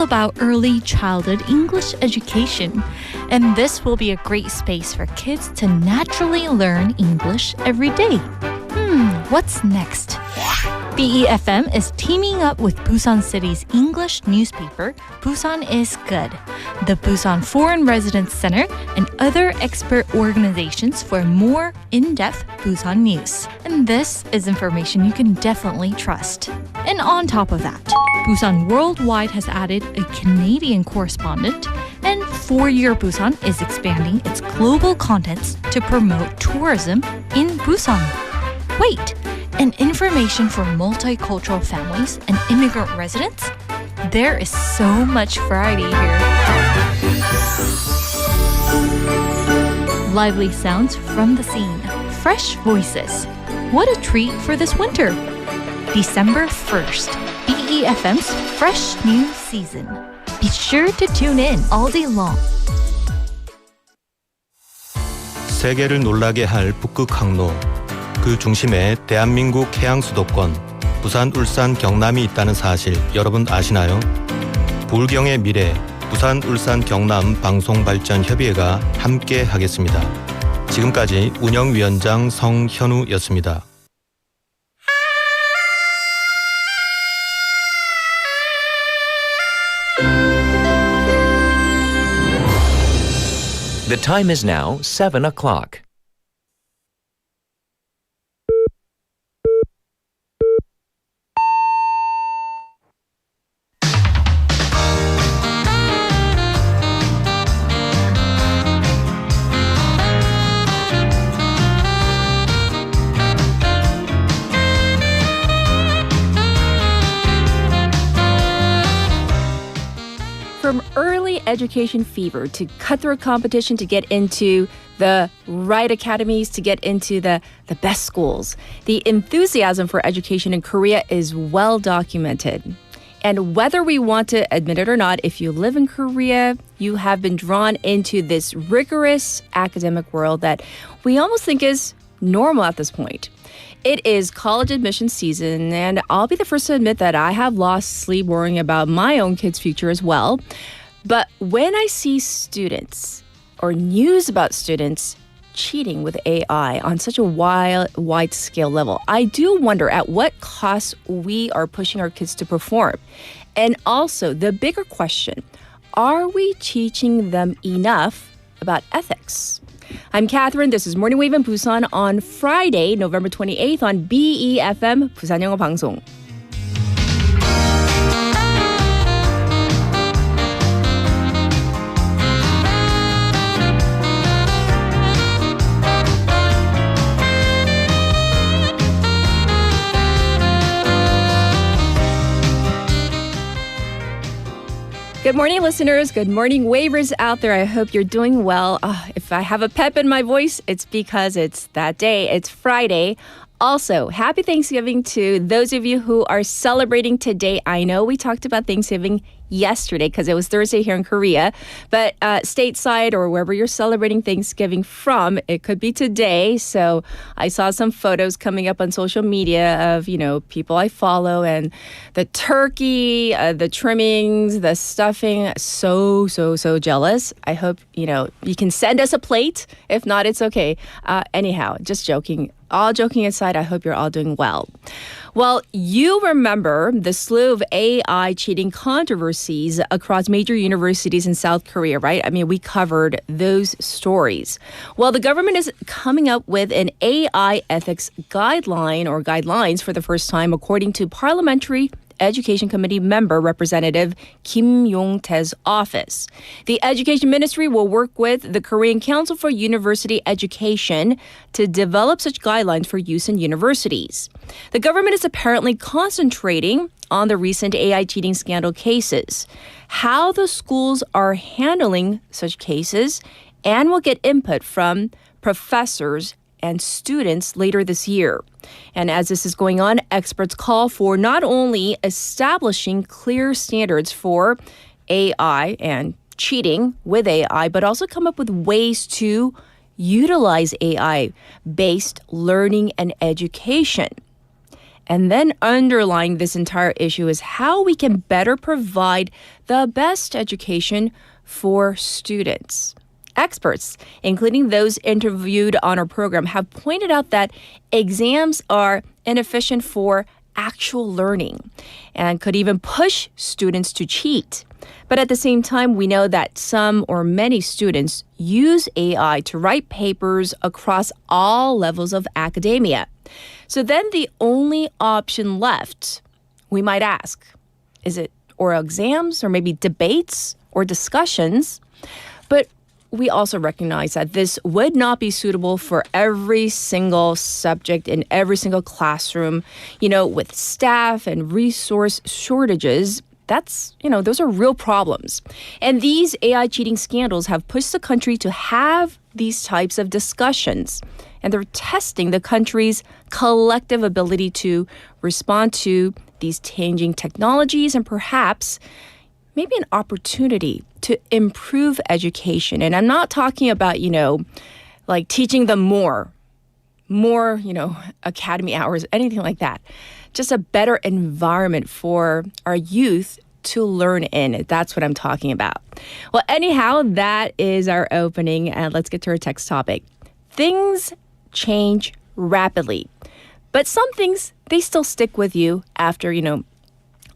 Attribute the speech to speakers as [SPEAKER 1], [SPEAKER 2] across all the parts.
[SPEAKER 1] about early childhood English education. And this will be a great space for kids to naturally learn English every day. What's next? BEFM is teaming up with Busan City's English newspaper, Busan is Good, the Busan Foreign Residence Center, and other expert organizations for more in-depth Busan news. And this is information you can definitely trust. And on top of that, Busan Worldwide has added a Canadian correspondent, and 4-Year Busan is expanding its global contents to promote tourism in Busan. Wait, and information for multicultural families and immigrant residents? There is so much variety here. Lively sounds from the scene, fresh voices. What a treat for this winter. December 1st, BEFM's fresh new season. Be sure to tune in all day long.
[SPEAKER 2] 세계를 놀라게 할 북극 항로. 그 중심에 대한민국 해양 수도권, 부산, 울산, 경남이 있다는 사실 여러분 아시나요? 불경의 미래, 부산, 울산, 경남 방송발전협의회가 함께 하겠습니다. 지금까지 운영위원장 성현우였습니다.
[SPEAKER 3] The time is now 7 o'clock.
[SPEAKER 4] From early education fever to cutthroat competition to get into the right academies, to get into the best schools, the enthusiasm for education in Korea is well documented. And whether we want to admit it or not, if you live in Korea, you have been drawn into this rigorous academic world that we almost think is normal at this point. It is college admission season, and I'll be the first to admit that I have lost sleep worrying about my own kids' future as well. But when I see students or news about students cheating with AI on such a wide-scale level, I do wonder at what cost we are pushing our kids to perform. And also, the bigger question, are we teaching them enough about ethics? I'm Catherine. This is Morning Wave in Busan on Friday, November 28th on BEFM 부산 영어 방송. Good morning, listeners. Good morning, wavers out there. I hope you're doing well. If I have a pep in my voice, it's because it's that day. It's Friday. Also, happy Thanksgiving to those of you who are celebrating today. I know we talked about Thanksgiving yesterday because it was Thursday here in Korea, but stateside or wherever you're celebrating Thanksgiving from, it could be today. So I saw some photos coming up on social media of, people I follow and the turkey, the trimmings, the stuffing. So jealous. I hope, you can send us a plate. If not, it's okay. Anyhow, just joking. All joking aside, I hope you're all doing well. Well, you remember the slew of AI cheating controversies across major universities in South Korea, right? I mean, we covered those stories. Well, the government is coming up with an AI ethics guideline or guidelines for the first time, according to Parliamentary Education Committee member Representative Kim Yong-tae's office. The Education Ministry will work with the Korean Council for University Education to develop such guidelines for use in universities. The government is apparently concentrating on the recent AI cheating scandal cases, how the schools are handling such cases, and will get input from professors and students later this year. And as this is going on, experts call for not only establishing clear standards for AI and cheating with AI, but also come up with ways to utilize AI-based learning and education. And then underlying this entire issue is how we can better provide the best education for students. Experts, including those interviewed on our program, have pointed out that exams are inefficient for actual learning and could even push students to cheat. But at the same time, we know that some or many students use AI to write papers across all levels of academia. So then the only option left, we might ask, is it oral exams or maybe debates or discussions? But we also recognize that this would not be suitable for every single subject in every single classroom. With staff and resource shortages, those are real problems. And these AI cheating scandals have pushed the country to have these types of discussions. And they're testing the country's collective ability to respond to these changing technologies and perhaps maybe an opportunity to improve education. And I'm not talking about, like teaching them more, academy hours, anything like that. Just a better environment for our youth to learn in. That's what I'm talking about. Well, anyhow, that is our opening. And let's get to our text topic. Things change rapidly, but some things, they still stick with you after,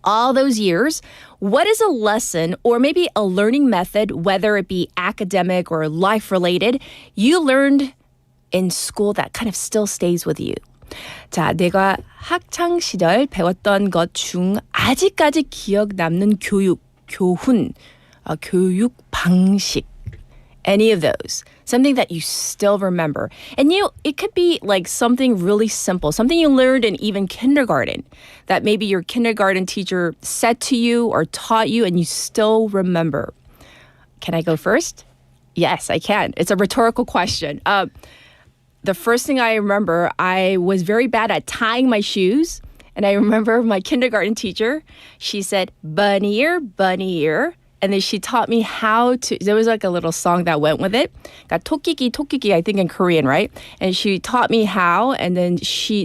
[SPEAKER 4] all those years. What is a lesson or maybe a learning method, whether it be academic or life-related, you learned in school that kind of still stays with you? 자, 내가 학창 시절 배웠던 것 중 아직까지 기억 남는 교육 방식. Any of those. Something that you still remember. And it could be like something really simple, something you learned in even kindergarten that maybe your kindergarten teacher said to you or taught you and you still remember. Can I go first? Yes, I can. It's a rhetorical question. The first thing I remember, I was very bad at tying my shoes. And I remember my kindergarten teacher, she said, bunny ear, bunny ear. And then she taught me how to, there was like a little song that went with it. Got 토끼기, I think in Korean, right? And she taught me how, and then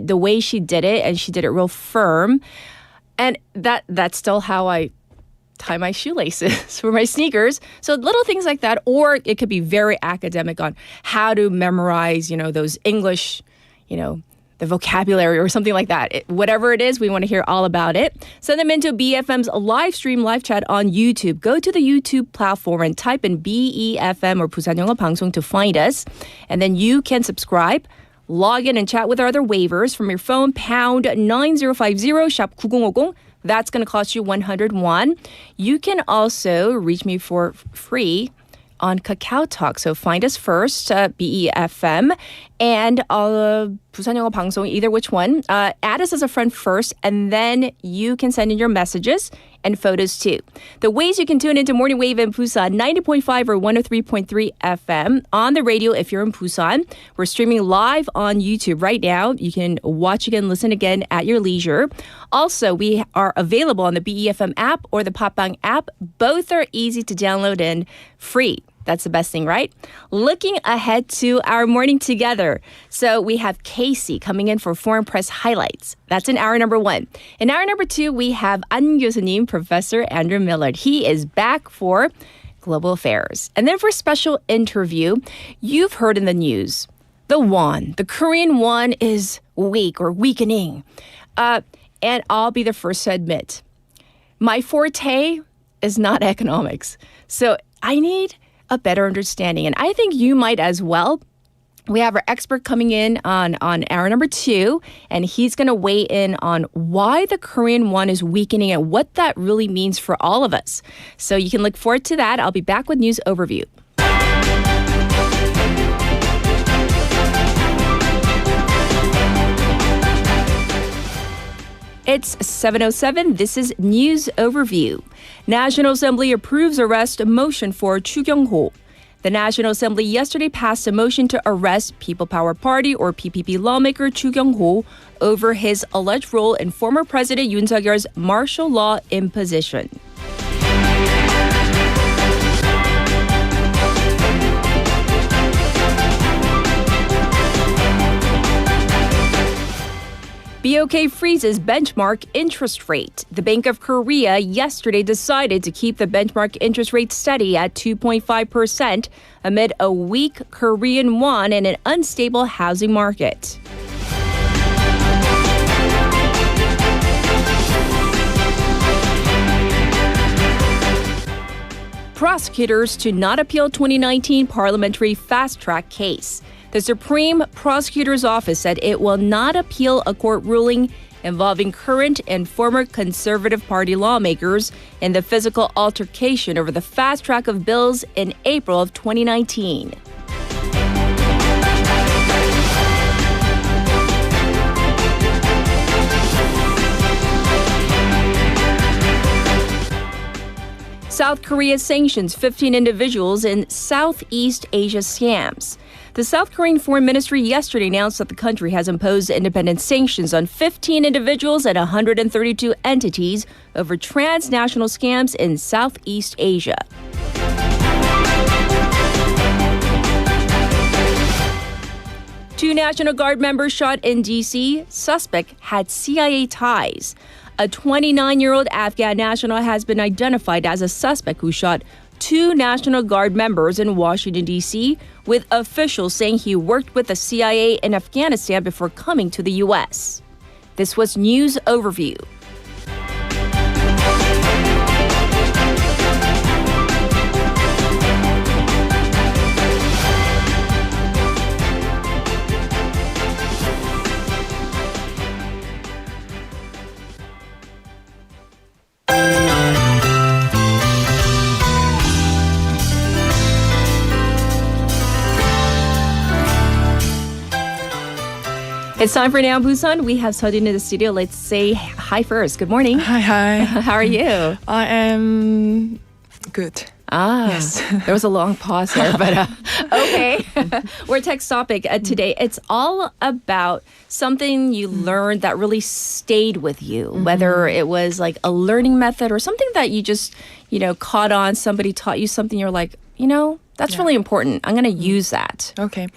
[SPEAKER 4] the way she did it, and she did it real firm. And that's still how I tie my shoelaces for my sneakers. So little things like that, or it could be very academic on how to memorize, those English, the vocabulary or something like that. Whatever it is, we want to hear all about it. Send them into BFM's live stream, live chat on YouTube. Go to the YouTube platform and type in BEFM or Busan 영어 방송 to find us. And then you can subscribe, log in and chat with our other waivers from your phone, pound 9050, shop 9050. That's going to cost you 101. You can also reach me for free on Kakao Talk. So find us first, BEFM, and Busan 영어 방송, either which one. Add us as a friend first, and then you can send in your messages and photos too. The ways you can tune into Morning Wave in Busan, 90.5 or 103.3 FM. On the radio if you're in Busan. We're streaming live on YouTube right now. You can watch again, listen again at your leisure. Also, we are available on the BEFM app or the Popbang app. Both are easy to download and free. That's the best thing, right? Looking ahead to our morning together. So we have Casey coming in for Foreign Press Highlights. That's in hour number 1. In hour number 2, we have 안 교수님, Professor Andrew Millard. He is back for Global Affairs. And then for special interview, you've heard in the news, the won, the Korean won is weak or weakening. And I'll be the first to admit, my forte is not economics. So I need a better understanding. And I think you might as well. We have our expert coming in on hour number 2, and he's going to weigh in on why the Korean won is weakening and what that really means for all of us. So you can look forward to that. I'll be back with news overview. It's 7:07. This is News Overview. National Assembly approves arrest motion for Chu Kyung-ho. The National Assembly yesterday passed a motion to arrest People Power Party or PPP lawmaker Chu Kyung-ho over his alleged role in former President Yoon Suk-yeol's martial law imposition. BOK freezes benchmark interest rate. The Bank of Korea yesterday decided to keep the benchmark interest rate steady at 2.5% amid a weak Korean won and an unstable housing market. Prosecutors to not appeal 2019 parliamentary fast-track case. The Supreme Prosecutor's Office said it will not appeal a court ruling involving current and former Conservative Party lawmakers in the physical altercation over the fast track of bills in April of 2019. South Korea sanctions 15 individuals in Southeast Asia scams. The South Korean Foreign Ministry yesterday announced that the country has imposed independent sanctions on 15 individuals and 132 entities over transnational scams in Southeast Asia. Two National Guard members shot in D.C. Suspect had CIA ties. A 29-year-old Afghan national has been identified as a suspect who shot two National Guard members in Washington, D.C., with officials saying he worked with the CIA in Afghanistan before coming to the U.S. This was News Overview. It's time for Now Busan. We have Sejin in the studio. Let's say hi first. Good morning.
[SPEAKER 5] Hi.
[SPEAKER 4] How are you?
[SPEAKER 5] I am good.
[SPEAKER 4] Yes. There was a long pause there, but okay. Our text topic today, it's all about something you learned that really stayed with you, whether it was like a learning method or something that you just, caught on, somebody taught you something, you're like, that's really important. I'm going to use that.
[SPEAKER 5] Okay.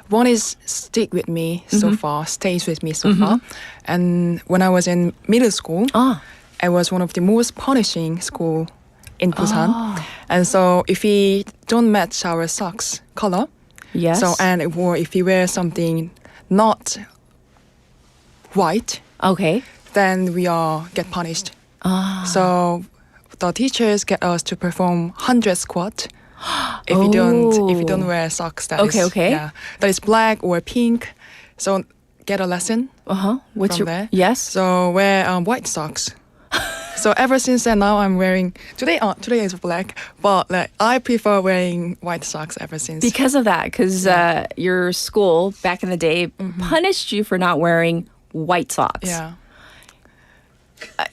[SPEAKER 5] One is stick with me so far, stays with me so far. And when I was in middle school, it was one of the most punishing school in Busan. And so if we don't match our socks color,
[SPEAKER 4] Yes.
[SPEAKER 5] or if we wear something not white,
[SPEAKER 4] Okay.
[SPEAKER 5] then we all get punished. So the teachers get us to perform 100 squat. If you don't wear socks, that is black or pink. So get a lesson.
[SPEAKER 4] What's
[SPEAKER 5] from there.
[SPEAKER 4] Yes.
[SPEAKER 5] So wear white socks. So ever since then, now I'm wearing today is black, but I prefer wearing white socks ever since.
[SPEAKER 4] Because of that, because your school back in the day punished you for not wearing white socks.
[SPEAKER 5] Yeah.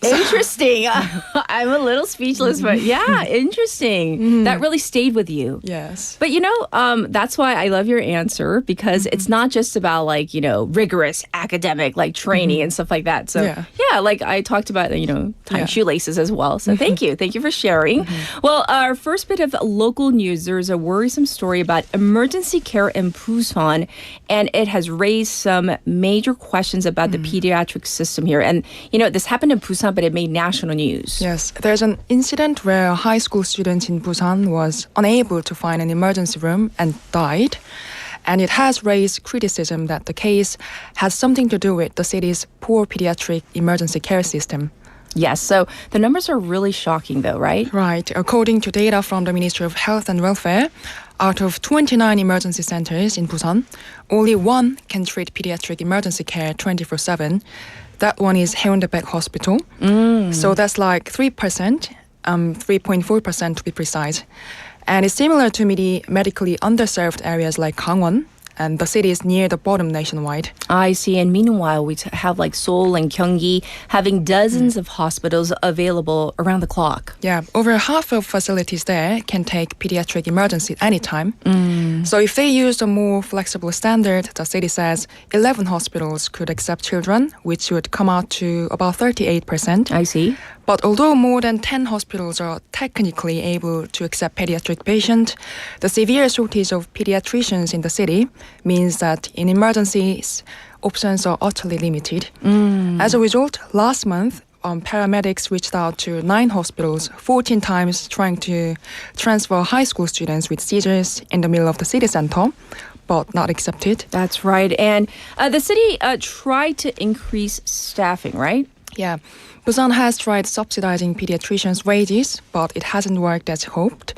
[SPEAKER 4] Interesting. I'm a little speechless, but yeah, interesting. That really stayed with you.
[SPEAKER 5] Yes.
[SPEAKER 4] But that's why I love your answer, because it's not just about rigorous academic training and stuff like that. So like I talked about tying shoelaces as well. So thank you for sharing. Well, our first bit of local news. There's a worrisome story about emergency care in Busan, and it has raised some major questions about the pediatric system here. And this happened in Busan, but it made national news.
[SPEAKER 5] Yes, there's an incident where a high school student in Busan was unable to find an emergency room and died. And it has raised criticism that the case has something to do with the city's poor pediatric emergency care system.
[SPEAKER 4] Yes, so the numbers are really shocking though, right?
[SPEAKER 5] Right. According to data from the Ministry of Health and Welfare, out of 29 emergency centers in Busan, only one can treat pediatric emergency care 24/7. That one is Haeundae Hospital. So that's like 3%, 3.4% to be precise. And it's similar to medically underserved areas like Gangwon, and the city is near the bottom nationwide.
[SPEAKER 4] I see. And meanwhile, we have Seoul and Gyeonggi having dozens of hospitals available around the clock.
[SPEAKER 5] Yeah, over half of facilities there can take pediatric emergency anytime. So if they use a more flexible standard, the city says 11 hospitals could accept children, which would come out to about 38%.
[SPEAKER 4] I see.
[SPEAKER 5] But although more than 10 hospitals are technically able to accept pediatric patients, the severe shortage of pediatricians in the city means that in emergencies, options are utterly limited. As a result, last month, paramedics reached out to 9 hospitals 14 times trying to transfer high school students with seizures in the middle of the city center, but not accepted.
[SPEAKER 4] That's right. And the city tried to increase staffing, right?
[SPEAKER 5] Yeah. Busan has tried subsidizing pediatricians' wages, but it hasn't worked as hoped.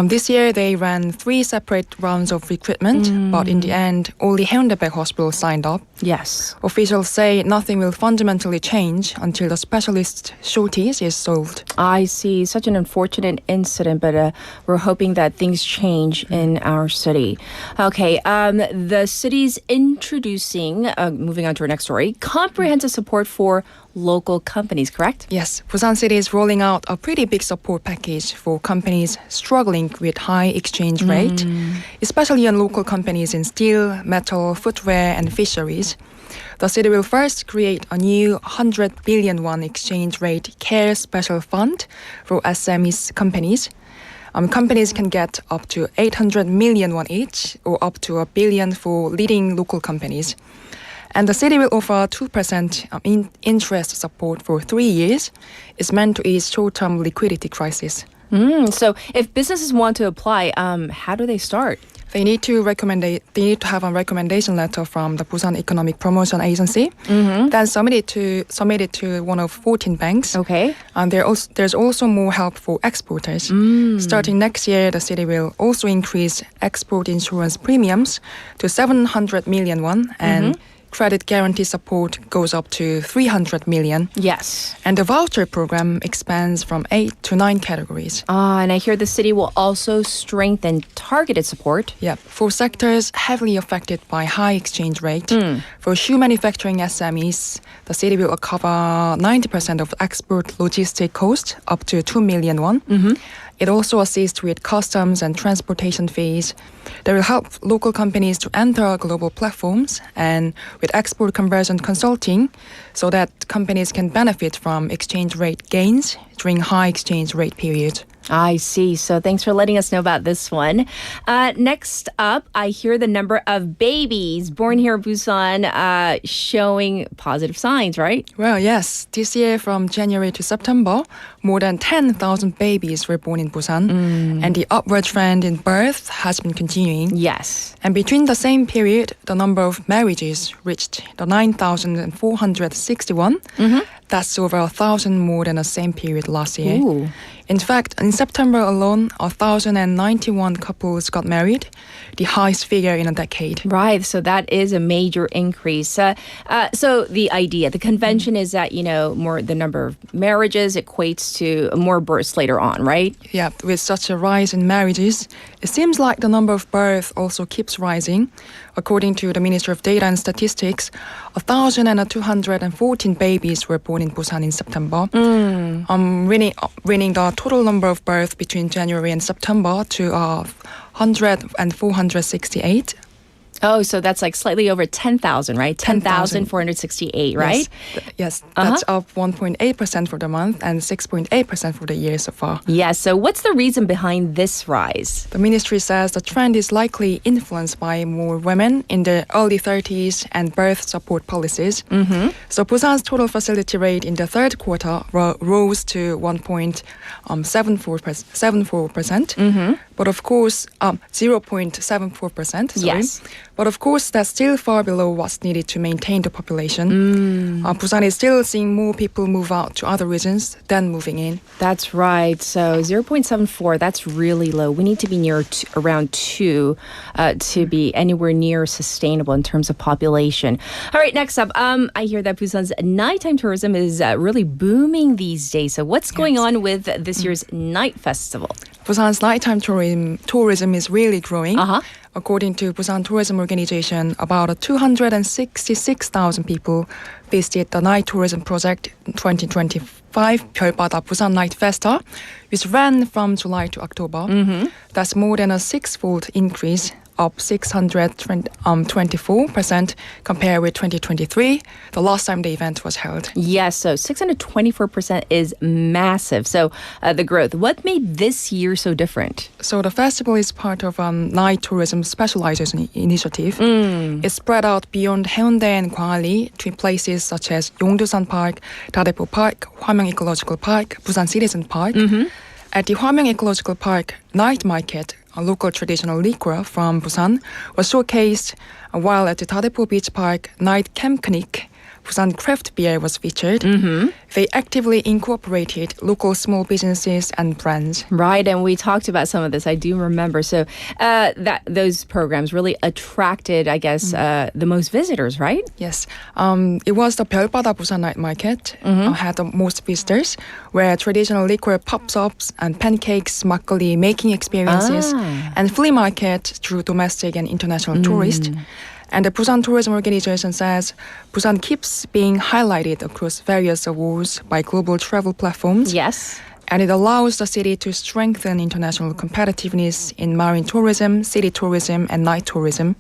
[SPEAKER 5] This year, they ran 3 separate rounds of recruitment, but in the end, only Haeundae Hospital signed up.
[SPEAKER 4] Yes.
[SPEAKER 5] Officials say nothing will fundamentally change until the specialist shortage is solved.
[SPEAKER 4] I see. Such an unfortunate incident, but we're hoping that things change in our city. Okay, the city's introducing, moving on to our next story, comprehensive support for local companies, correct?
[SPEAKER 5] Yes, Busan City is rolling out a pretty big support package for companies struggling with high exchange rate, especially on local companies in steel, metal, footwear, and fisheries. The city will first create a new 100 billion won exchange rate care special fund for SME companies. Companies can get up to 800 million won each, or up to $1 billion for leading local companies. And the city will offer 2% interest support for 3 years. It's meant to ease short-term liquidity crisis.
[SPEAKER 4] So if businesses want to apply, how do they start?
[SPEAKER 5] They need to have a recommendation letter from the Busan Economic Promotion Agency, then submit it to one of 14 banks.
[SPEAKER 4] Okay.
[SPEAKER 5] And there's also more help for exporters. Starting next year, the city will also increase export insurance premiums to 700 million won, and credit guarantee support goes up to 300 million.
[SPEAKER 4] Yes.
[SPEAKER 5] And the voucher program expands from 8 to 9 categories.
[SPEAKER 4] And I hear the city will also strengthen targeted support.
[SPEAKER 5] Yeah, for sectors heavily affected by high exchange rate. For shoe manufacturing SMEs, the city will cover 90% of export logistic cost, up to 2 million won. It also assists with customs and transportation fees. They will help local companies to enter global platforms and with export conversion consulting so that companies can benefit from exchange rate gains during high exchange rate periods.
[SPEAKER 4] I see. So thanks for letting us know about this one. Next up, I hear the number of babies born here in Busan showing positive signs, right?
[SPEAKER 5] Well, yes. This year from January to September, more than 10,000 babies were born in Busan. And the upward trend in birth has been continuing.
[SPEAKER 4] Yes.
[SPEAKER 5] And between the same period, the number of marriages reached the 9,461. That's over 1,000 more than the same period last year.
[SPEAKER 4] Ooh.
[SPEAKER 5] In fact, in September alone, 1,091 couples got married, the highest figure in a decade.
[SPEAKER 4] Right, so that is a major increase. So the idea, the convention is that, more the number of marriages equates to more births later on, right?
[SPEAKER 5] Yeah, with such a rise in marriages, it seems like the number of births also keeps rising. According to the Ministry of Data and Statistics, 1,214 babies were born in Busan in September, bringing the total number of births between January and September to 468.
[SPEAKER 4] Oh, so that's like slightly over 10,000, right? 10,468, right?
[SPEAKER 5] Yes, that's up 1.8% for the month and 6.8% for the year so far.
[SPEAKER 4] Yes, so what's the reason behind this rise?
[SPEAKER 5] The ministry says the trend is likely influenced by more women in their early 30s and birth support policies. So Busan's total fertility rate in the third quarter rose to 1.74%. But of course, 0.74%. Sorry.
[SPEAKER 4] Yes.
[SPEAKER 5] But of course, that's still far below what's needed to maintain the population. Busan is still seeing more people move out to other regions than moving in.
[SPEAKER 4] That's right. So 0.74, that's really low. We need to be near around 2 to be anywhere near sustainable in terms of population. All right, next up, I hear that Busan's nighttime tourism is really booming these days. So what's going on with this year's night festival?
[SPEAKER 5] Busan's nighttime tourism is really growing. According to Busan Tourism Organization, about 266,000 people visited the night tourism project 2025 별바다부산 Night Festa, which ran from July to October. That's more than a 6-fold increase up 624% compared with 2023, the last time the event was held.
[SPEAKER 4] Yes, so 624% is massive. So the growth. What made this year so different?
[SPEAKER 5] So the festival is part of night tourism specialization initiative. It's spread out beyond Haeundae and Gwangalli to places such as Yongdusan Park, Dadepo Park, Hwamyeong Ecological Park, Busan Citizen Park. At the Hwamyeong Ecological Park night market, a local traditional liquor from Busan was showcased, while at the Dadepo Beach Park night camp clinic, Busan craft beer was featured. They actively incorporated local small businesses and brands.
[SPEAKER 4] Right, and we talked about some of this. I do remember. So that those programs really attracted, I guess, the most visitors, right?
[SPEAKER 5] Yes. It was the Busan night market had the most visitors, where traditional liquor pop-ups and pancakes, makgeolli making experiences, and flea market drew domestic and international tourists. And the Busan Tourism Organization says Busan keeps being highlighted across various awards by global travel platforms.
[SPEAKER 4] Yes.
[SPEAKER 5] And it allows the city to strengthen international competitiveness in marine tourism, city tourism, and night tourism.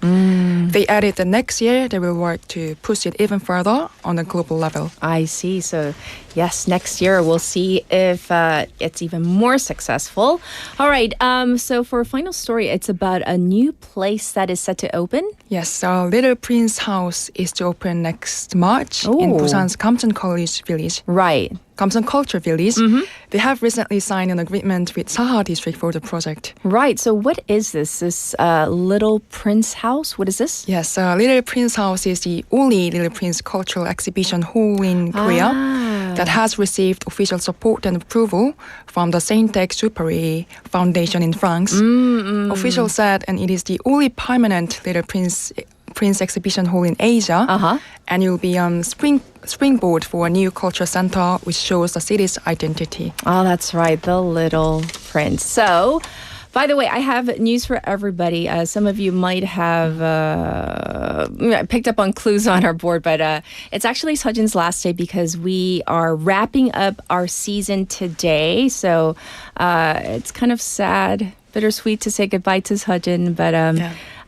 [SPEAKER 5] They added that next year they will work to push it even further on a global level.
[SPEAKER 4] I see. So, yes, next year we'll see if it's even more successful. All right. So for a final story, it's about a new place that is set to open.
[SPEAKER 5] Yes, Litlefrin스하우스 is to open next March in Busan's Kamcheon College Village.
[SPEAKER 4] Right.
[SPEAKER 5] Kamcheon Culture Village. They have recently signed an agreement with Saha District for the project.
[SPEAKER 4] Right. So what is this? This Little Prince House? What is this?
[SPEAKER 5] Yes, Litlefrin스하우스 is the only Little Prince cultural exhibition hall in Korea that has received official support and approval from the Saint-Exupéry Foundation in France. Officials said, and it is the only permanent Little Prince exhibition hall in Asia, and it will be springboard for a new culture center which shows the city's identity.
[SPEAKER 4] Oh, that's right, the Little Prince. So, by the way, I have news for everybody. Some of you might have picked up on clues on our board, but it's actually Sejin's last day because we are wrapping up our season today. So it's kind of sad, bittersweet to say goodbye to Sejin, but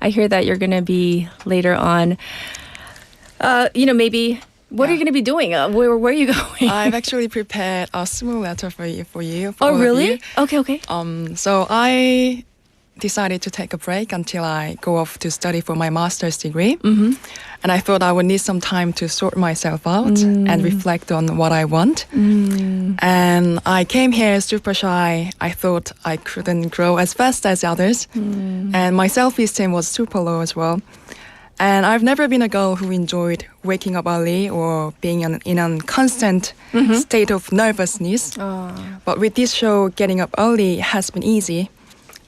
[SPEAKER 4] I hear that you're going to be later on, maybe... What are you going to be doing? Where are you going?
[SPEAKER 5] I've actually prepared a small letter for you.
[SPEAKER 4] Oh, really? Okay.
[SPEAKER 5] So I decided to take a break until I go off to study for my master's degree. And I thought I would need some time to sort myself out and reflect on what I want. And I came here super shy. I thought I couldn't grow as fast as others. And my self-esteem was super low as well. And I've never been a girl who enjoyed waking up early or being in a constant state of nervousness. But with this show, getting up early has been easy.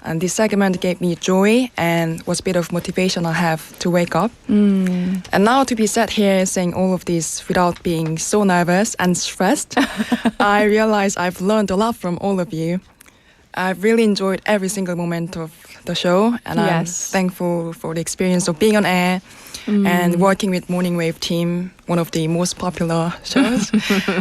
[SPEAKER 5] And this segment gave me joy and was a bit of motivation I have to wake up. And now to be sat here saying all of this without being so nervous and stressed, I realize I've learned a lot from all of you. I've really enjoyed every single moment of the show, and I'm thankful for the experience of being on air and working with Morning Wave team, one of the most popular shows,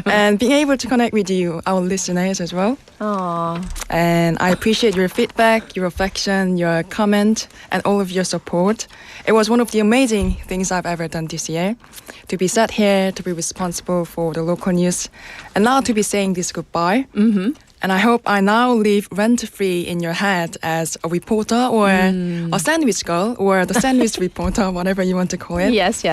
[SPEAKER 5] and being able to connect with you, our listeners as well.
[SPEAKER 4] Aww.
[SPEAKER 5] And I appreciate your feedback, your affection, your comment, and all of your support. It was one of the amazing things I've ever done this year, to be sat here, to be responsible for the local news, and now to be saying this goodbye. And I hope I now live rent-free in your head as a reporter or a sandwich girl or the sandwich reporter, whatever you want to call it.
[SPEAKER 4] Yes.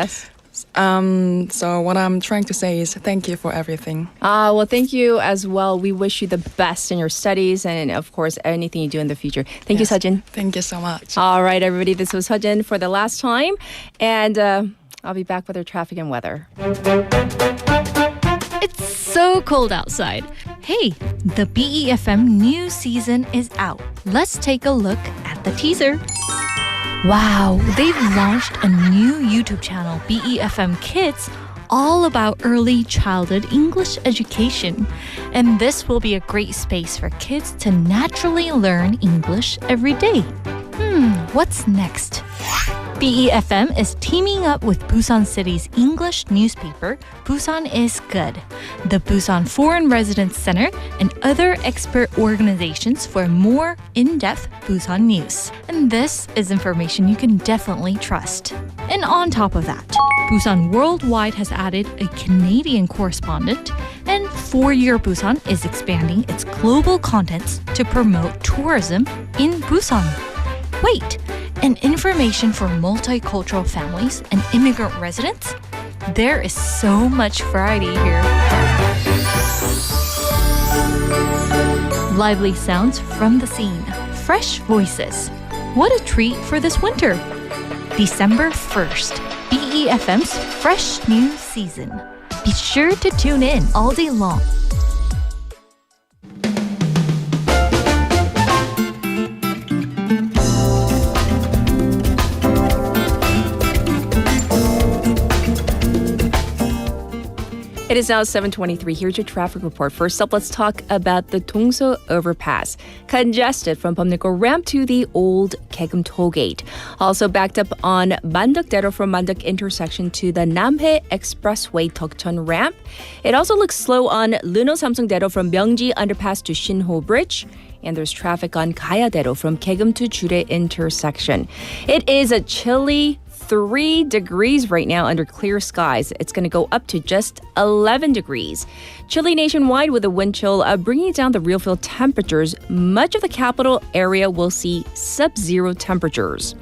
[SPEAKER 5] So what I'm trying to say is thank you for everything.
[SPEAKER 4] Well, thank you as well. We wish you the best in your studies and, of course, anything you do in the future. Thank you, Sejin.
[SPEAKER 5] Thank you so much.
[SPEAKER 4] All right, everybody. This was Sejin for the last time. And I'll be back with our traffic and weather.
[SPEAKER 1] It's so cold outside. Hey, the BEFM new season is out. Let's take a look at the teaser. Wow, they've launched a new YouTube channel, BEFM Kids, all about early childhood English education. And this will be a great space for kids to naturally learn English every day. What's next? BEFM is teaming up with Busan City's English newspaper, Busan is Good, the Busan Foreign Residence Center, and other expert organizations for more in-depth Busan news. And this is information you can definitely trust. And on top of that, Busan Worldwide has added a Canadian correspondent, and 4-Year Busan is expanding its global contents to promote tourism in Busan. Wait, and information for multicultural families and immigrant residents? There is so much variety here. Lively sounds from the scene, fresh voices. What a treat for this winter. December 1st, BEFM's fresh new season. Be sure to tune in all day long.
[SPEAKER 4] It is now 7:23. Here's your traffic report. First up, let's talk about the Dongso overpass. Congested from Bumnikgo ramp to the old Kaegum tollgate. Also backed up on Manduk-daero from Manduk intersection to the Namhae Expressway Deokjeon ramp. It also looks slow on Luno-Samsung-daero from Myeongji underpass to Shinho Bridge. And there's traffic on Gaya-daero from Kaegum to Jure intersection. It is a chilly 3 degrees right now under clear skies. It's going to go up to just 11 degrees. Chilly nationwide with a wind chill bringing down the real feel temperatures. Much of the capital area will see sub-zero temperatures.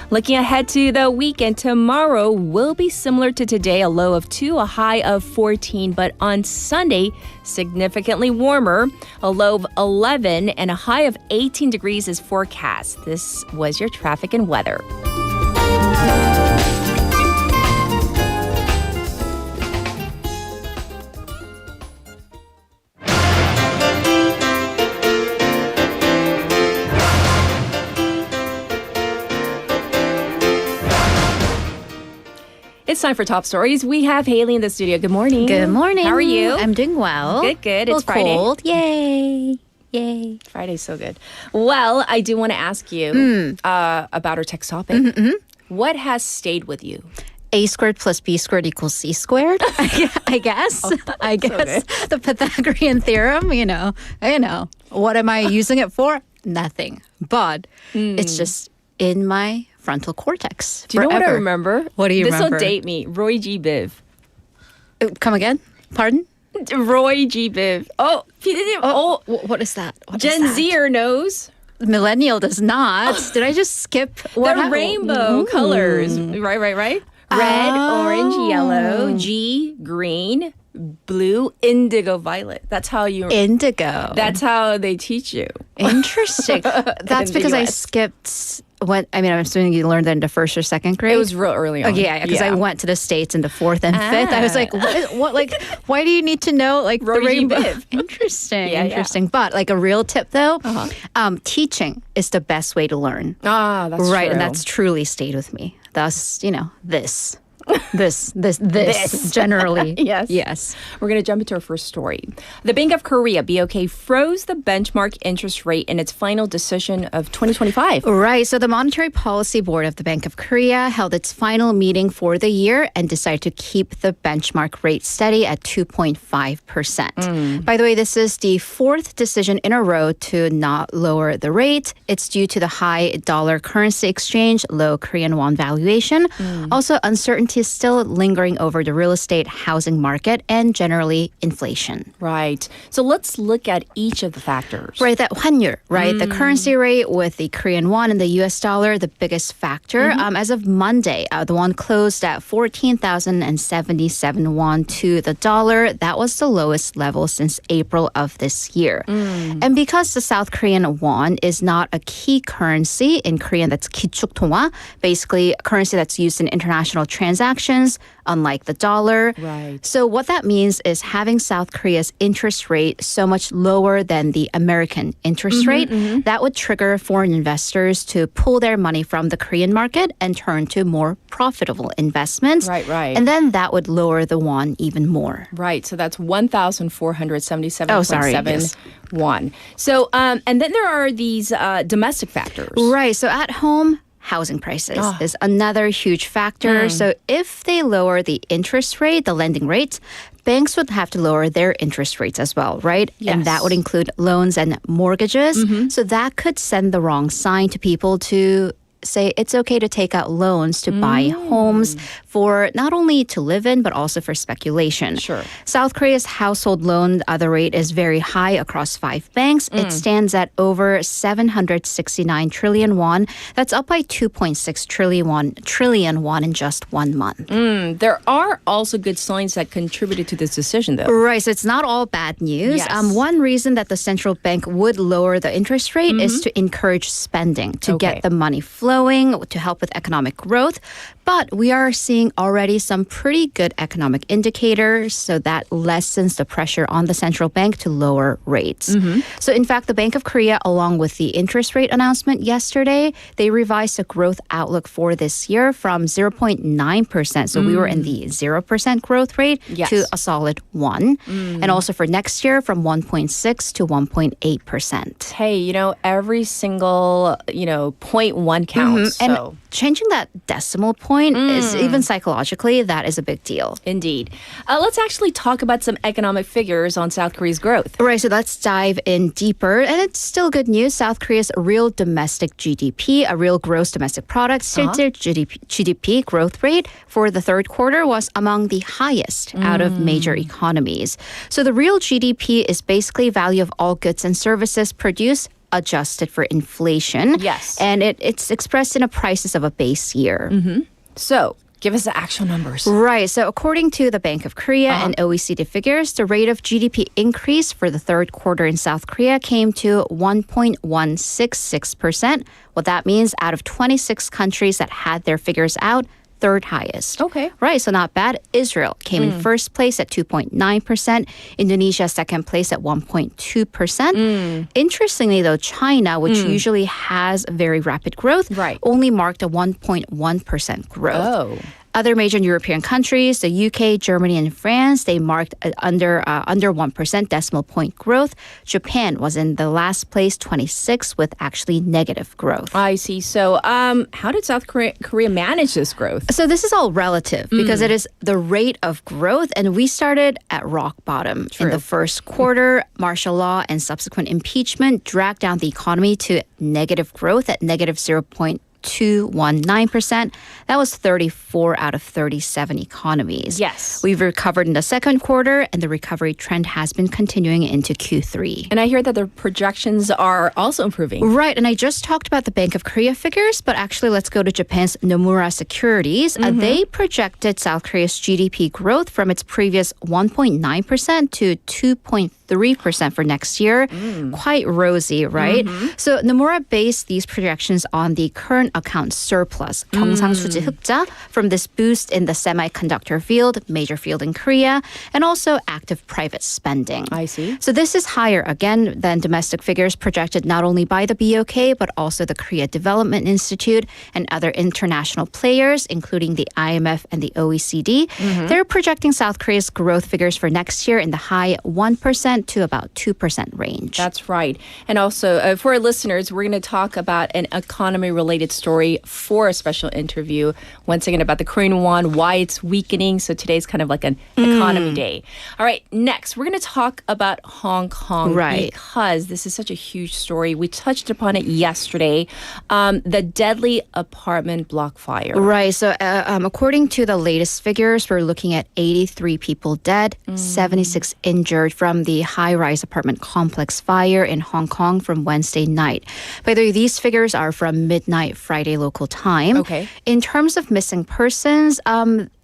[SPEAKER 4] Looking ahead to the weekend, tomorrow will be similar to today, a low of 2, a high of 14. But on Sunday, significantly warmer, a low of 11 and a high of 18 degrees is forecast. This was your traffic and weather. It's time for Top Stories. We have Haley in the studio. Good morning.
[SPEAKER 6] Good morning.
[SPEAKER 4] How are you?
[SPEAKER 6] I'm doing well.
[SPEAKER 4] Good. It's
[SPEAKER 6] A little
[SPEAKER 4] Friday.
[SPEAKER 6] cold. Yay.
[SPEAKER 4] Friday's so good. Well, I do want to ask you about our text topic. What has stayed with you?
[SPEAKER 6] A squared plus B squared equals C squared. I guess. I guess the Pythagorean theorem. You know. What am I using it for? Nothing. But it's just in my frontal cortex.
[SPEAKER 4] Do you know what I remember?
[SPEAKER 6] What do you remember?
[SPEAKER 4] This will date me. Roy G. Biv.
[SPEAKER 6] Come again? Pardon?
[SPEAKER 4] Roy G. Biv. Oh, 피디님. Oh,
[SPEAKER 6] What is that? What
[SPEAKER 4] Gen
[SPEAKER 6] is that?
[SPEAKER 4] Zer knows.
[SPEAKER 6] Millennial does not. Did I just skip
[SPEAKER 4] The
[SPEAKER 6] what
[SPEAKER 4] rainbow colors. Right. Red, orange, yellow, G, green, blue, indigo, violet. That's how you...
[SPEAKER 6] Indigo.
[SPEAKER 4] That's how they teach you.
[SPEAKER 6] Interesting. That's
[SPEAKER 4] In the
[SPEAKER 6] because I
[SPEAKER 4] US.
[SPEAKER 6] skipped. I'm assuming you learned that in the 1st or 2nd grade.
[SPEAKER 4] It was real early on.
[SPEAKER 6] Yeah, because I went to the States in the 4th and 5th. I was like, what? Like, why do you need to know like
[SPEAKER 4] Roy
[SPEAKER 6] the
[SPEAKER 4] G.
[SPEAKER 6] rainbow?
[SPEAKER 4] Biv.
[SPEAKER 6] Interesting. But like a real tip though, teaching is the best way to learn.
[SPEAKER 4] Ah, that's
[SPEAKER 6] Right,
[SPEAKER 4] true.
[SPEAKER 6] and that's truly stayed with me. Thus, this generally.
[SPEAKER 4] Yes. We're going to jump into our first story. The Bank of Korea, BOK, froze the benchmark interest rate in its final decision of 2025.
[SPEAKER 6] Right. So the Monetary Policy Board of the Bank of Korea held its final meeting for the year and decided to keep the benchmark rate steady at 2.5%. By the way, this is the 4th decision in a row to not lower the rate. It's due to the high dollar currency exchange, low Korean won valuation. Also, uncertainty is still lingering over the real estate housing market and generally inflation.
[SPEAKER 4] Right. So let's look at each of the factors.
[SPEAKER 6] Right, that 환율, right? The currency rate with the Korean won and the US dollar, the biggest factor. As of Monday, the won closed at 14,077 won to the dollar. That was the lowest level since April of this year. And because the South Korean won is not a key currency in Korean, that's 기축통화, basically a currency that's used in international transactions, unlike the dollar.
[SPEAKER 4] Right.
[SPEAKER 6] So what that means is having South Korea's interest rate so much lower than the American interest rate, that would trigger foreign investors to pull their money from the Korean market and turn to more profitable investments.
[SPEAKER 4] Right.
[SPEAKER 6] And then that would lower the won even more.
[SPEAKER 4] Right. So that's 1,477.7
[SPEAKER 6] yes.
[SPEAKER 4] won. So, and then there are these domestic factors.
[SPEAKER 6] Right. So at home, housing prices is another huge factor. So if they lower the interest rate, the lending rates, banks would have to lower their interest rates as well, right?
[SPEAKER 4] Yes.
[SPEAKER 6] And that would include loans and mortgages. So that could send the wrong sign to people to say it's okay to take out loans to buy homes for not only to live in, but also for speculation.
[SPEAKER 4] Sure.
[SPEAKER 6] South Korea's household loan, the rate is very high across 5 banks. It stands at over 769 trillion won. That's up by 2.6 trillion won in just 1 month.
[SPEAKER 4] There are also good signs that contributed to this decision, though.
[SPEAKER 6] Right, so it's not all bad news.
[SPEAKER 4] Yes.
[SPEAKER 6] One reason that the central bank would lower the interest rate is to encourage spending, to get the money flowing, to help with economic growth. But we are seeing already some pretty good economic indicators, so that lessens the pressure on the central bank to lower rates. So in fact, the Bank of Korea, along with the interest rate announcement yesterday, they revised the growth outlook for this year from 0.9%. So we were in the 0% growth rate to a solid 1. And also for next year from 1.6 to 1.8%.
[SPEAKER 4] Hey, every single, 0.1 counts.
[SPEAKER 6] And changing that decimal point is even psychologically, that is a big deal.
[SPEAKER 4] Indeed. Let's actually talk about some economic figures on South Korea's growth.
[SPEAKER 6] Right, so let's dive in deeper. And it's still good news. South Korea's real domestic GDP, a real gross domestic product, 실질 GDP growth rate for the third quarter was among the highest out of major economies. So the real GDP is basically value of all goods and services produced adjusted for inflation.
[SPEAKER 4] Yes.
[SPEAKER 6] And it's expressed in a prices of a base year.
[SPEAKER 4] So, give us the actual numbers.
[SPEAKER 6] Right. So according to the Bank of Korea and OECD figures, the rate of GDP increase for the third quarter in South Korea came to 1.166%. What that means, out of 26 countries that had their figures out, third highest.
[SPEAKER 4] Okay.
[SPEAKER 6] Right, so not bad. Israel came in first place at 2.9%. Indonesia second place at 1.2%. Interestingly, though, China, which usually has very rapid growth, only marked a 1.1% growth.
[SPEAKER 4] Oh.
[SPEAKER 6] Other major European countries, the UK, Germany, and France, they marked under 1% decimal point growth. Japan was in the last place, 26, with actually negative growth.
[SPEAKER 4] I see. So how did South Korea manage this growth?
[SPEAKER 6] So this is all relative because it is the rate of growth, and we started at rock bottom. In the first quarter, martial law and subsequent impeachment dragged down the economy to negative growth at negative 0.219%. That was 34 out of 37 economies.
[SPEAKER 4] Yes.
[SPEAKER 6] We've recovered in the second quarter, and the recovery trend has been continuing into Q3.
[SPEAKER 4] And I hear that the projections are also improving.
[SPEAKER 6] Right, and I just talked about the Bank of Korea figures, but actually let's go to Japan's Nomura Securities. They projected South Korea's GDP growth from its previous 1.9% to 2.3% for next year. Quite rosy, right? So Nomura based these projections on the current account surplus, 경상수지 흑자, from this boost in the semiconductor field, major field in Korea, and also active private spending.
[SPEAKER 4] I see.
[SPEAKER 6] So this is higher, again, than domestic figures projected not only by the BOK, but also the Korea Development Institute and other international players, including the IMF and the OECD. They're projecting South Korea's growth figures for next year in the high 1% to about 2% range.
[SPEAKER 4] That's right. And also, for our listeners, we're going to talk about an economy-related story for a special interview. Once again, about the Korean won, why it's weakening. So today's kind of like an economy day. All right, next, we're going to talk about Hong Kong.
[SPEAKER 6] Right.
[SPEAKER 4] Because this is such a huge story. We touched upon it yesterday. The deadly apartment block fire.
[SPEAKER 6] Right. So according to the latest figures, we're looking at 83 people dead, 76 injured from the high-rise apartment complex fire in Hong Kong from Wednesday night. By the way, these figures are from midnight Friday local time.
[SPEAKER 4] Okay.
[SPEAKER 6] In terms of missing persons,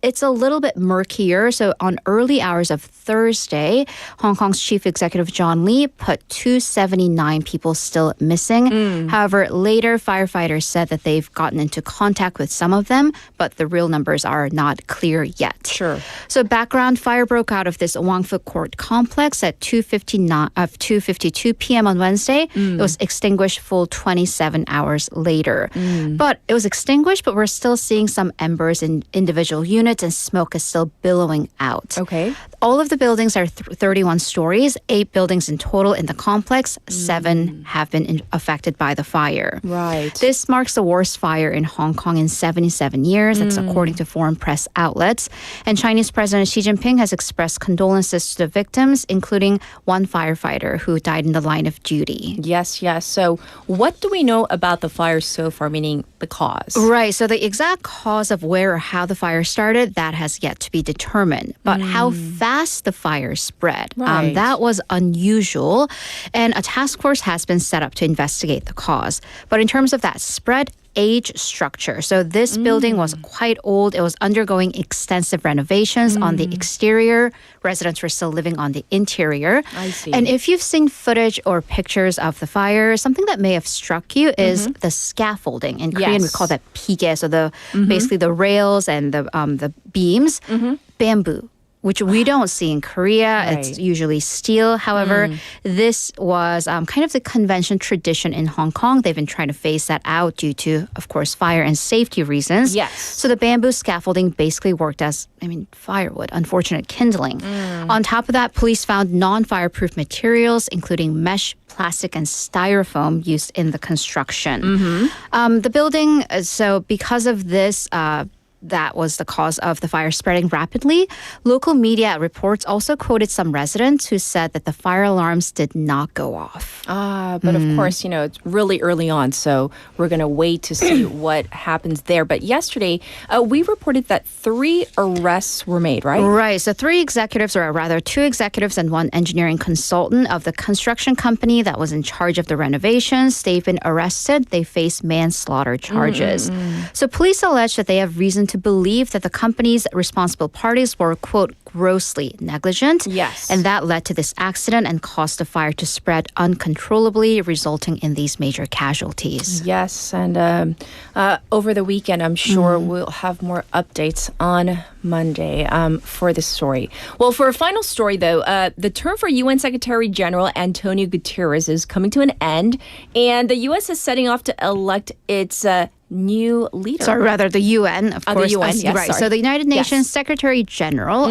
[SPEAKER 6] it's a little bit murkier. So on early hours of Thursday, Hong Kong's chief executive John Lee put 279 people still missing. However, later firefighters said that they've gotten into contact with some of them, but the real numbers are not clear yet.
[SPEAKER 4] Sure.
[SPEAKER 6] So background, fire broke out of this Wangfu Court complex at 2:52 p.m. on Wednesday. It was extinguished full 27 hours later. But it was extinguished, but we're still seeing some embers in individual units units and smoke is still billowing out.
[SPEAKER 4] Okay.
[SPEAKER 6] All of the buildings are 31 stories, 8 buildings in total in the complex. 7 have been affected by the fire.
[SPEAKER 4] Right.
[SPEAKER 6] This marks the worst fire in Hong Kong in 77 years. That's according to foreign press outlets. And Chinese President Xi Jinping has expressed condolences to the victims, including one firefighter who died in the line of duty.
[SPEAKER 4] Yes. So what do we know about the fire so far, meaning the cause?
[SPEAKER 6] Right. So the exact cause of where or how the fire started, that has yet to be determined. But how fast the fire spread,
[SPEAKER 4] Right.
[SPEAKER 6] that was unusual. And a task force has been set up to investigate the cause. But in terms of that spread, age structure. So this building was quite old. It was undergoing extensive renovations on the exterior. Residents were still living on the interior.
[SPEAKER 4] I see.
[SPEAKER 6] And if you've seen footage or pictures of the fire, something that may have struck you is the scaffolding. In Korean, we
[SPEAKER 4] Yes.
[SPEAKER 6] call that pige. So basically the rails and the beams, bamboo, which we don't see in Korea.
[SPEAKER 4] Right.
[SPEAKER 6] It's usually steel. However, this was kind of the convention tradition in Hong Kong. They've been trying to phase that out due to, of course, fire and safety reasons.
[SPEAKER 4] Yes.
[SPEAKER 6] So the bamboo scaffolding basically worked as, firewood, unfortunate kindling. On top of that, police found non-fireproof materials, including mesh, plastic, and styrofoam used in the construction. The building, so because of this, that was the cause of the fire spreading rapidly. Local media reports also quoted some residents who said that the fire alarms did not go off.
[SPEAKER 4] But of course, it's really early on, so we're going to wait to see what happens there. But yesterday, we reported that 3 arrests were made, right?
[SPEAKER 6] Right. So 3 executives, or rather 2 executives and 1 engineering consultant of the construction company that was in charge of the renovations, they've been arrested. They face manslaughter charges. So police allege that they have reason to believe that the company's responsible parties were, quote, grossly negligent.
[SPEAKER 4] Yes.
[SPEAKER 6] And that led to this accident and caused the fire to spread uncontrollably, resulting in these major casualties.
[SPEAKER 4] Yes, and over the weekend, I'm sure we'll have more updates on Monday for this story. Well, for a final story, though, the term for UN Secretary General Antonio Guterres is coming to an end, and the U.S. is setting off to elect its new leader.
[SPEAKER 6] Sorry, rather the UN, of course.
[SPEAKER 4] The UN, yes,
[SPEAKER 6] right.
[SPEAKER 4] sorry.
[SPEAKER 6] So the United Nations Secretary General,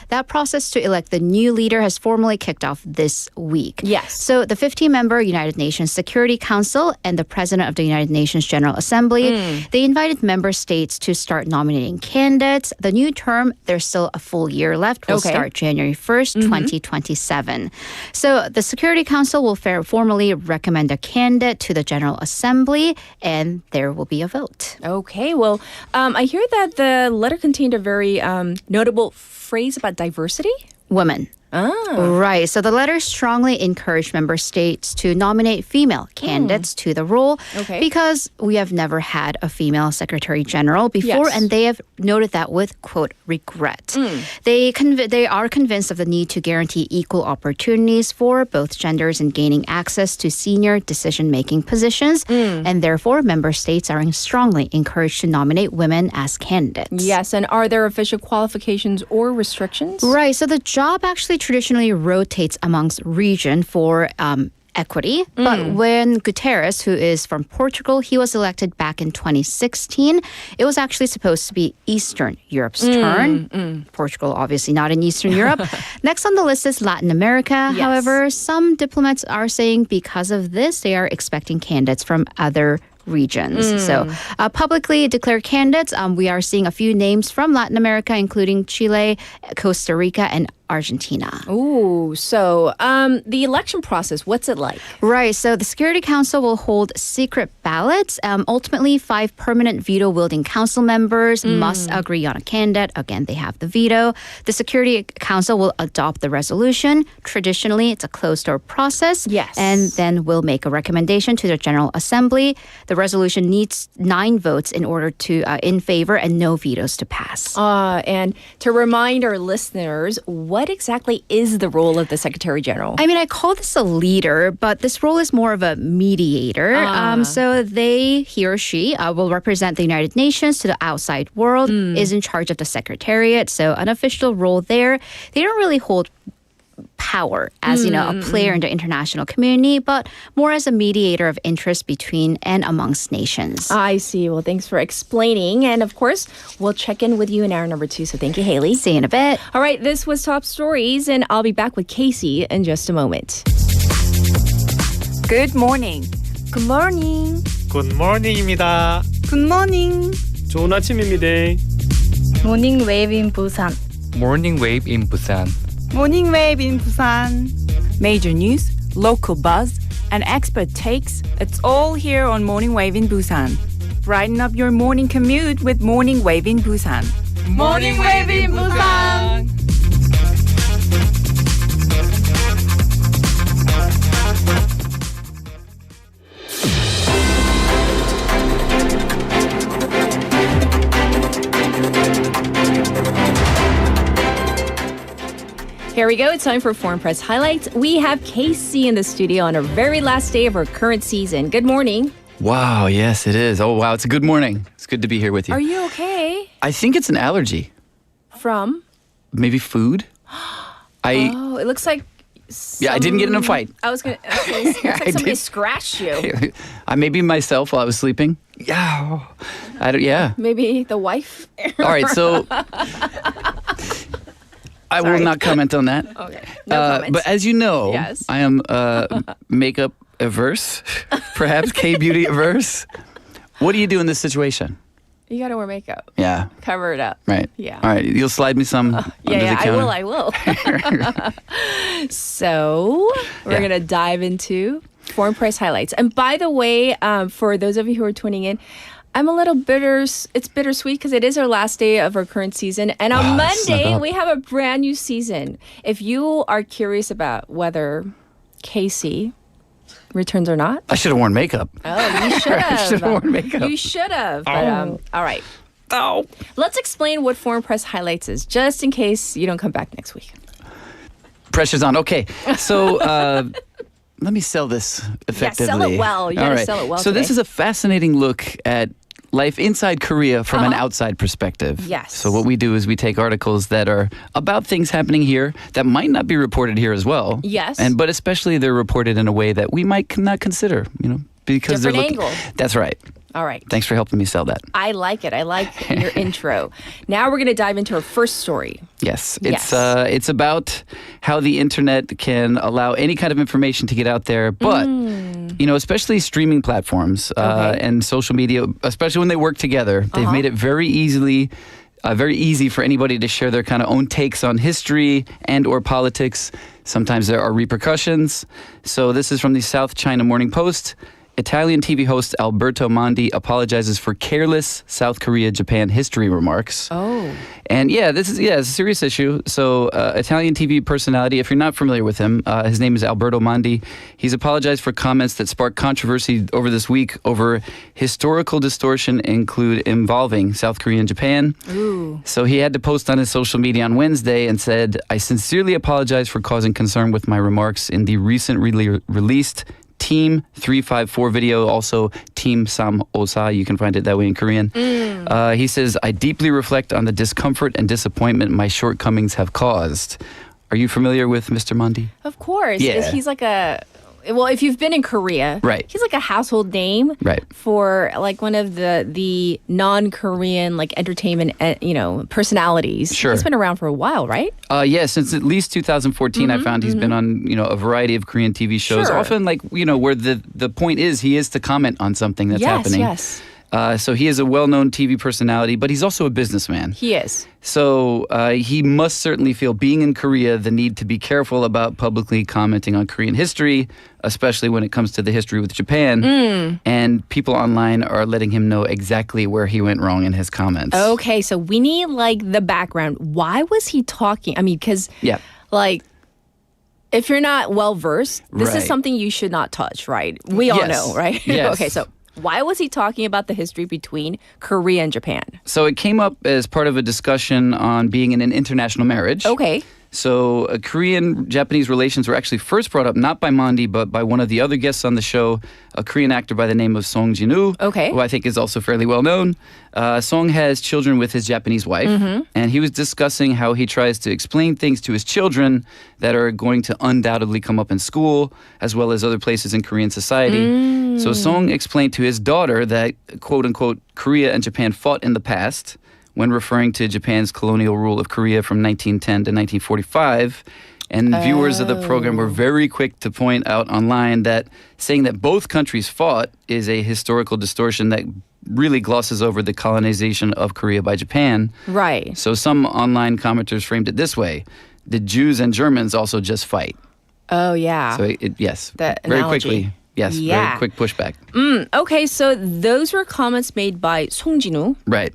[SPEAKER 6] that process to elect the new leader has formally kicked off this week.
[SPEAKER 4] Yes.
[SPEAKER 6] So the 15-member United Nations Security Council and the President of the United Nations General Assembly, they invited member states to start nominating candidates. The new term, there's still a full year left, will start January 1st, 2027. So the Security Council will formally recommend a candidate to the General Assembly, and there will be a vote.
[SPEAKER 4] Okay, well, I hear that the letter contained a very notable phrase about diversity.
[SPEAKER 6] Women. Right. So the letter strongly encouraged member states to nominate female candidates to the role because we have never had a female secretary general before, and they have noted that with, quote, regret. They are convinced of the need to guarantee equal opportunities for both genders in gaining access to senior decision-making positions, and therefore member states are strongly encouraged to nominate women as candidates.
[SPEAKER 4] Yes, and are there official qualifications or restrictions?
[SPEAKER 6] Right. So the job actually traditionally rotates amongst region for equity. But when Guterres, who is from Portugal, he was elected back in 2016, it was actually supposed to be Eastern Europe's turn. Portugal, obviously not in Eastern Europe. Next on the list is Latin America.
[SPEAKER 4] Yes.
[SPEAKER 6] However, some diplomats are saying because of this, they are expecting candidates from other regions. So publicly declared candidates, we are seeing a few names from Latin America, including Chile, Costa Rica, and Argentina.
[SPEAKER 4] Ooh, so the election process, what's it like?
[SPEAKER 6] Right, so the Security Council will hold secret ballots. Ultimately, 5 permanent veto-wielding council members must agree on a candidate. Again, they have the veto. The Security Council will adopt the resolution. Traditionally, it's a closed-door process.
[SPEAKER 4] Yes.
[SPEAKER 6] And then will make a recommendation to the General Assembly. The resolution needs 9 votes in order to in favor and no vetoes to pass.
[SPEAKER 4] And to remind our listeners, what exactly is the role of the Secretary General?
[SPEAKER 6] I call this a leader, but this role is more of a mediator. So he or she will represent the United Nations to the outside world, is in charge of the Secretariat. So an official role there. They don't really hold power as, a player in the international community, but more as a mediator of interest between and amongst nations.
[SPEAKER 4] I see. Well, thanks for explaining. And of course, we'll check in with you in hour number 2. So thank you, Haley.
[SPEAKER 6] See you in a bit.
[SPEAKER 4] All right, this was Top Stories, and I'll be back with Casey in just a moment.
[SPEAKER 7] Good morning.
[SPEAKER 8] Good morning.
[SPEAKER 9] 굿모닝입니다.
[SPEAKER 8] Good morning.
[SPEAKER 9] 좋은 아침입니다.
[SPEAKER 8] Morning wave in Busan.
[SPEAKER 10] Morning wave in Busan.
[SPEAKER 7] Morning wave in Busan. Major news, local buzz, and expert takes. It's all here on Morning Wave in Busan. Brighten up your morning commute with Morning Wave in Busan.
[SPEAKER 8] Morning wave in Busan.
[SPEAKER 4] Here we go. It's time for Foreign Press Highlights. We have Casey in the studio on our very last day of our current season. Good morning.
[SPEAKER 11] Wow, yes, it is. Oh, wow, it's a good morning. It's good to be here with you.
[SPEAKER 4] Are you okay?
[SPEAKER 11] I think it's an allergy.
[SPEAKER 4] From?
[SPEAKER 11] Maybe food?
[SPEAKER 4] Oh, it looks like...
[SPEAKER 11] Yeah, I didn't get in a fight.
[SPEAKER 4] I was going to... Okay, it looks like somebody
[SPEAKER 11] did.
[SPEAKER 4] scratched you.
[SPEAKER 11] Maybe myself while I was sleeping. Yeah. Yeah.
[SPEAKER 4] Maybe the wife?
[SPEAKER 11] All right, so... I will not comment on that.
[SPEAKER 4] Okay, no comments.
[SPEAKER 11] But as you know,
[SPEAKER 4] Yes.
[SPEAKER 11] I am makeup averse, perhaps K-beauty averse. What do you do in this situation?
[SPEAKER 4] You got to wear makeup.
[SPEAKER 11] Yeah.
[SPEAKER 4] Cover it up.
[SPEAKER 11] Right.
[SPEAKER 4] Yeah.
[SPEAKER 11] All right. You'll slide me some under the counter.
[SPEAKER 4] I will. So we're going to dive into Foreign Press Highlights. And by the way, for those of you who are tuning in, I'm a little bitter. It's bittersweet because it is our last day of our current season. And on Monday, we have a brand new season. If you are curious about whether Casey returns or not.
[SPEAKER 11] I should have worn makeup.
[SPEAKER 4] Oh, you should have.
[SPEAKER 11] I should have worn makeup.
[SPEAKER 4] You should have. But, all right.
[SPEAKER 11] Oh.
[SPEAKER 4] Let's explain what Foreign Press Highlights is, just in case you don't come back next week.
[SPEAKER 11] Pressure's on. Okay. So let me sell this effectively.
[SPEAKER 4] Yeah, sell it well. You got to sell it well
[SPEAKER 11] So
[SPEAKER 4] today.
[SPEAKER 11] this is a fascinating look at life inside Korea from an outside perspective.
[SPEAKER 4] Yes.
[SPEAKER 11] So what we do is we take articles that are about things happening here that might not be reported here as well.
[SPEAKER 4] Yes.
[SPEAKER 11] But especially they're reported in a way that we might not consider, because
[SPEAKER 4] Different
[SPEAKER 11] they're
[SPEAKER 4] angle.
[SPEAKER 11] That's right.
[SPEAKER 4] All right.
[SPEAKER 11] Thanks for helping me sell that.
[SPEAKER 4] I like it. I like your intro. Now we're going to dive into our first story.
[SPEAKER 11] Yes,
[SPEAKER 4] Yes.
[SPEAKER 11] It's about how the internet can allow any kind of information to get out there, but especially streaming platforms and social media, especially when they work together, they've made it very easy for anybody to share their kind of own takes on history and or politics. Sometimes there are repercussions. So this is from the South China Morning Post. Italian TV host Alberto Mondi apologizes for careless South Korea-Japan history remarks.
[SPEAKER 4] Oh.
[SPEAKER 11] And it's a serious issue. So Italian TV personality, if you're not familiar with him, his name is Alberto Mondi. He's apologized for comments that sparked controversy over this week over historical distortion involving South Korea and Japan.
[SPEAKER 4] Ooh.
[SPEAKER 11] So he had to post on his social media on Wednesday and said, "I sincerely apologize for causing concern with my remarks in the recent released Team 354 video, also Team Sam Osa, you can find it that way in Korean." He says, "I deeply reflect on the discomfort and disappointment my shortcomings have caused." Are you familiar with Mr. Mondi?
[SPEAKER 4] Of course.
[SPEAKER 11] Yeah.
[SPEAKER 4] He's like if you've been in Korea,
[SPEAKER 11] Right.
[SPEAKER 4] he's like a household name
[SPEAKER 11] Right.
[SPEAKER 4] for like one of the non-Korean like entertainment personalities.
[SPEAKER 11] Sure.
[SPEAKER 4] He's been around for a while, right?
[SPEAKER 11] Since at least 2014, I found he's been on, a variety of Korean TV shows.
[SPEAKER 4] Sure.
[SPEAKER 11] Often where the point is he is to comment on something that's happening.
[SPEAKER 4] Yes.
[SPEAKER 11] So he is a well-known TV personality, but he's also a businessman.
[SPEAKER 4] He is.
[SPEAKER 11] So he must certainly feel, being in Korea, the need to be careful about publicly commenting on Korean history, especially when it comes to the history with Japan. And people online are letting him know exactly where he went wrong in his comments.
[SPEAKER 4] Okay, so we need like the background. Why was he talking? I mean, because if you're not well-versed, this is
[SPEAKER 11] Right.
[SPEAKER 4] something you should not touch, right? We all
[SPEAKER 11] Yes.
[SPEAKER 4] know, right?
[SPEAKER 11] Yes.
[SPEAKER 4] Okay, so why was he talking about the history between Korea and Japan?
[SPEAKER 11] So it came up as part of a discussion on being in an international marriage.
[SPEAKER 4] Okay.
[SPEAKER 11] So Korean-Japanese relations were actually first brought up not by Mondi, but by one of the other guests on the show, a Korean actor by the name of Song Jin-woo, who I think is also fairly well known. Song has children with his Japanese wife, and he was discussing how he tries to explain things to his children that are going to undoubtedly come up in school, as well as other places in Korean society. So Song explained to his daughter that, quote-unquote, Korea and Japan fought in the past, when referring to Japan's colonial rule of Korea from 1910 to 1945. And viewers of the program were very quick to point out online that saying that both countries fought is a historical distortion that really glosses over the colonization of Korea by Japan.
[SPEAKER 4] Right.
[SPEAKER 11] So some online commenters framed it this way. Did Jews and Germans also just fight?
[SPEAKER 4] Oh, yeah.
[SPEAKER 11] So yes,
[SPEAKER 4] that
[SPEAKER 11] very
[SPEAKER 4] analogy.
[SPEAKER 11] quickly. Yes, very quick pushback.
[SPEAKER 4] Okay, so those were comments made by Song Jin-woo.
[SPEAKER 11] Right.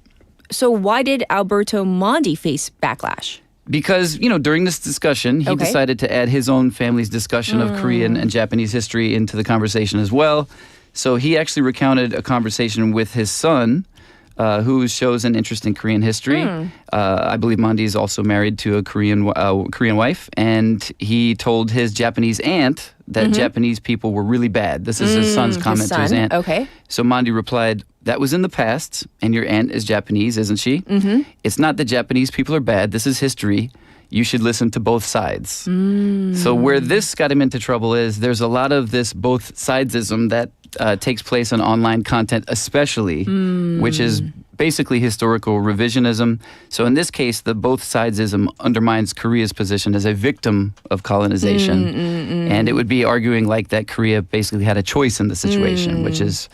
[SPEAKER 4] So why did Alberto Mondi face backlash?
[SPEAKER 11] Because, during this discussion, he decided to add his own family's discussion of Korean and Japanese history into the conversation as well. So he actually recounted a conversation with his son, who shows an interest in Korean history. I believe Mondi is also married to a Korean wife, and he told his Japanese aunt that Japanese people were really bad. This is his son's comment to his aunt.
[SPEAKER 4] Okay.
[SPEAKER 11] So Mondi replied, "That was in the past, and your aunt is Japanese, isn't she? It's not that Japanese people are bad. This is history. You should listen to both sides." So where this got him into trouble is there's a lot of this both sidesism that takes place on online content especially, which is basically historical revisionism. So in this case, the both sidesism undermines Korea's position as a victim of colonization. And it would be arguing like that Korea basically had a choice in the situation, which is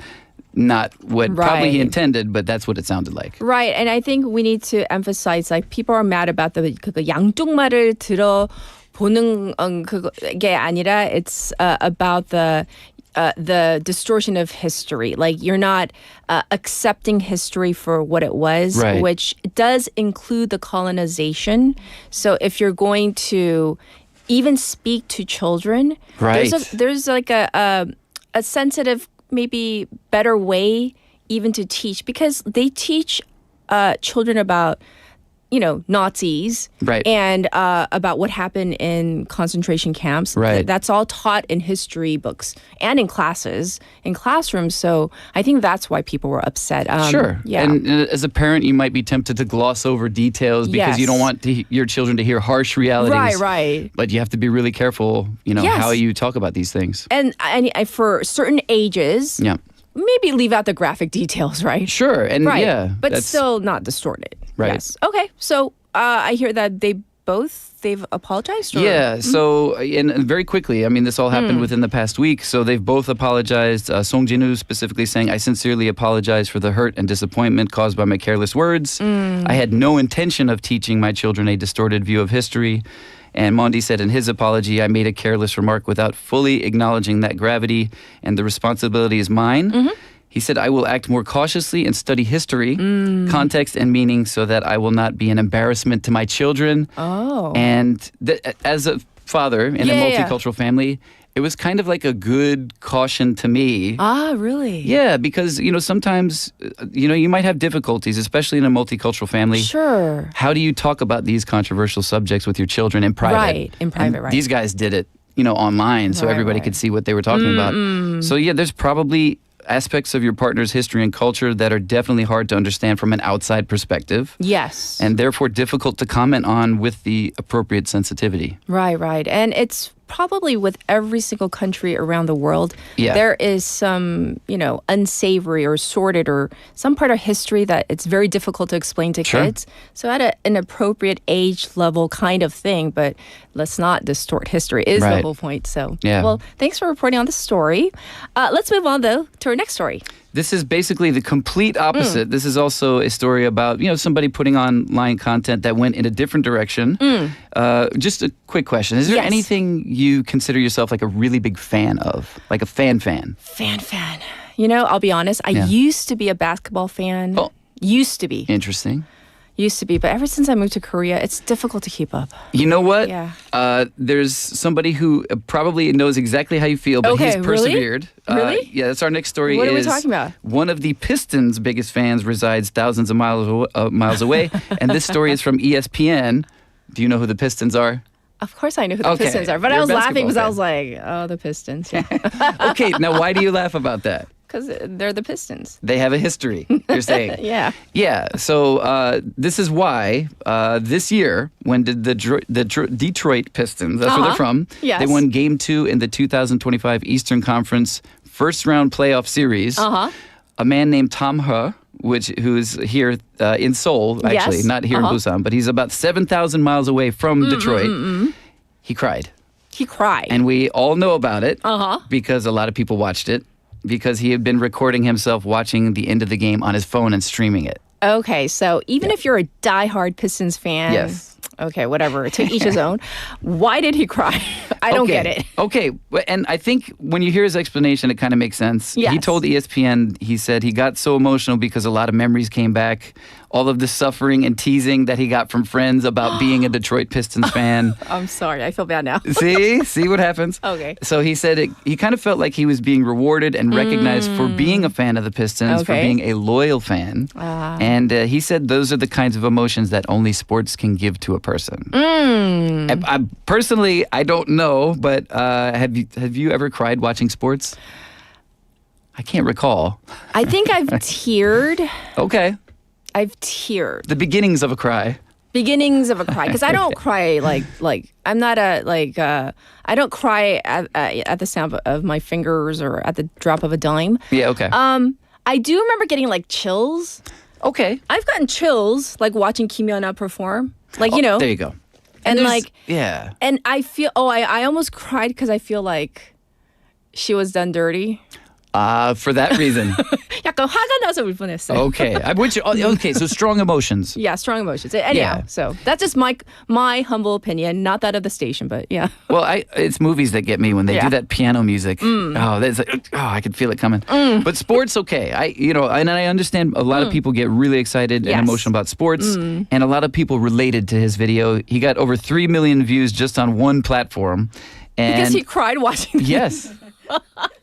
[SPEAKER 11] not what probably he intended, but that's what it sounded like.
[SPEAKER 4] Right, and I think we need to emphasize like people are mad about the 양쪽 말을 들어보는 그게 아니라 it's about the distortion of history. Like you're not accepting history for what it was, which does include the colonization. So if you're going to even speak to children, there's like a sensitive, maybe better way even to teach, because they teach children about Nazis and about what happened in concentration camps. That's all taught in history books and in classes, in classrooms. So I think that's why people were upset.
[SPEAKER 11] Sure.
[SPEAKER 4] Yeah.
[SPEAKER 11] And as a parent, you might be tempted to gloss over details because you don't want your children to hear harsh realities.
[SPEAKER 4] Right.
[SPEAKER 11] But you have to be really careful, how you talk about these things.
[SPEAKER 4] And for certain ages, maybe leave out the graphic details, right?
[SPEAKER 11] Sure. And
[SPEAKER 4] but still not distorted.
[SPEAKER 11] Right.
[SPEAKER 4] Yes. Okay. So I hear that they've apologized? Or?
[SPEAKER 11] Yeah. So, and very quickly, I mean, this all happened within the past week. So they've both apologized. Song Jin-woo specifically saying, "I sincerely apologize for the hurt and disappointment caused by my careless words. I had no intention of teaching my children a distorted view of history." And Mondi said in his apology, "I made a careless remark without fully acknowledging that gravity, and the responsibility is mine." He said, "I will act more cautiously and study history, context, and meaning so that I will not be an embarrassment to my children." And as a father in a multicultural family, it was kind of like a good caution to me.
[SPEAKER 4] Really?
[SPEAKER 11] Yeah, because, sometimes, you might have difficulties, especially in a multicultural family.
[SPEAKER 4] Sure.
[SPEAKER 11] How do you talk about these controversial subjects with your children in private?
[SPEAKER 4] Right, in private, right.
[SPEAKER 11] These guys did it, online, so everybody could see what they were talking about. So, there's probably aspects of your partner's history and culture that are definitely hard to understand from an outside perspective.
[SPEAKER 4] Yes.
[SPEAKER 11] And therefore difficult to comment on with the appropriate sensitivity.
[SPEAKER 4] Right. And it's probably with every single country around the world, there is some, unsavory or sordid or some part of history that it's very difficult to explain to kids. So at an appropriate age level kind of thing, but let's not distort history is the whole point. So, well, thanks for reporting on this story. Let's move on, though, to our next story.
[SPEAKER 11] This is basically the complete opposite. This is also a story about, somebody putting online content that went in a different direction. Just a quick question. Is there anything you consider yourself like a really big fan of? Like a fan?
[SPEAKER 4] Fan. I'll be honest. I used to be a basketball fan. Used to be.
[SPEAKER 11] Interesting.
[SPEAKER 4] Used to be, but ever since I moved to Korea, it's difficult to keep up.
[SPEAKER 11] You know what?
[SPEAKER 4] Yeah.
[SPEAKER 11] There's somebody who probably knows exactly how you feel, but he's persevered.
[SPEAKER 4] Really?
[SPEAKER 11] Yeah, that's our next story.
[SPEAKER 4] What are we talking about?
[SPEAKER 11] One of the Pistons' biggest fans resides thousands of miles away, and this story is from ESPN. Do you know who the Pistons are?
[SPEAKER 4] Of course I knew who the
[SPEAKER 11] Okay,
[SPEAKER 4] Pistons are, but I
[SPEAKER 11] you're a
[SPEAKER 4] was laughing
[SPEAKER 11] basketball
[SPEAKER 4] because I was like, oh, the Pistons. Yeah.
[SPEAKER 11] Okay, now why do you laugh about that?
[SPEAKER 4] Because they're the Pistons.
[SPEAKER 11] They have a history, you're saying.
[SPEAKER 4] Yeah.
[SPEAKER 11] Yeah, so this is why this year, when the Detroit Pistons, that's where they're from,
[SPEAKER 4] Yes.
[SPEAKER 11] they won Game 2 in the 2025 Eastern Conference first round playoff series. A man named Tom He, who's here in Seoul, actually,
[SPEAKER 4] Yes.
[SPEAKER 11] not here in Busan, but he's about 7,000 miles away from Detroit. He cried.
[SPEAKER 4] He cried.
[SPEAKER 11] And we all know about it because a lot of people watched it, because he had been recording himself watching the end of the game on his phone and streaming it.
[SPEAKER 4] Okay, so even if you're a diehard Pistons fan,
[SPEAKER 11] Yes.
[SPEAKER 4] Okay, whatever, to each his own. Why did he cry? I don't get it.
[SPEAKER 11] Okay, and I think when you hear his explanation, it kind of makes sense.
[SPEAKER 4] Yes.
[SPEAKER 11] He told ESPN, he said he got so emotional because a lot of memories came back. All of the suffering and teasing that he got from friends about being a Detroit Pistons fan.
[SPEAKER 4] I'm sorry, I feel bad now.
[SPEAKER 11] See what happens?
[SPEAKER 4] Okay.
[SPEAKER 11] So he said he kind of felt like he was being rewarded and recognized for being a fan of the Pistons, for
[SPEAKER 4] Okay.
[SPEAKER 11] being a loyal fan. And he said those are the kinds of emotions that only sports can give to a person. I personally, I don't know, but have you ever cried watching sports? I can't recall.
[SPEAKER 4] I think I've teared.
[SPEAKER 11] Okay.
[SPEAKER 4] I've teared.
[SPEAKER 11] The beginnings of a cry.
[SPEAKER 4] Beginnings of a cry, because I don't cry like I'm not I don't cry at the sound of my fingers or at the drop of a dime.
[SPEAKER 11] Yeah, okay.
[SPEAKER 4] I do remember getting like chills.
[SPEAKER 11] Okay.
[SPEAKER 4] I've gotten chills like watching Kim Yeon-ah perform. Like, you know.
[SPEAKER 11] There you go.
[SPEAKER 4] And
[SPEAKER 11] there's-
[SPEAKER 4] like,
[SPEAKER 11] yeah.
[SPEAKER 4] and I feel, I almost cried because I feel like she was done dirty.
[SPEAKER 11] For that reason.
[SPEAKER 4] 약간 화가 나서 울 뻔했어요.
[SPEAKER 11] Okay. I'm with you. Okay, so strong emotions.
[SPEAKER 4] Yeah, strong emotions. Anyhow,
[SPEAKER 11] Yeah.
[SPEAKER 4] so that's just my humble opinion, not that of the station, but yeah.
[SPEAKER 11] Well, it's movies that get me when they
[SPEAKER 4] Yeah.
[SPEAKER 11] do that piano music. Oh, that's like, I could feel it coming. But sports, okay. And I understand a lot of people get really excited
[SPEAKER 4] Yes.
[SPEAKER 11] and emotional about sports, and a lot of people related to his video. He got over 3 million views just on one platform. And
[SPEAKER 4] Because he cried watching it.
[SPEAKER 11] yes.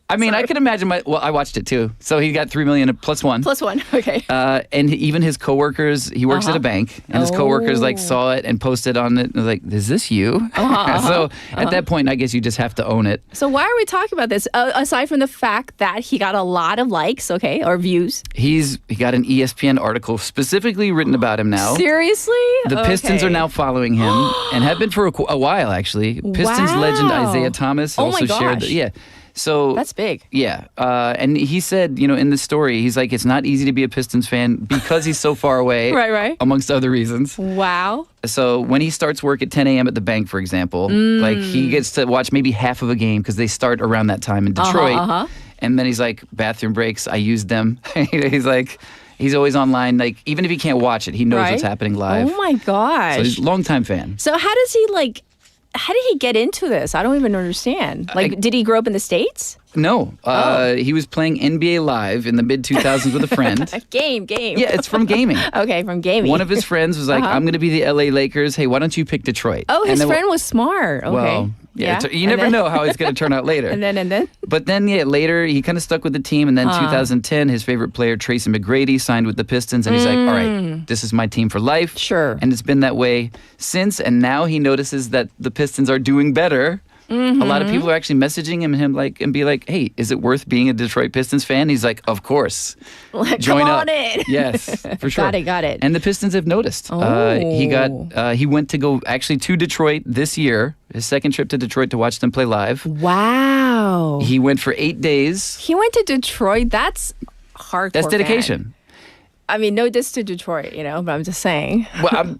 [SPEAKER 11] I mean, I can imagine I watched it too. So he got 3 million plus one.
[SPEAKER 4] Plus one, okay.
[SPEAKER 11] And even his coworkers, he works at a bank, and his coworkers like saw it and posted on it. And was like, "Is this you?" So at that point, I guess you just have to own it.
[SPEAKER 4] So why are we talking about this? Aside from the fact that he got a lot of likes, okay, or views.
[SPEAKER 11] He got an ESPN article specifically written about him now.
[SPEAKER 4] Seriously?
[SPEAKER 11] The Pistons are now following him and have been for a while actually. Pistons legend Isaiah Thomas
[SPEAKER 4] Oh my
[SPEAKER 11] also shared
[SPEAKER 4] gosh.
[SPEAKER 11] yeah. So
[SPEAKER 4] That's big.
[SPEAKER 11] Yeah. And he said, in the story, he's like, it's not easy to be a Pistons fan because he's so far away.
[SPEAKER 4] Right.
[SPEAKER 11] Amongst other reasons.
[SPEAKER 4] Wow.
[SPEAKER 11] So when he starts work at 10 a.m. at the bank, for example, like he gets to watch maybe half of a game because they start around that time in Detroit. And then he's like, bathroom breaks, I used them. He's like, he's always online. Like, even if he can't watch it, he knows what's happening live.
[SPEAKER 4] Oh my gosh.
[SPEAKER 11] So he's a longtime fan.
[SPEAKER 4] So how did he get into this? I don't even understand. Like, did he grow up in the States?
[SPEAKER 11] No. He was playing NBA Live in the mid-2000s with a friend.
[SPEAKER 4] Game.
[SPEAKER 11] Yeah, it's from gaming.
[SPEAKER 4] Okay, from gaming.
[SPEAKER 11] One of his friends was like, I'm going to be the LA Lakers. Hey, why don't you pick Detroit?
[SPEAKER 4] Oh, his
[SPEAKER 11] And then-
[SPEAKER 4] friend was smart. Okay.
[SPEAKER 11] Well, yeah, you
[SPEAKER 4] And
[SPEAKER 11] never
[SPEAKER 4] then-
[SPEAKER 11] know how it's going to turn out later.
[SPEAKER 4] And then?
[SPEAKER 11] But then, later he kind of stuck with the team. And then 2010, his favorite player, Tracy McGrady, signed with the Pistons. And he's like, all right, this is my team for life.
[SPEAKER 4] Sure.
[SPEAKER 11] And it's been that way since. And now he notices that the Pistons are doing better. A lot of people are actually messaging him and be like, hey, is it worth being a Detroit Pistons fan? He's like, of course.
[SPEAKER 4] Like,
[SPEAKER 11] Join
[SPEAKER 4] come
[SPEAKER 11] up.
[SPEAKER 4] on in.
[SPEAKER 11] Yes, for sure.
[SPEAKER 4] Got it.
[SPEAKER 11] And the Pistons have noticed. He went to go actually to Detroit this year, his second trip to Detroit to watch them play live.
[SPEAKER 4] Wow.
[SPEAKER 11] He went for 8 days.
[SPEAKER 4] He went to Detroit. That's hardcore.
[SPEAKER 11] That's dedication.
[SPEAKER 4] fan. I mean, no diss to Detroit, but I'm just saying.
[SPEAKER 11] Well,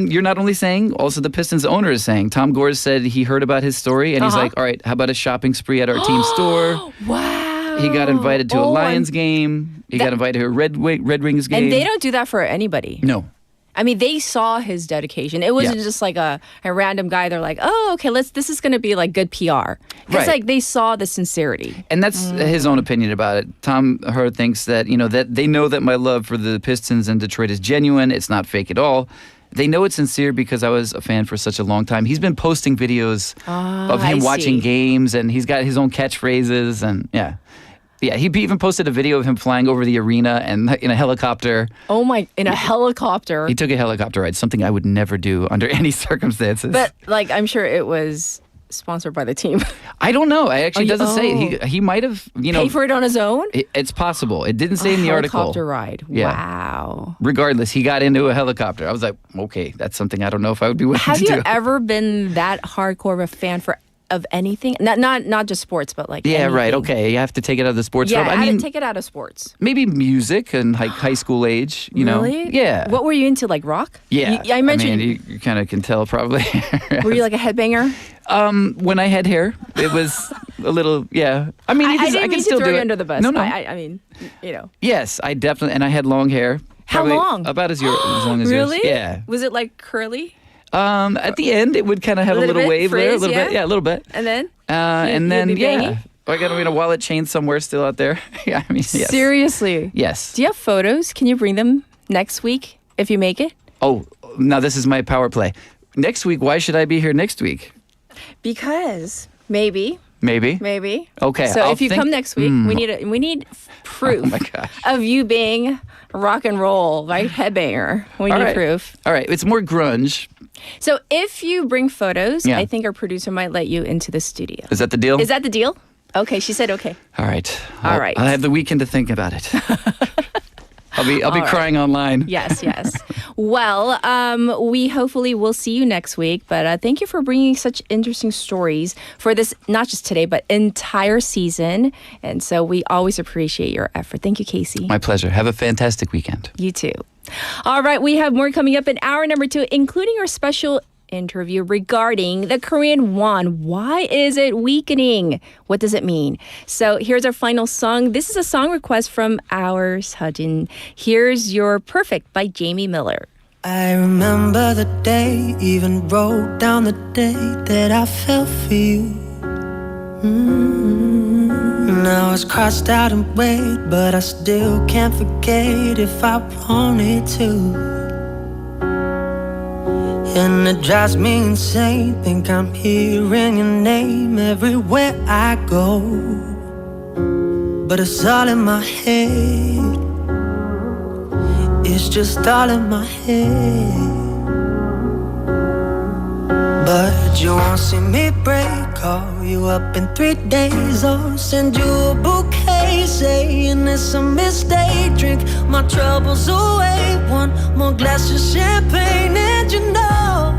[SPEAKER 11] you're not only saying, also the Pistons owner is saying. Tom Gores said he heard about his story and he's like, all right, how about a shopping spree at our team store?
[SPEAKER 4] Wow.
[SPEAKER 11] He got invited to a Lions game. He got invited to a Red Wings game.
[SPEAKER 4] And they don't do that for anybody.
[SPEAKER 11] No.
[SPEAKER 4] I mean, they saw his dedication. It wasn't just like a random guy. They're like, oh, okay, this is going to be like good PR. It's
[SPEAKER 11] Right.
[SPEAKER 4] like they saw the sincerity.
[SPEAKER 11] And that's his own opinion about it. Tom Hurd thinks that, that they know that my love for the Pistons and Detroit is genuine. It's not fake at all. They know it's sincere because I was a fan for such a long time. He's been posting videos of him
[SPEAKER 4] I
[SPEAKER 11] watching
[SPEAKER 4] see.
[SPEAKER 11] games, and he's got his own catchphrases, and yeah. Yeah, he even posted a video of him flying over the arena and in a helicopter.
[SPEAKER 4] Oh my, in a helicopter.
[SPEAKER 11] He took a helicopter ride, something I would never do under any circumstances.
[SPEAKER 4] But like, I'm sure it was sponsored by the team.
[SPEAKER 11] I don't know. It actually doesn't say. He might have,
[SPEAKER 4] Pay for it on his own?
[SPEAKER 11] It's possible. It didn't say in the article.
[SPEAKER 4] Helicopter ride.
[SPEAKER 11] Yeah.
[SPEAKER 4] Wow.
[SPEAKER 11] Regardless, he got into a helicopter. I was like, okay, that's something I don't know if I would be willing
[SPEAKER 4] Have
[SPEAKER 11] to do.
[SPEAKER 4] you ever been that hardcore of a fan of anything? Not just sports, but like anything.
[SPEAKER 11] Right. Okay, you have to take it out of the sports
[SPEAKER 4] Yeah,
[SPEAKER 11] realm. I mean,
[SPEAKER 4] take it out of sports.
[SPEAKER 11] maybe music and like high school age. You know.
[SPEAKER 4] Really?
[SPEAKER 11] Yeah.
[SPEAKER 4] What were you into? Like rock?
[SPEAKER 11] Yeah.
[SPEAKER 4] I mentioned.
[SPEAKER 11] you kind of can tell probably.
[SPEAKER 4] Were you like a headbanger?
[SPEAKER 11] When I had hair, it was a little. Yeah. I mean,
[SPEAKER 4] I didn't
[SPEAKER 11] can
[SPEAKER 4] mean
[SPEAKER 11] still
[SPEAKER 4] to throw
[SPEAKER 11] do
[SPEAKER 4] you
[SPEAKER 11] it.
[SPEAKER 4] under the bus.
[SPEAKER 11] No.
[SPEAKER 4] I mean,
[SPEAKER 11] Yes, I definitely, and I had long hair.
[SPEAKER 4] How
[SPEAKER 11] Probably
[SPEAKER 4] long?
[SPEAKER 11] About as long as
[SPEAKER 4] Really?
[SPEAKER 11] yours. Yeah.
[SPEAKER 4] Was it like curly?
[SPEAKER 11] At the end, it would kind of have a
[SPEAKER 4] little
[SPEAKER 11] little
[SPEAKER 4] bit?
[SPEAKER 11] wave there, a
[SPEAKER 4] Frizz,
[SPEAKER 11] little
[SPEAKER 4] yeah?
[SPEAKER 11] bit. Yeah, a little bit.
[SPEAKER 4] And then?
[SPEAKER 11] And
[SPEAKER 4] you'd
[SPEAKER 11] then,
[SPEAKER 4] be banging?
[SPEAKER 11] I got a wallet chain somewhere still out there. Yeah, I mean, yes.
[SPEAKER 4] Seriously?
[SPEAKER 11] Yes.
[SPEAKER 4] Do you have photos? Can you bring them next week if you make it?
[SPEAKER 11] Oh, now this is my power play. Next week, why should I be here next week?
[SPEAKER 4] Because maybe.
[SPEAKER 11] Maybe. Okay.
[SPEAKER 4] So
[SPEAKER 11] I'll
[SPEAKER 4] if you
[SPEAKER 11] think-
[SPEAKER 4] come next week, we need proof
[SPEAKER 11] Oh my gosh.
[SPEAKER 4] of you being rock and roll, right? Headbanger. We
[SPEAKER 11] All
[SPEAKER 4] need
[SPEAKER 11] right.
[SPEAKER 4] proof.
[SPEAKER 11] All right. It's more grunge.
[SPEAKER 4] So if you bring photos,
[SPEAKER 11] Yeah.
[SPEAKER 4] I think our producer might let you into the studio.
[SPEAKER 11] Is that the deal?
[SPEAKER 4] Is that the deal? Okay, she said okay.
[SPEAKER 11] All right.
[SPEAKER 4] All right.
[SPEAKER 11] I'll have the weekend to think about it. I'll be crying online.
[SPEAKER 4] Yes. Well, we hopefully will see you next week. But thank you for bringing such interesting stories for this, not just today, but entire season. And so we always appreciate your effort. Thank you, Casey.
[SPEAKER 11] My pleasure. Have a fantastic weekend.
[SPEAKER 4] You too. All right, we have more coming up in hour number 2, including our special interview regarding the Korean won. Why is it weakening? What does it mean? So here's our final song. This is a song request from our Sejin. Here's Your Perfect by Jamie Miller.
[SPEAKER 12] I remember the day, even wrote down the day that I fell for you. Now it's crossed out and weighed, but I still can't forget if I wanted to. And it drives me insane, think I'm hearing your name everywhere I go. But it's all in my head, it's just all in my head. But you won't see me break, call you up in 3 days or send you a bouquet saying it's a mistake. Drink my troubles away, one more glass of champagne. And you know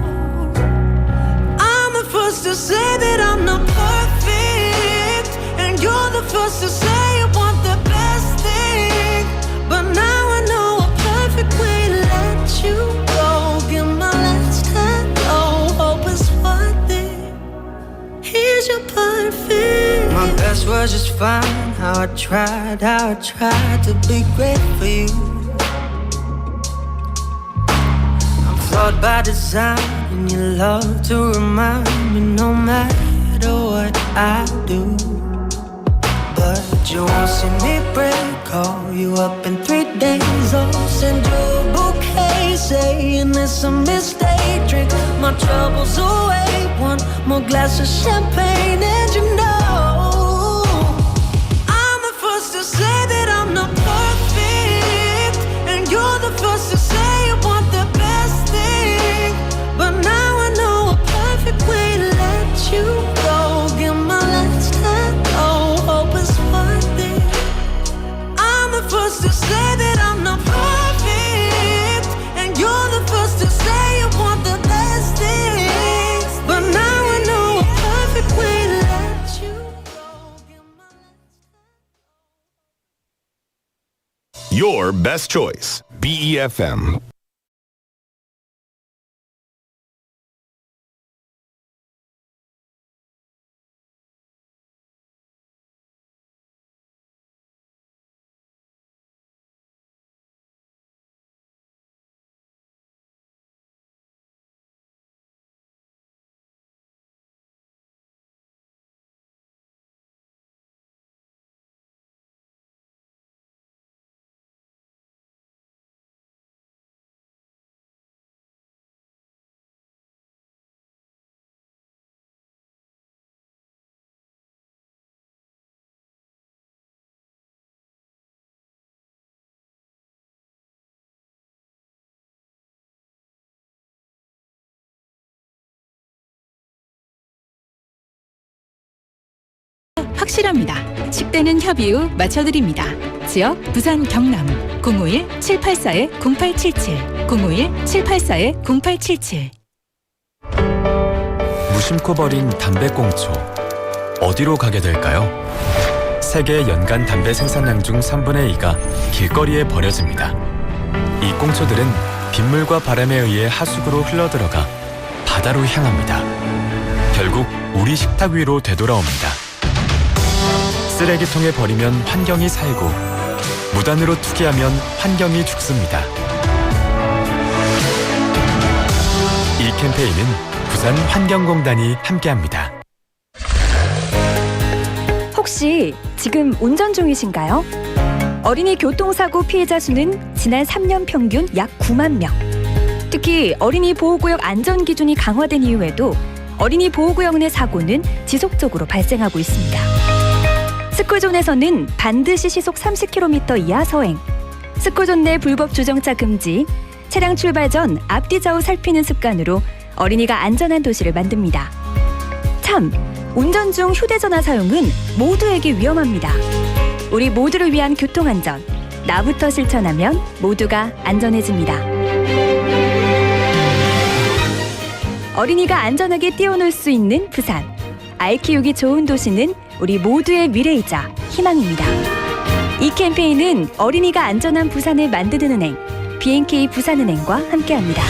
[SPEAKER 12] I'm the first to say that I'm not perfect, and you're the first to say you want the best thing. But now I know a perfect way to let you go. Give my last hello, hope it's worth it. Here's your perfect. My best was just fine. How I tried to be great for you. I'm flawed by design, and you love to remind me no matter what I do. But you won't see me break, call you up in 3 days or send you a bouquet saying it's a mistake. Drink my troubles away, one more glass of champagne. And you know I'm the first to say that I'm not perfect, and you're the first to say you want the best thing. But now I know a perfect way to let you go. Give my last hello, hope it's worth it. I'm the first to say that I'm not perfect, and you're the first to say you want the best thing. But now I know a perfect way to let you go. Give my last
[SPEAKER 13] Your best choice, BEFM.
[SPEAKER 14] 확실합니다. 식대는 협의 후 맞춰드립니다. 지역 부산 경남 051-784-0877 051-784-0877
[SPEAKER 15] 무심코 버린 담배꽁초 어디로 가게 될까요? 세계 연간 담배 생산량 중 3분의 2가 길거리에 버려집니다. 이 꽁초들은 빗물과 바람에 의해 하수구로 흘러들어가 바다로 향합니다. 결국 우리 식탁 위로 되돌아옵니다. 쓰레기통에 버리면 환경이 살고 무단으로 투기하면 환경이 죽습니다. 이 캠페인은 부산 환경공단이 함께합니다.
[SPEAKER 16] 혹시 지금 운전 중이신가요? 어린이 교통사고 피해자 수는 지난 3년 평균 약 9만 명. 특히 어린이 보호구역 안전기준이 강화된 이후에도 어린이 보호구역 내 사고는 지속적으로 발생하고 있습니다. 스쿨존에서는 반드시 시속 30km 이하 서행, 스쿨존 내 불법 주정차 금지, 차량 출발 전 앞뒤 좌우 살피는 습관으로 어린이가 안전한 도시를 만듭니다. 참, 운전 중 휴대전화 사용은 모두에게 위험합니다. 우리 모두를 위한 교통안전, 나부터 실천하면 모두가 안전해집니다. 어린이가 안전하게 뛰어놀 수 있는 부산. 아이 키우기 좋은 도시는 우리 모두의 미래이자 희망입니다. 이 캠페인은 어린이가 안전한 부산을 만드는 은행, B&K 부산은행과 함께합니다.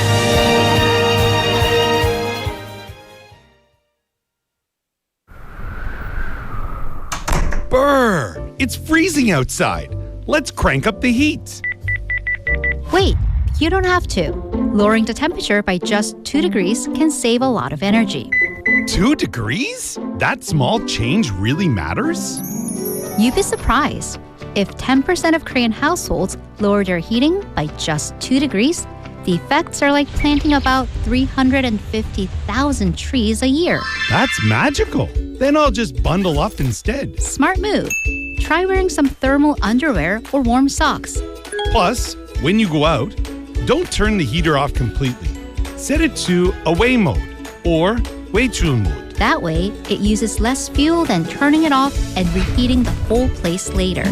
[SPEAKER 13] Brr! It's freezing outside. Let's crank up the heat.
[SPEAKER 6] Wait, you don't have to. Lowering the temperature by just 2 degrees can save a lot of energy.
[SPEAKER 13] 2 degrees? That small change really matters?
[SPEAKER 6] You'd be surprised. If 10% of Korean households lower their heating by just 2 degrees, the effects are like planting about 350,000 trees a year.
[SPEAKER 13] That's magical. Then I'll just bundle up instead.
[SPEAKER 6] Smart move. Try wearing some thermal underwear or warm socks.
[SPEAKER 13] Plus, when you go out, don't turn the heater off completely. Set it to away mode or 외출 mode.
[SPEAKER 6] That way, it uses less fuel than turning it off and reheating the whole place later.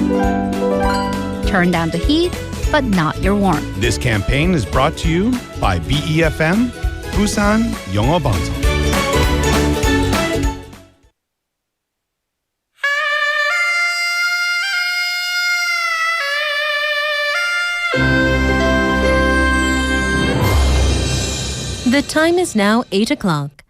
[SPEAKER 6] Turn down the heat, but not your warmth.
[SPEAKER 13] This campaign is brought to you by BEFM, Busan 영어 방송.
[SPEAKER 17] The time is now 8 o'clock.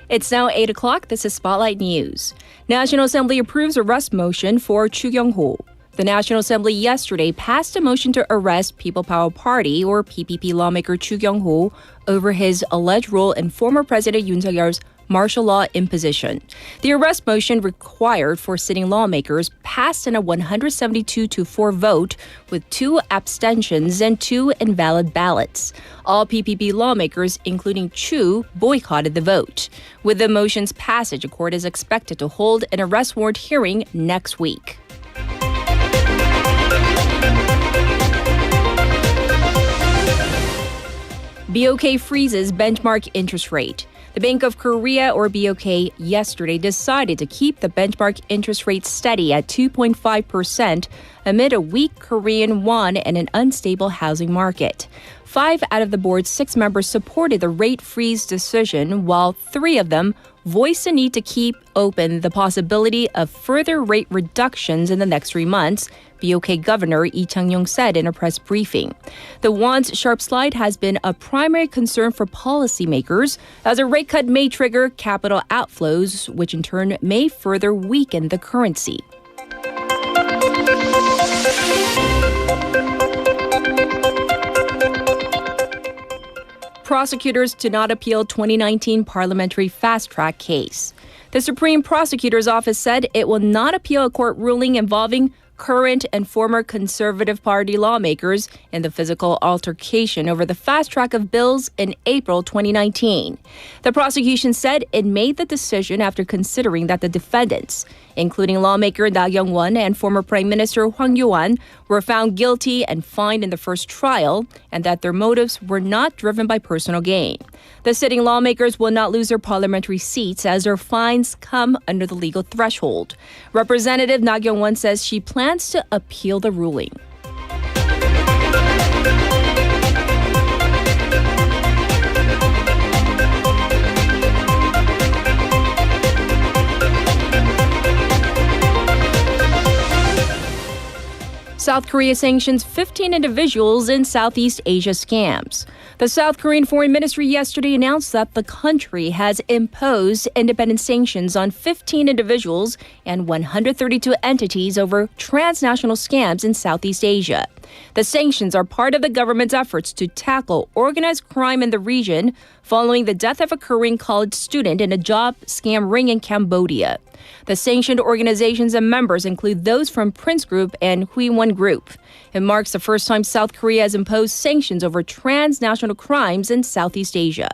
[SPEAKER 4] It's now 8 o'clock. This is Spotlight News. National Assembly approves arrest motion for Chu Kyung-ho. The National Assembly yesterday passed a motion to arrest People Power Party or PPP lawmaker Chu Kyung-ho over his alleged role in former President Yoon Suk-yeol's martial law imposition. The arrest motion required for sitting lawmakers passed in a 172-4 vote with 2 abstentions and 2 invalid ballots. All PPP lawmakers, including Chu, boycotted the vote. With the motion's passage, a court is expected to hold an arrest warrant hearing next week. BOK freezes benchmark interest rate. The Bank of Korea, or BOK, yesterday decided to keep the benchmark interest rate steady at 2.5% amid a weak Korean won and an unstable housing market. 5 out of the board's 6 members supported the rate freeze decision, while 3 of them voiced the need to keep open the possibility of further rate reductions in the next 3 months, BOK Governor Lee Chang-yong said in a press briefing. The won's sharp slide has been a primary concern for policymakers, as a rate cut may trigger capital outflows, which in turn may further weaken the currency. Prosecutors to not appeal 2019 parliamentary fast-track case. The Supreme Prosecutor's Office said it will not appeal a court ruling involving current and former Conservative Party lawmakers in the physical altercation over the fast track of bills in April 2019. The prosecution said it made the decision after considering that the defendants, including lawmaker Na Kyung-won and former Prime Minister Hwang Yo-an, were found guilty and fined in the first trial, and that their motives were not driven by personal gain. The sitting lawmakers will not lose their parliamentary seats as their fines come under the legal threshold. Representative Na Kyung-won says she plans to appeal the ruling. South Korea sanctions 15 individuals in Southeast Asia scams. The South Korean Foreign Ministry yesterday announced that the country has imposed independent sanctions on 15 individuals and 132 entities over transnational scams in Southeast Asia. The sanctions are part of the government's efforts to tackle organized crime in the region following the death of a Korean college student in a job scam ring in Cambodia. The sanctioned organizations and members include those from Prince Group and Huiwon Group. It marks the first time South Korea has imposed sanctions over transnational crimes in Southeast Asia.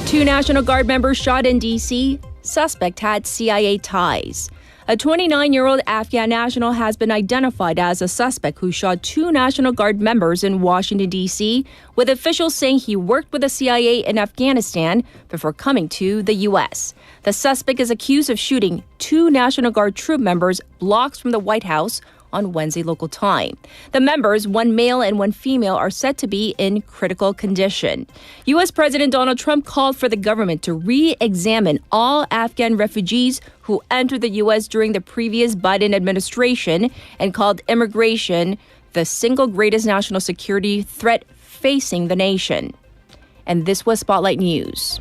[SPEAKER 4] Two National Guard members shot in D.C. Suspect had CIA ties. A 29-year-old Afghan national has been identified as a suspect who shot two National Guard members in Washington, D.C., with officials saying he worked with the CIA in Afghanistan before coming to the U.S. The suspect is accused of shooting two National Guard troop members blocks from the White House on Wednesday local time. The members, one male and one female, are said to be in critical condition. U.S. President Donald Trump called for the government to re-examine all Afghan refugees who entered the U.S. during the previous Biden administration and called immigration the single greatest national security threat facing the nation. And this was Spotlight News.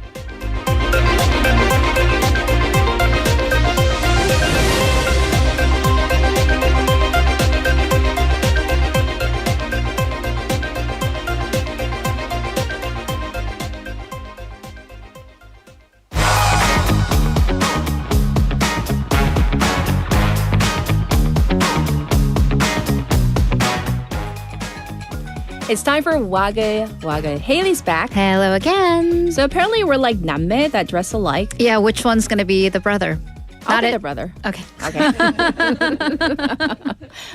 [SPEAKER 4] It's time for 와글와글. Haley's back.
[SPEAKER 6] Hello again.
[SPEAKER 4] So apparently we're like 남매 that dress alike.
[SPEAKER 6] Yeah, which one's going to be the brother?
[SPEAKER 4] I'll be the brother.
[SPEAKER 6] Okay.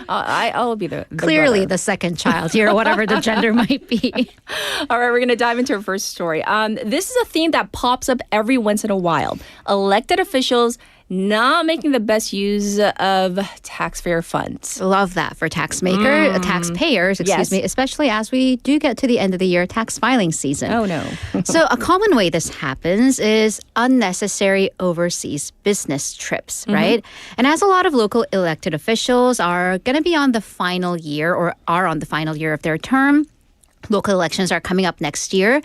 [SPEAKER 4] I'll be the
[SPEAKER 6] Clearly
[SPEAKER 4] brother.
[SPEAKER 6] the second child here, whatever the gender might be.
[SPEAKER 4] All right, we're going to dive into our first story. This is a theme that pops up every once in a while. Elected officials not making the best use of taxpayer funds.
[SPEAKER 6] Love that for taxpayers,
[SPEAKER 4] Yes.
[SPEAKER 6] especially as we do get to the end of the year tax filing season.
[SPEAKER 4] Oh, no.
[SPEAKER 6] So a common way this happens is unnecessary overseas business trips, right? And as a lot of local elected officials are going to be on the final year or are on the final year of their term, local elections are coming up next year.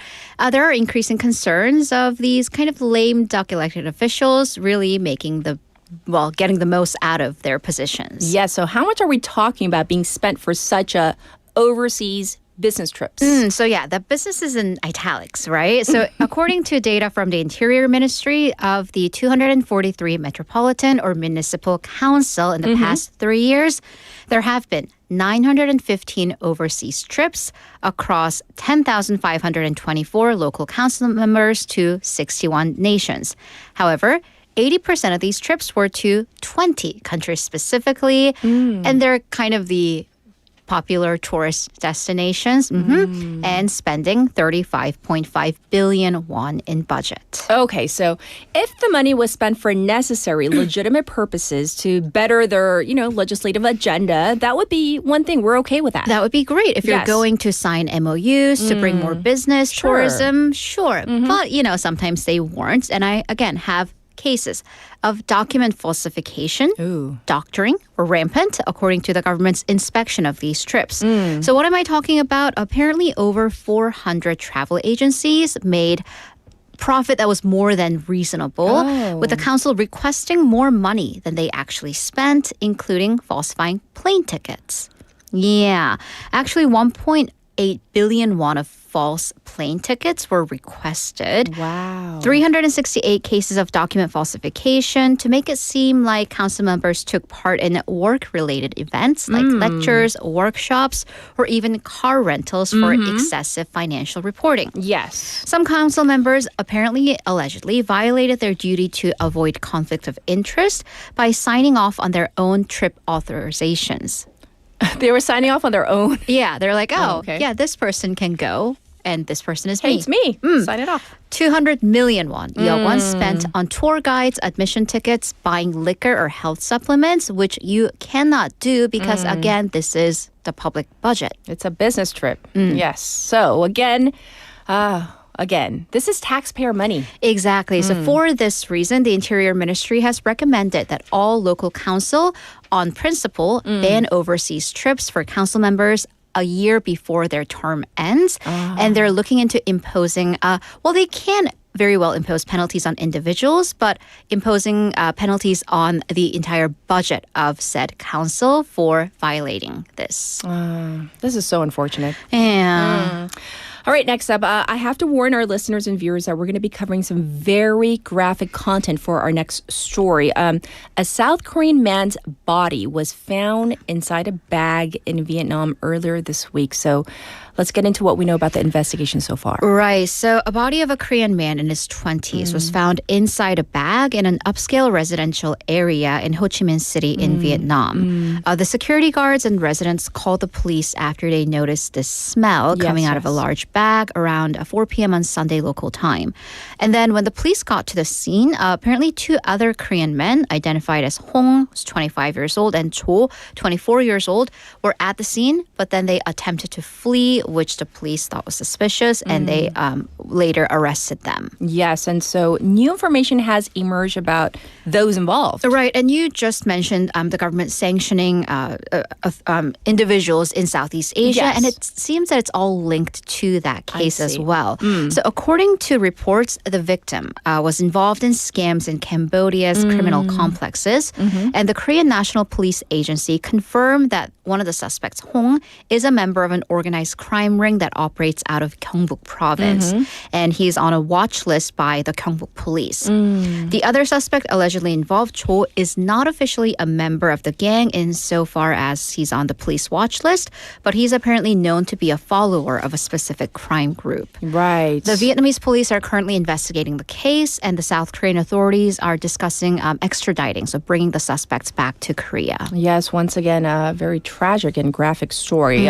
[SPEAKER 6] There are increasing concerns of these kind of lame duck elected officials really getting the most out of their positions.
[SPEAKER 4] Yeah, so how much are we talking about being spent for such a overseas business trips?
[SPEAKER 6] The business is in italics, right? So according to data from the Interior Ministry of the 243 metropolitan or municipal council in the past 3 years, there have been 915 overseas trips across 10,524 local council members to 61 nations. However, 80% of these trips were to 20 countries specifically, and they're kind of the popular tourist destinations, and spending 35.5 billion won in budget.
[SPEAKER 4] Okay, so if the money was spent for necessary, legitimate purposes to better their, legislative agenda, that would be one thing. We're okay with that.
[SPEAKER 6] That would be great. If you're
[SPEAKER 4] Yes.
[SPEAKER 6] going to sign MOUs to bring more business, tourism, sure. But, sometimes they weren't. And I, again, have cases of document falsification, doctoring, or rampant, according to the government's inspection of these trips. So what am I talking about? Apparently over 400 travel agencies made profit that was more than reasonable, with the council requesting more money than they actually spent, including falsifying plane tickets. Yeah. Actually, 1.8 billion won of false plane tickets were requested.
[SPEAKER 4] Wow.
[SPEAKER 6] 368 cases of document falsification to make it seem like council members took part in work-related events like lectures, workshops, or even car rentals for excessive financial reporting.
[SPEAKER 4] Yes.
[SPEAKER 6] Some council members apparently, allegedly, violated their duty to avoid conflict of interest by signing off on their own trip authorizations.
[SPEAKER 4] They were signing off on their own.
[SPEAKER 6] Yeah, they're like,
[SPEAKER 4] okay.
[SPEAKER 6] yeah, this person can go, and this person is
[SPEAKER 4] Hey,
[SPEAKER 6] me.
[SPEAKER 4] it's me. Sign it off.
[SPEAKER 6] 200 million won spent on tour guides, admission tickets, buying liquor or health supplements, which you cannot do because, again, this is the public budget.
[SPEAKER 4] It's a business trip. Yes. So again, this is taxpayer money.
[SPEAKER 6] Exactly. So for this reason, the Interior Ministry has recommended that all local council, on principle, ban overseas trips for council members a year before their term ends. And they're looking into imposing, they can very well impose penalties on individuals, but imposing penalties on the entire budget of said council for violating this.
[SPEAKER 4] This is so unfortunate.
[SPEAKER 6] Yeah.
[SPEAKER 4] All right, next up, I have to warn our listeners and viewers that we're going to be covering some very graphic content for our next story. A South Korean man's body was found inside a bag in Vietnam earlier this week. So let's get into what we know about the investigation so far.
[SPEAKER 6] Right. So a body of a Korean man in his 20s was found inside a bag in an upscale residential area in Ho Chi Minh City in Vietnam. The security guards and residents called the police after they noticed this smell coming out of a large bag around 4 p.m. on Sunday local time. And then when the police got to the scene, apparently two other Korean men identified as Hong, who's 25 years old, and Cho, 24 years old, were at the scene, but then they attempted to flee, which the police thought was suspicious, and they later arrested them.
[SPEAKER 4] Yes, and so new information has emerged about those involved.
[SPEAKER 6] Right, and you just mentioned the government sanctioning individuals in Southeast Asia, and it seems that it's all linked to that case as well. So according to reports, the victim was involved in scams in Cambodia's criminal complexes, and the Korean National Police Agency confirmed that one of the suspects, Hong, is a member of an organized crime ring that operates out of Gyeongbuk province, and he's on a watch list by the Gyeongbuk police. The other suspect allegedly involved, Cho, is not officially a member of the gang insofar as he's on the police watch list, but he's apparently known to be a follower of a specific crime group.
[SPEAKER 4] Right.
[SPEAKER 6] The Vietnamese police are currently investigating the case, and the South Korean authorities are discussing extraditing, so bringing the suspects back to Korea.
[SPEAKER 4] Yes, once again, a very tragic and graphic story.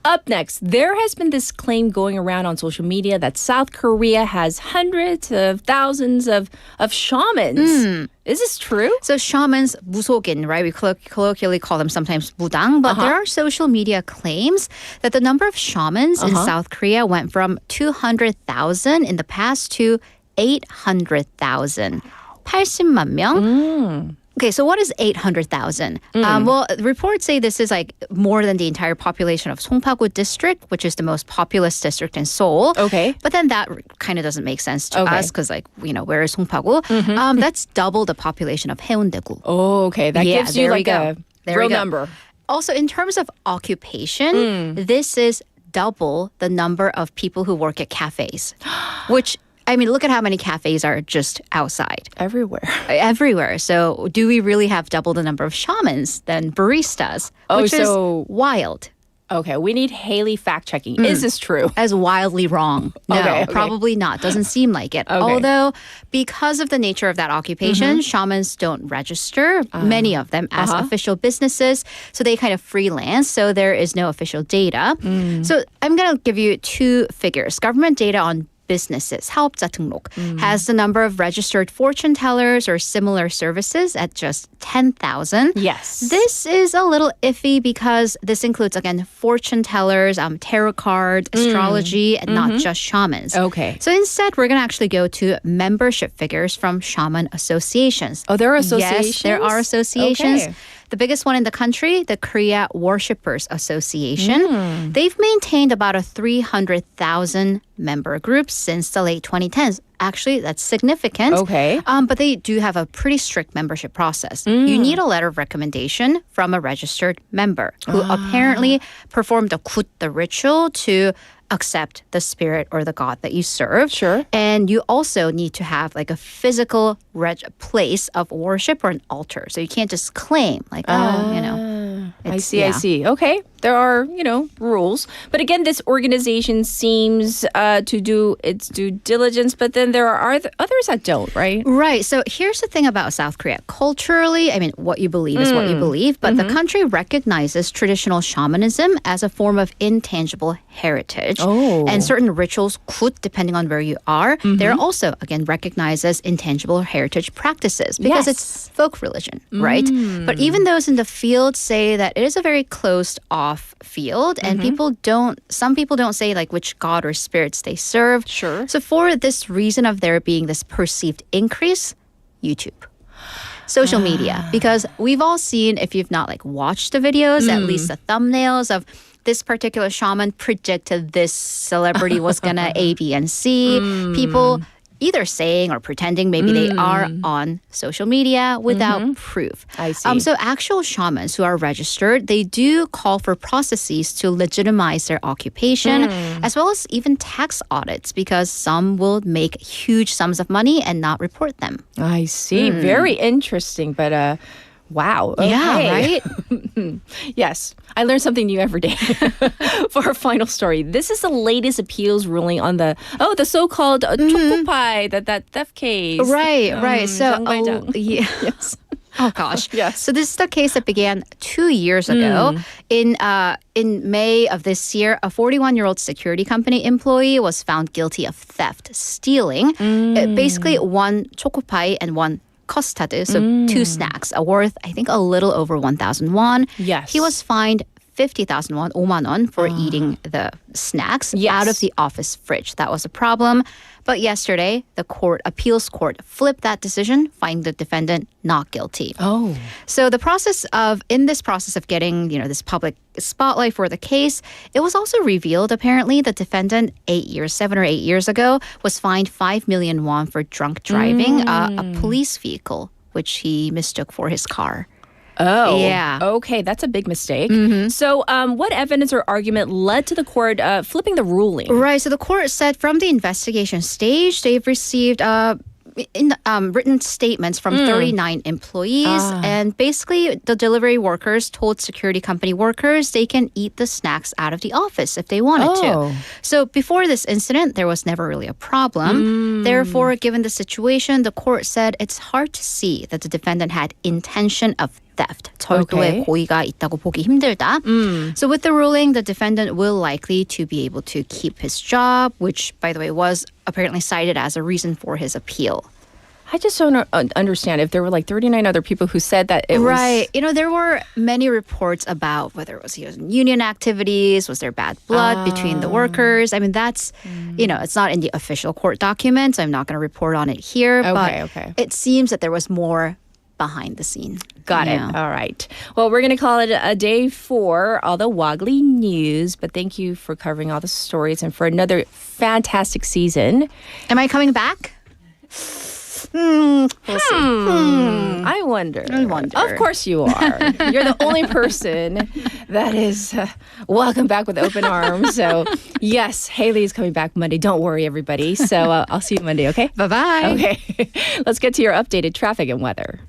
[SPEAKER 4] Up next, there has been this claim going around on social media that South Korea has hundreds of thousands of shamans. Is this true?
[SPEAKER 6] So shamans, 무속인, right? We colloquially call them sometimes 무당, but there are social media claims that the number of shamans in South Korea went from 200,000 in the past to 800,000. 80만 명. Okay, so what is 800,000? Well, reports say this is like more than the entire population of Songpagu district, which is the most populous district in Seoul.
[SPEAKER 4] Okay.
[SPEAKER 6] But then that kind of doesn't make sense to us because, like, where is Songpagu? That's double the population of Haeundae-gu.
[SPEAKER 4] Oh, okay. That gives you like a real number.
[SPEAKER 6] Also, in terms of occupation, this is double the number of people who work at cafes, which... I mean, look at how many cafes are just outside. Everywhere. So do we really have double the number of shamans than baristas? Which is wild.
[SPEAKER 4] Okay, we need Haley fact-checking. Is this true?
[SPEAKER 6] As wildly wrong. No,
[SPEAKER 4] Okay.
[SPEAKER 6] probably not. Doesn't seem like it. Although, because of the nature of that occupation, shamans don't register, many of them, as official businesses. So they kind of freelance. So there is no official data. So I'm going to give you two figures. Government data on businesses, 사업자 등록, has the number of registered fortune tellers or similar services at just 10,000.
[SPEAKER 4] Yes.
[SPEAKER 6] This is a little iffy because this includes, again, fortune tellers, tarot cards, astrology, and not just shamans.
[SPEAKER 4] Okay.
[SPEAKER 6] So instead, we're going to actually go to membership figures from shaman associations.
[SPEAKER 4] Oh, there are associations?
[SPEAKER 6] Yes, there are associations.
[SPEAKER 4] Okay.
[SPEAKER 6] The biggest one in the country, the Korea Worshippers Association. They've maintained about a 300,000 member group since the late 2010s. Actually, that's significant.
[SPEAKER 4] Okay.
[SPEAKER 6] But they do have a pretty strict membership process. You need a letter of recommendation from a registered member who apparently performed the ritual to accept the spirit or the god that you serve.
[SPEAKER 4] Sure.
[SPEAKER 6] And you also need to have like a physical place of worship or an altar. So you can't just claim like,
[SPEAKER 4] I see. Okay. There are, rules. But again, this organization seems to do its due diligence, but then there are others that don't, right?
[SPEAKER 6] Right. So here's the thing about South Korea. Culturally, I mean, what you believe is what you believe, but the country recognizes traditional shamanism as a form of intangible heritage.
[SPEAKER 4] Oh.
[SPEAKER 6] And certain rituals, depending on where you are, they're also, again, recognized as intangible heritage practices because it's folk religion, right? But even those in the field say that it is a very closed off field and some people don't say like which god or spirits they serve.
[SPEAKER 4] Sure.
[SPEAKER 6] So for this reason of there being this perceived increase, YouTube. Social media, because we've all seen, if you've not like watched the videos, at least the thumbnails of this particular shaman predicted this celebrity was gonna A, B, and C. People either saying or pretending maybe they are on social media without proof.
[SPEAKER 4] I see.
[SPEAKER 6] So actual shamans who are registered, they do call for processes to legitimize their occupation, as well as even tax audits, because some will make huge sums of money and not report them.
[SPEAKER 4] I see. Very interesting, but wow. Okay.
[SPEAKER 6] Yeah, right?
[SPEAKER 4] Yes. I learn something new every day. For our final story, this is the latest appeals ruling on the so-called chocopaI, that theft case.
[SPEAKER 6] Right. So,
[SPEAKER 4] yes.
[SPEAKER 6] Oh gosh.
[SPEAKER 4] Yes.
[SPEAKER 6] So this is the case that began 2 years ago. In May of this year, a 41-year-old security company employee was found guilty of theft, stealing basically one chocopaI and one custard, so 2 snacks, worth I think a little over 1,000 won.
[SPEAKER 4] Yes.
[SPEAKER 6] He was fined 50,000 won, 5만 won, for eating the snacks out of the office fridge. That was a problem. But yesterday, the appeals court flipped that decision, finding the defendant not guilty.
[SPEAKER 4] Oh.
[SPEAKER 6] So in this process of getting, this public spotlight for the case, it was also revealed apparently the defendant 7 or 8 years ago was fined 5 million won for drunk driving a police vehicle, which he mistook for his car.
[SPEAKER 4] Oh,
[SPEAKER 6] yeah.
[SPEAKER 4] Okay, that's a big mistake. So what evidence or argument led to the court flipping the ruling?
[SPEAKER 6] Right, so the court said from the investigation stage, they've received written statements from 39 employees. And basically, the delivery workers told security company workers they can eat the snacks out of the office if they wanted to. So before this incident, there was never really a problem. Therefore, given the situation, the court said it's hard to see that the defendant had intention of theft. 절도의 고의가 있다고 보기 힘들다. So with the ruling, the defendant will likely to be able to keep his job, which, by the way, was apparently cited as a reason for his appeal.
[SPEAKER 4] I just don't understand if there were like 39 other people who said that it was...
[SPEAKER 6] Right. There were many reports about whether it was union activities, was there bad blood between the workers. I mean, that's, it's not in the official court documents. So I'm not going to report on it here. But it seems that there was more behind the scene.
[SPEAKER 4] Got it. All right. Well, we're going to call it a day for all the Woggly news, but thank you for covering all the stories and for another fantastic season.
[SPEAKER 6] Am I coming back? We'll see.
[SPEAKER 4] I wonder. Of course you are. You're the only person that is welcome back with open arms. So, yes, Haley is coming back Monday. Don't worry, everybody. So, I'll see you Monday, okay?
[SPEAKER 6] Bye-bye.
[SPEAKER 4] Okay. Let's get to your updated traffic and weather.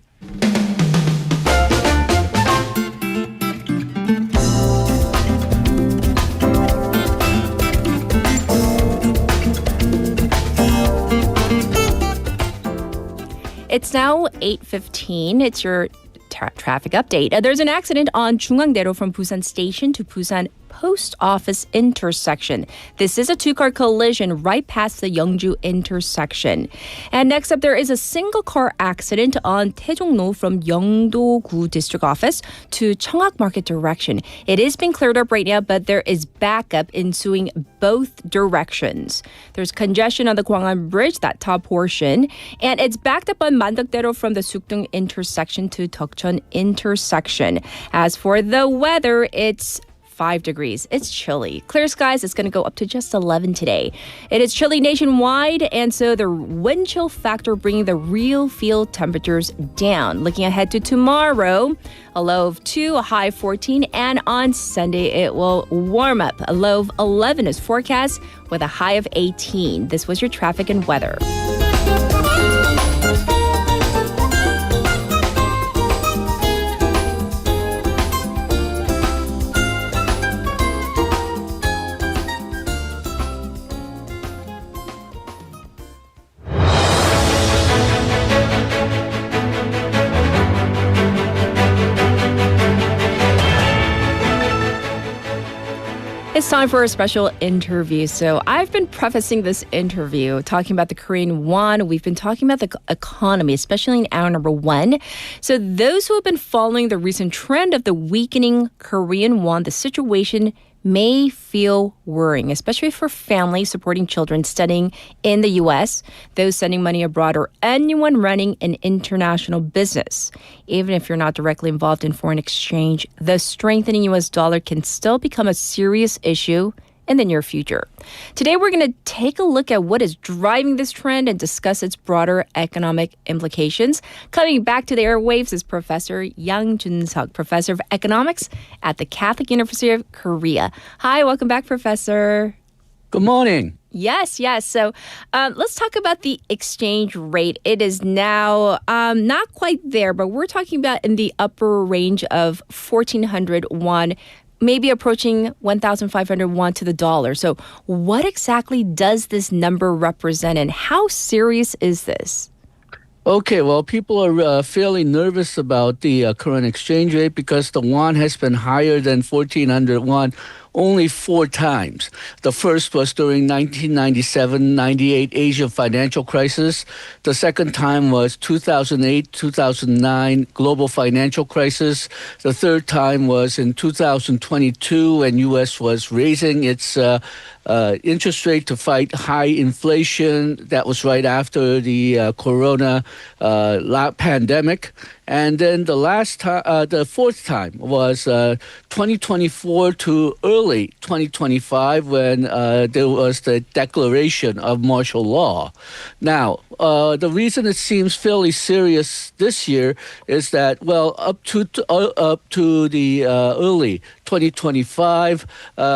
[SPEAKER 4] It's now 8:15. It's your traffic update. There's an accident on 중앙대로 from Busan Station to Busan Post Office intersection. This is a two-car collision right past the Yeongju intersection. And next up, there is a single-car accident on Taejongno from Yeongdo-gu District Office to Cheongak Market direction. It is being cleared up right now, but there is backup ensuing both directions. There's congestion on the Gwangan Bridge, that top portion, and it's backed up on Mandakdero from the Sukdong intersection to Deokcheon intersection. As for the weather, it's 5 degrees. It's chilly. Clear skies, it's going to go up to just 11 today. It is chilly nationwide, and so the wind chill factor bringing the real field temperatures down. Looking ahead to tomorrow, a low of 2, a high of 14, and on Sunday it will warm up. A low of 11 is forecast with a high of 18. This was your traffic and weather. It's time for a special interview. So I've been prefacing this interview talking about the Korean won. We've been talking about the economy, especially in hour number 1. So those who have been following the recent trend of the weakening Korean won, the situation may feel worrying, especially for families supporting children studying in the U.S., those sending money abroad, or anyone running an international business. Even if you're not directly involved in foreign exchange, the strengthening U.S. dollar can still become a serious issue in the near future. Today, we're going to take a look at what is driving this trend and discuss its broader economic implications. Coming back to the airwaves is Professor Yang Jun-seok, Professor of Economics at the Catholic University of Korea. Hi, welcome back, Professor.
[SPEAKER 18] Good morning.
[SPEAKER 4] Yes. So let's talk about the exchange rate. It is now not quite there, but we're talking about in the upper range of 1,400 won, maybe approaching 1,500 won to the dollar. So what exactly does this number represent, and how serious is this?
[SPEAKER 18] Okay, well, people are fairly nervous about the current exchange rate because the won has been higher than 1,400 won only 4 times. The first was during 1997-98 Asia financial crisis. The second time was 2008-2009 global financial crisis. The third time was in 2022 when U.S. was raising its interest rate to fight high inflation. That was right after the corona pandemic. And then the fourth time was 2024 to early 2025 when there was the declaration of martial law. Now, the reason it seems fairly serious this year is that, well, up to the early 2025,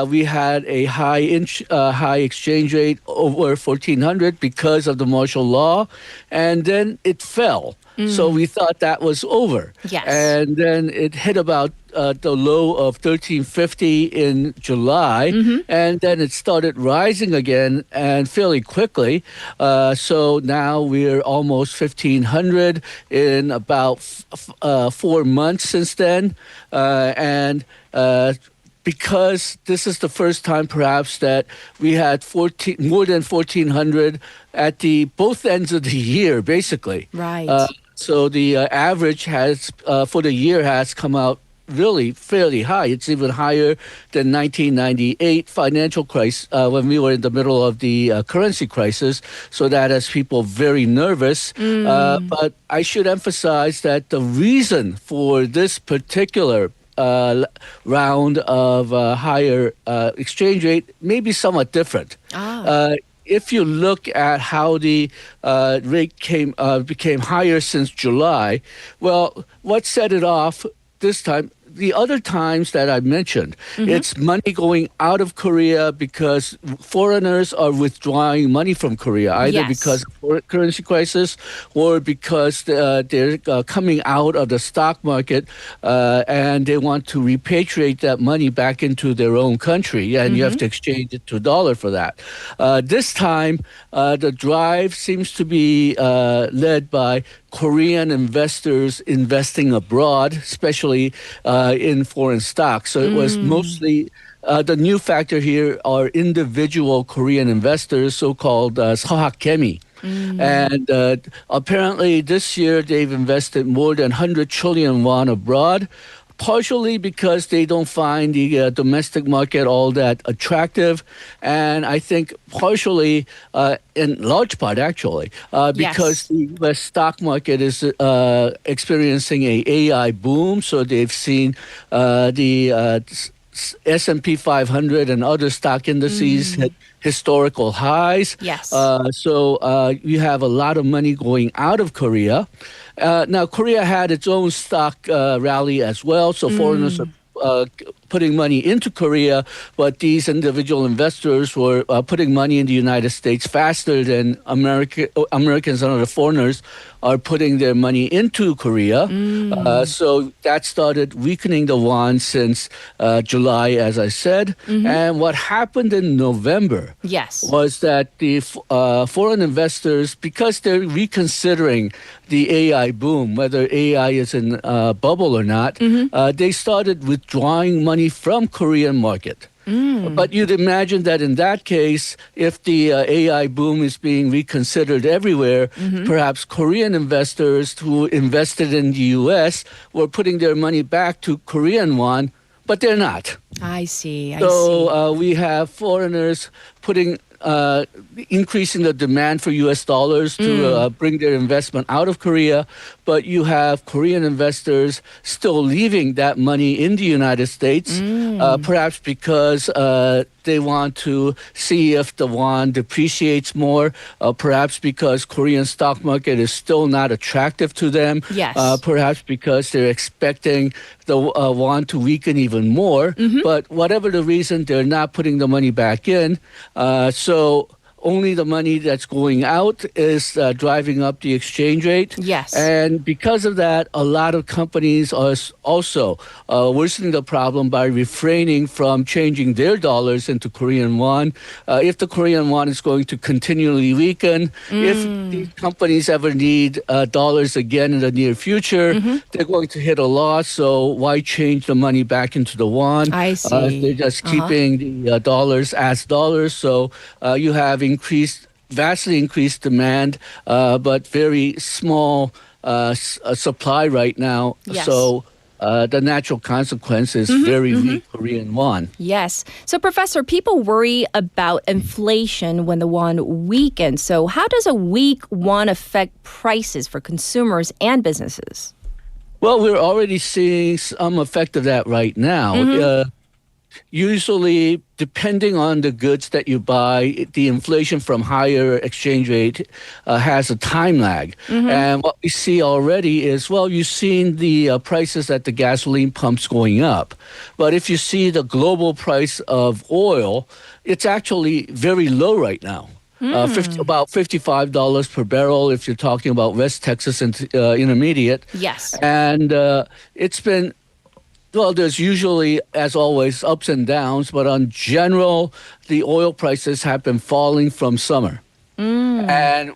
[SPEAKER 18] we had a high exchange rate over 1,400 because of the martial law, and then it fell. So we thought that was over.
[SPEAKER 4] Yes.
[SPEAKER 18] And then it hit about the low of 1,350 in July, and then it started rising again and fairly quickly. So now we're almost 1,500 in about 4 months since then. Because this is the first time perhaps that we had more than 1,400 at both ends of the year, basically.
[SPEAKER 4] Right.
[SPEAKER 18] So the average has for the year has come out really fairly high. It's even higher than 1998 financial crisis when we were in the middle of the currency crisis. So that has people very nervous. But I should emphasize that the reason for this particular round of higher exchange rate may be somewhat different. If you look at how the rate became higher since July, well, what set it off this time? The other times that I mentioned, it's money going out of Korea because foreigners are withdrawing money from Korea, either because of currency crisis or because they're coming out of the stock market and they want to repatriate that money back into their own country, and you have to exchange it to dollar for that. This time, the drive seems to be led by Korean investors investing abroad, especially in foreign stocks. So it was mostly the new factor here are individual Korean investors, so-called 서학개미. And apparently this year they've invested more than 100 trillion won abroad, partially because they don't find the domestic market all that attractive, and I think partially, in large part actually, because the U.S. stock market is experiencing a AI boom, so they've seen the S&P 500 and other stock indices hit historical highs.
[SPEAKER 4] Yes.
[SPEAKER 18] So you have a lot of money going out of Korea. Now, Korea had its own stock rally as well, so foreigners are putting money into Korea, but these individual investors were putting money in the United States faster than Americans and other foreigners are putting their money into Korea. So that started weakening the won since July, as I said. And what happened in November was that the foreign investors, because they're reconsidering the AI boom, whether AI is in a bubble or not, they started withdrawing money from Korean market. But you'd imagine that in that case, if the AI boom is being reconsidered everywhere, perhaps Korean investors who invested in the U.S. were putting their money back to Korean won, but they're not.
[SPEAKER 4] I see.
[SPEAKER 18] So we have foreigners putting increasing the demand for U.S. dollars to bring their investment out of Korea, but you have Korean investors still leaving that money in the United States, perhaps because they want to see if the won depreciates more, perhaps because Korean stock market is still not attractive to them, perhaps because they're expecting the won to weaken even more. But whatever the reason, they're not putting the money back in. So only the money that's going out is driving up the exchange rate. And because of that, a lot of companies are also worsening the problem by refraining from changing their dollars into Korean won. If the Korean won is going to continually weaken, if these companies ever need dollars again in the near future, they're going to hit a loss. So why change the money back into the won?
[SPEAKER 4] I see.
[SPEAKER 18] They're just keeping the dollars as dollars. So you have vastly increased demand, but very small supply right now. So the natural consequence is very weak Korean won.
[SPEAKER 4] Yes. So, Professor, people worry about inflation when the won weakens. So how does a weak won affect prices for consumers and businesses?
[SPEAKER 18] Well, we're already seeing some effect of that right now. Usually, depending on the goods that you buy, the inflation from higher exchange rate has a time lag. And what we see already is, well, you've seen the prices at the gasoline pumps going up. But if you see the global price of oil, it's actually very low right now. About $55 per barrel if you're talking about West Texas Intermediate. And it's been... Well, there's usually, as always, ups and downs, but on general, the oil prices have been falling from summer. And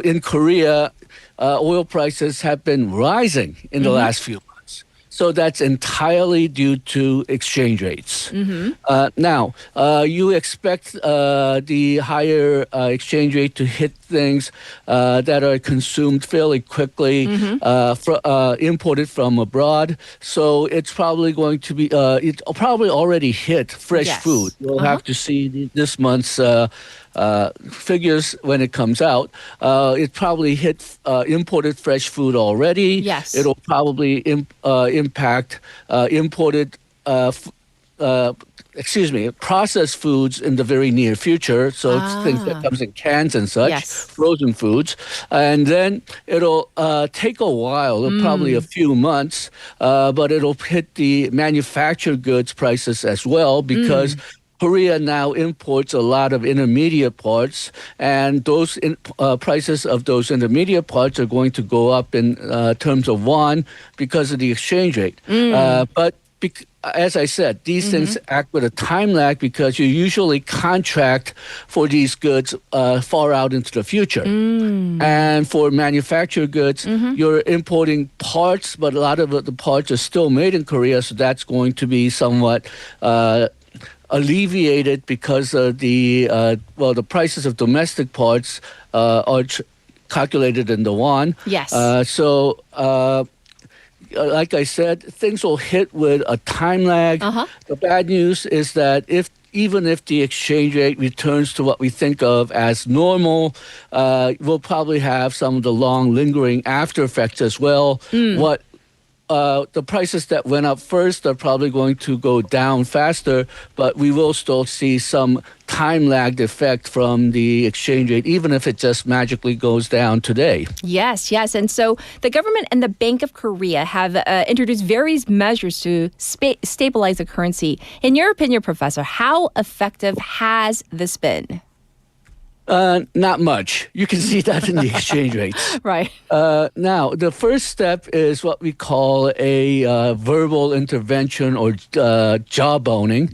[SPEAKER 18] in Korea, oil prices have been rising in the last few months. So that's entirely due to exchange rates. Now, you expect the higher exchange rate to hit things that are consumed fairly quickly, imported from abroad. So it's probably going to be, it probably already hit fresh food. You'll have to see this month's figures when it comes out. It probably hit imported fresh food already. It'll probably impact imported processed foods in the very near future. So it's things that comes in cans and such, frozen foods. And then it'll take a while, probably a few months, but it'll hit the manufactured goods prices as well because Korea now imports a lot of intermediate parts, and those prices of those intermediate parts are going to go up in terms of won because of the exchange rate. But as I said, these things act with a time lag because you usually contract for these goods far out into the future. And for manufactured goods, you're importing parts, but a lot of the parts are still made in Korea, so that's going to be somewhat alleviated because of the prices of domestic parts are calculated in the won.
[SPEAKER 4] Yes.
[SPEAKER 18] Like I said, things will hit with a time lag. The bad news is that even if the exchange rate returns to what we think of as normal, we'll probably have some of the long lingering after effects as well. The prices that went up first are probably going to go down faster, but we will still see some time-lagged effect from the exchange rate, even if it just magically goes down today.
[SPEAKER 4] Yes. And so the government and the Bank of Korea have introduced various measures to stabilize the currency. In your opinion, Professor, how effective has this been?
[SPEAKER 18] Not much. You can see that in the exchange rates.
[SPEAKER 4] Right.
[SPEAKER 18] Now, the first step is what we call a verbal intervention or jawboning.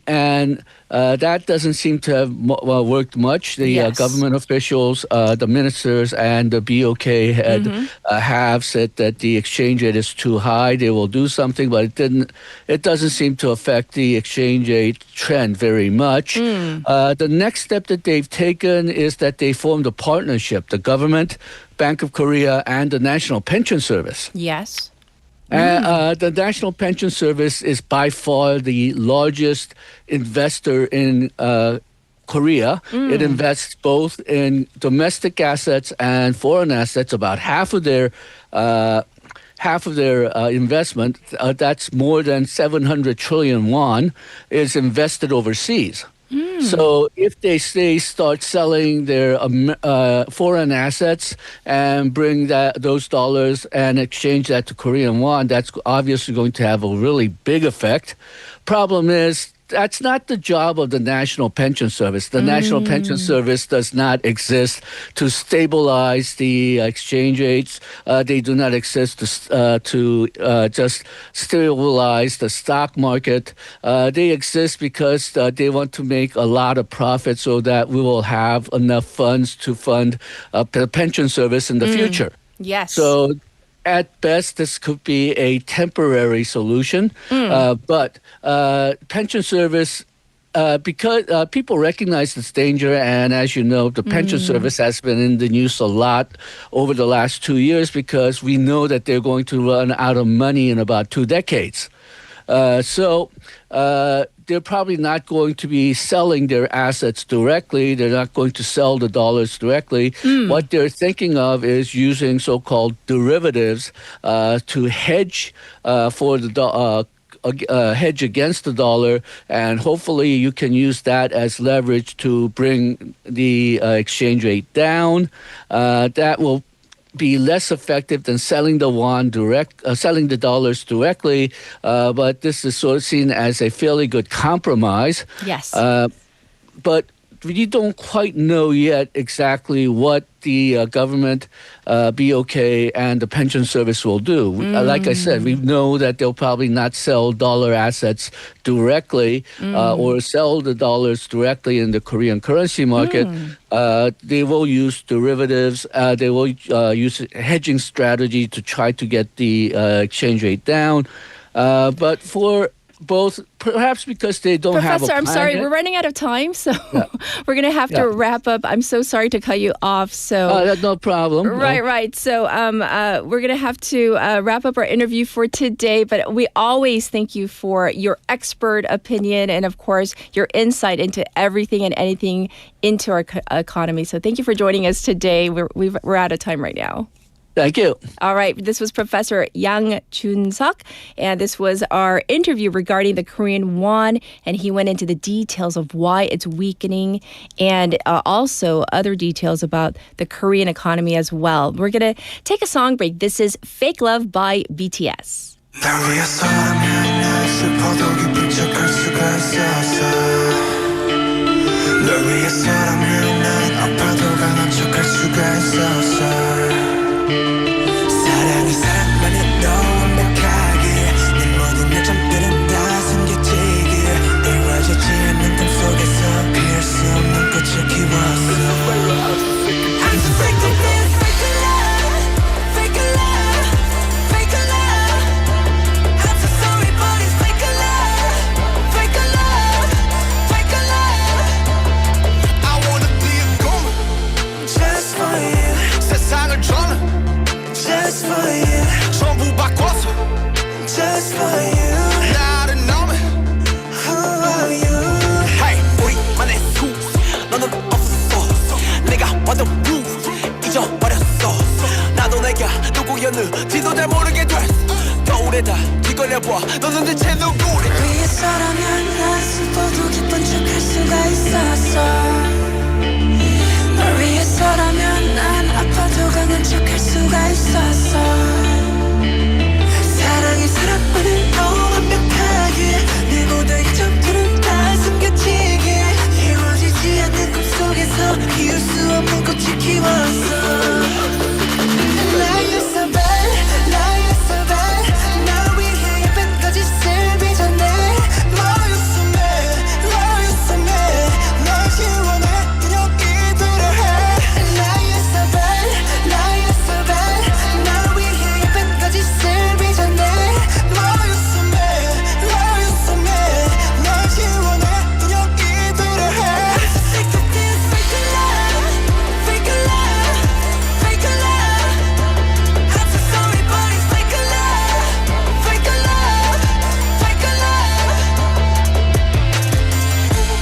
[SPEAKER 18] And that doesn't seem to have worked much. The government officials, the ministers, and the BOK have said that the exchange rate is too high. They will do something, but it doesn't seem to affect the exchange rate trend very much. The next step that they've taken is that they formed a partnership, the government, Bank of Korea, and the National Pension Service.
[SPEAKER 4] Yes.
[SPEAKER 18] The National Pension Service is by far the largest investor in Korea. It invests both in domestic assets and foreign assets. About half of their investment, that's more than 700 trillion won, is invested overseas. So if they start selling their foreign assets and bring those dollars and exchange that to Korean won, that's obviously going to have a really big effect. Problem is, that's not the job of the National Pension Service. The National Pension Service does not exist to stabilize the exchange rates. They do not exist to just stabilize the stock market. They exist because they want to make a lot of profit so that we will have enough funds to fund the pension service in the future.
[SPEAKER 4] Yes.
[SPEAKER 18] So at best, this could be a temporary solution, but pension service, because people recognize this danger, and as you know, the pension service has been in the news a lot over the last 2 years because we know that they're going to run out of money in about 2 decades. So they're probably not going to be selling their assets directly. They're not going to sell the dollars directly. What they're thinking of is using so-called derivatives to hedge for the hedge against the dollar, and hopefully you can use that as leverage to bring the exchange rate down. That will be less effective than selling the dollars directly, but this is sort of seen as a fairly good compromise.
[SPEAKER 4] Yes.
[SPEAKER 18] But we don't quite know yet exactly what the government, BOK, and the pension service will do. Like I said, we know that they'll probably not sell dollar assets directly or sell the dollars directly in the Korean currency market. They will use derivatives. They will use a hedging strategy to try to get the exchange rate down. But for both, perhaps because they don't have a
[SPEAKER 4] Professor,
[SPEAKER 18] plan
[SPEAKER 4] I'm sorry,
[SPEAKER 18] yet.
[SPEAKER 4] we're running out of time, so we're going to have to wrap up. I'm so sorry to cut you off. So
[SPEAKER 18] no problem.
[SPEAKER 4] Right. So we're going to have to wrap up our interview for today, but we always thank you for your expert opinion and, of course, your insight into everything and anything into our economy. So thank you for joining us today. We're out of time right now.
[SPEAKER 18] Thank you.
[SPEAKER 4] All right. This was Professor Yang Chun-seok, and this was our interview regarding the Korean won, and he went into the details of why it's weakening and also other details about the Korean economy as well. We're going to take a song break. This is Fake Love by BTS.
[SPEAKER 12] 사랑이 사랑만이 너 완벽하게 내 모든 내 잠들은 널 다 뒤걸려봐 너는 대체 누구래 위에서라면 난 슬퍼도 기쁜 척할 수가 있었어 널 위해서라면 난 아파도 강한 척할 수가 있었어 사랑의 사랑만을 너무 완벽하게 내 모든 이점들은 다 숨겨지게 이루어지지 않는 꿈속에서 피울 수 없는 꽃을 키웠어 Like you're so bad, like you're so bad 날 위해 예쁜 거짓을 빚어내 Love you so mad, love you so mad 널 지원해 그냥 이대로 해 Like you're so bad, like you're so bad 날 위해 예쁜 거짓을 빚어내 Love you so mad, love you so mad 널 지원해 그냥 이대로 해 I'm so sick of this fake love, fake love, fake love I'm so sorry but it's fake love, fake love, fake love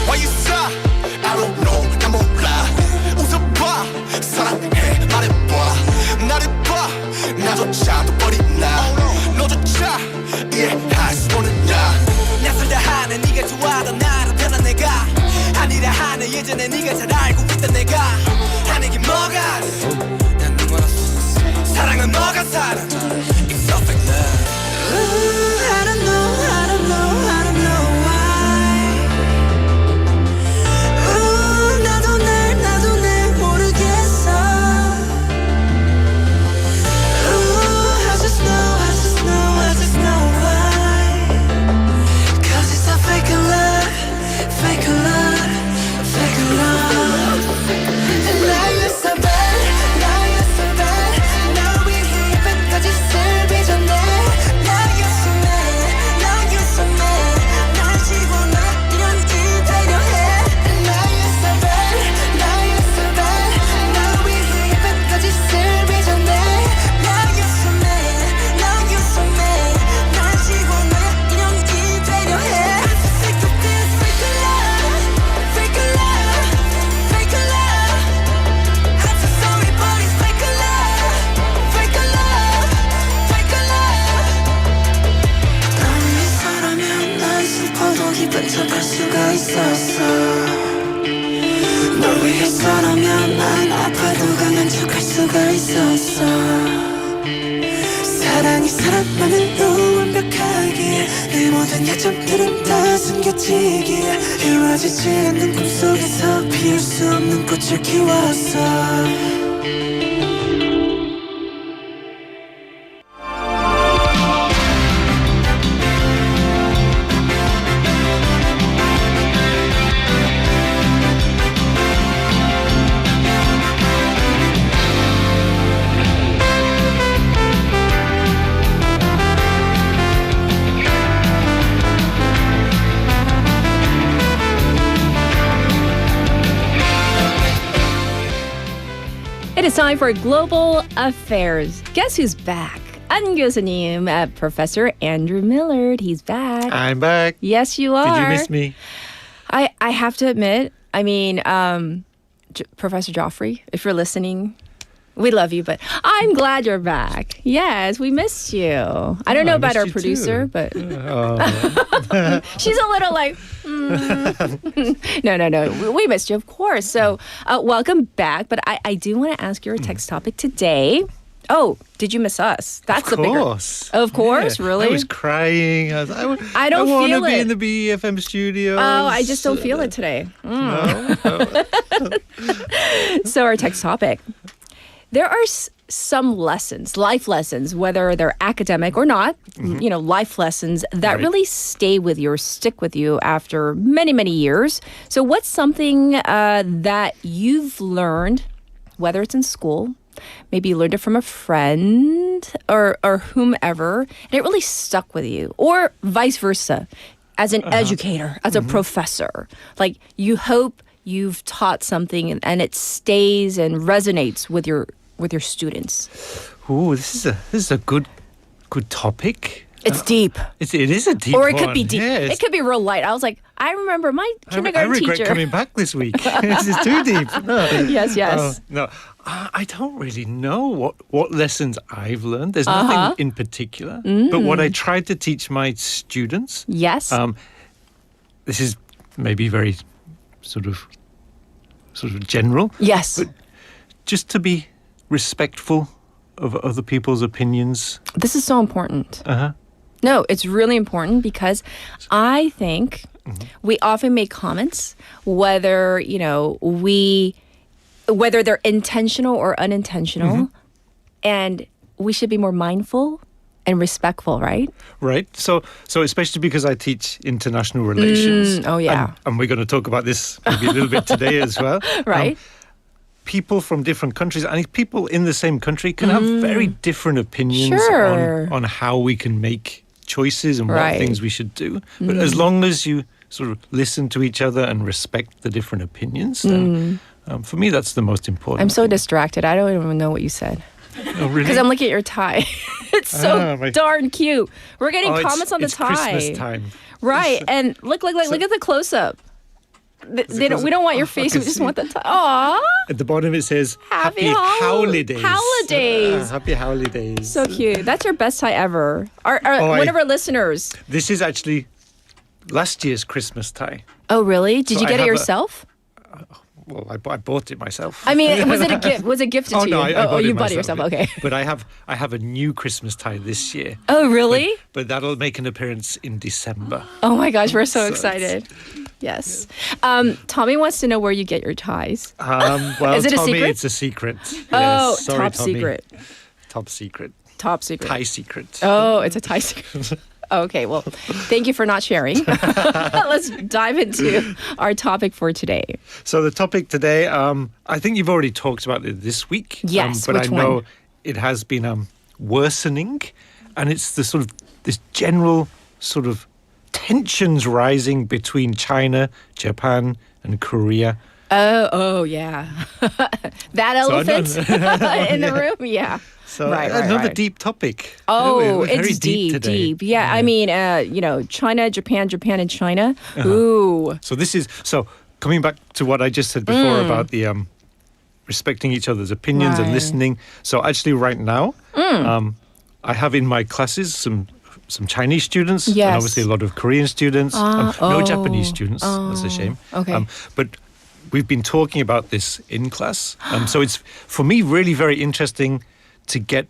[SPEAKER 12] Why you stop? I don't know 난 몰라 웃어봐 사랑해 말해봐 나를 봐 나조차 또 버린 나 너조차 이해할 수 없는 나 낯설다 하는 네가 좋아하던 나를 변한 내가 아니라 하는 예전에 네가 잘 알고 있던 내가 하는 게 뭐가 난 눈멀었어 사랑은 뭐가 사랑 It's so fake love Ooh, I don't know, I don't know, I don't know why Ooh, 나도 날 모르겠어 Ooh, I just know, I just know, I just know why Cause it's a fake love, fake love, fake love And now you're so bad, now you're so bad 날 위해 예쁜 거짓을 빚어내 Now you're so mad, now you're so mad 날 지워놔 이런 이대로 해 And now you're so bad, now you're so bad 날 위해 예쁜 거짓을 빚어내 Now you're so mad, now you're so mad 날 지워놔 이런 이대로 해 I'm so sick of this fake love, fake love, fake love I'm so sorry but it's fake love, fake love, fake love 널 위해서라면 난 슬퍼도 기쁜 척할 수가 있었어 널 위해서라면 난 아파도 강한 척할 수가 있었어 사랑이 사랑만으로 완벽하게 내 모든 약점들은 다 숨겨지기에 이루어지지 않는 꿈속에서 피울 수 없는 꽃을 키웠어
[SPEAKER 4] It is time for Global Affairs. Guess who's back? 안 교수님, Professor Andrew Millard. He's back.
[SPEAKER 9] I'm back.
[SPEAKER 4] Yes, you are.
[SPEAKER 9] Did you miss me?
[SPEAKER 4] I have to admit, I mean, Professor Joffrey, if you're listening, we love you, but I'm glad you're back. Yes, we missed you. I don't know about our producer, but she's a little like, No. We missed you, of course. So welcome back. But I do want to ask your text topic today. Oh, did you miss us? That's
[SPEAKER 9] of
[SPEAKER 4] the bigger. Of course,
[SPEAKER 9] Yeah.
[SPEAKER 4] really?
[SPEAKER 9] I was crying. I
[SPEAKER 4] don't
[SPEAKER 9] want
[SPEAKER 4] feel
[SPEAKER 9] to be
[SPEAKER 4] it.
[SPEAKER 9] in the BFM studio.
[SPEAKER 4] Oh, I just don't feel it today.
[SPEAKER 9] No.
[SPEAKER 4] So our text topic. There are some lessons, life lessons, whether they're academic or not, life lessons that really stay with you or stick with you after many, many years. So what's something that you've learned, whether it's in school, maybe you learned it from a friend or whomever, and it really stuck with you, or vice versa, as an educator, as a professor, like you hope you've taught something and it stays and resonates with your students.
[SPEAKER 9] Ooh, this is a good topic.
[SPEAKER 4] It's deep.
[SPEAKER 9] It is a deep
[SPEAKER 4] Or it
[SPEAKER 9] one.
[SPEAKER 4] could be deep.
[SPEAKER 9] Yeah,
[SPEAKER 4] it could be real light. I was like, I remember my
[SPEAKER 9] I
[SPEAKER 4] kindergarten
[SPEAKER 9] regret
[SPEAKER 4] teacher.
[SPEAKER 9] coming back this week. This is too deep. No.
[SPEAKER 4] Yes.
[SPEAKER 9] No, I don't really know what lessons I've learned. There's nothing in particular. But what I tried to teach my students.
[SPEAKER 4] Yes.
[SPEAKER 9] This is maybe very sort of general.
[SPEAKER 4] Yes.
[SPEAKER 9] But just to be respectful of other people's opinions.
[SPEAKER 4] This is so important. No, it's really important because I think we often make comments whether, whether they're intentional or unintentional, and we should be more mindful and respectful, right?
[SPEAKER 9] Right. So especially because I teach international relations.
[SPEAKER 4] Oh, yeah.
[SPEAKER 9] And we're going to talk about this maybe a little bit today as well.
[SPEAKER 4] Right.
[SPEAKER 9] People from different countries, and people in the same country can have very different opinions on how we can make choices and what things we should do. But as long as you sort of listen to each other and respect the different opinions, then for me, that's the most important.
[SPEAKER 4] I'm so distracted. I don't even know what you said.
[SPEAKER 9] Oh, really?
[SPEAKER 4] Because I'm looking at your tie. It's so darn cute. We're getting comments on the tie.
[SPEAKER 9] It's Christmas time.
[SPEAKER 4] Right. And look at the close-up. We don't want your face. We just want the tie. Aww.
[SPEAKER 9] At the bottom it says Happy Holidays. Happy Holidays.
[SPEAKER 4] So cute. That's your best tie ever. One of our listeners.
[SPEAKER 9] This is actually last year's Christmas tie.
[SPEAKER 4] Oh, really? Did you get it yourself?
[SPEAKER 9] Well, I bought it myself.
[SPEAKER 4] I mean, was it a gift? Was it gifted to you?
[SPEAKER 9] No,
[SPEAKER 4] you bought it yourself. Okay.
[SPEAKER 9] But I have a new Christmas tie this year.
[SPEAKER 4] Oh, really?
[SPEAKER 9] But that'll make an appearance in December.
[SPEAKER 4] Oh my gosh, we're so excited. Yes. Tommy wants to know where you get your ties.
[SPEAKER 9] Well,
[SPEAKER 4] is it
[SPEAKER 9] Tommy,
[SPEAKER 4] a secret?
[SPEAKER 9] it's a secret.
[SPEAKER 4] Oh,
[SPEAKER 9] yes. Sorry,
[SPEAKER 4] top
[SPEAKER 9] Tommy.
[SPEAKER 4] secret.
[SPEAKER 9] Top secret.
[SPEAKER 4] Top secret.
[SPEAKER 9] Tie secret.
[SPEAKER 4] Oh, it's a tie secret. Okay, well, thank you for not sharing. Let's dive into our topic for today.
[SPEAKER 9] So the topic today, I think you've already talked about it this week.
[SPEAKER 4] Yes,
[SPEAKER 9] but
[SPEAKER 4] which
[SPEAKER 9] I know
[SPEAKER 4] one?
[SPEAKER 9] it has been worsening, and it's the sort of this general sort of tensions rising between China, Japan, and Korea.
[SPEAKER 4] Oh yeah, that elephant in the room. Yeah.
[SPEAKER 9] So
[SPEAKER 4] right,
[SPEAKER 9] another deep topic.
[SPEAKER 4] Oh,
[SPEAKER 9] We're very
[SPEAKER 4] it's deep
[SPEAKER 9] today.
[SPEAKER 4] deep. Yeah, I mean, China, Japan, and China. Ooh.
[SPEAKER 9] So coming back to what I just said before about the respecting each other's opinions and listening. So actually, right now, I have in my classes some Chinese students and obviously a lot of Korean students. No Japanese students. That's a shame.
[SPEAKER 4] Okay.
[SPEAKER 9] But we've been talking about this in class. So it's for me really very interesting to get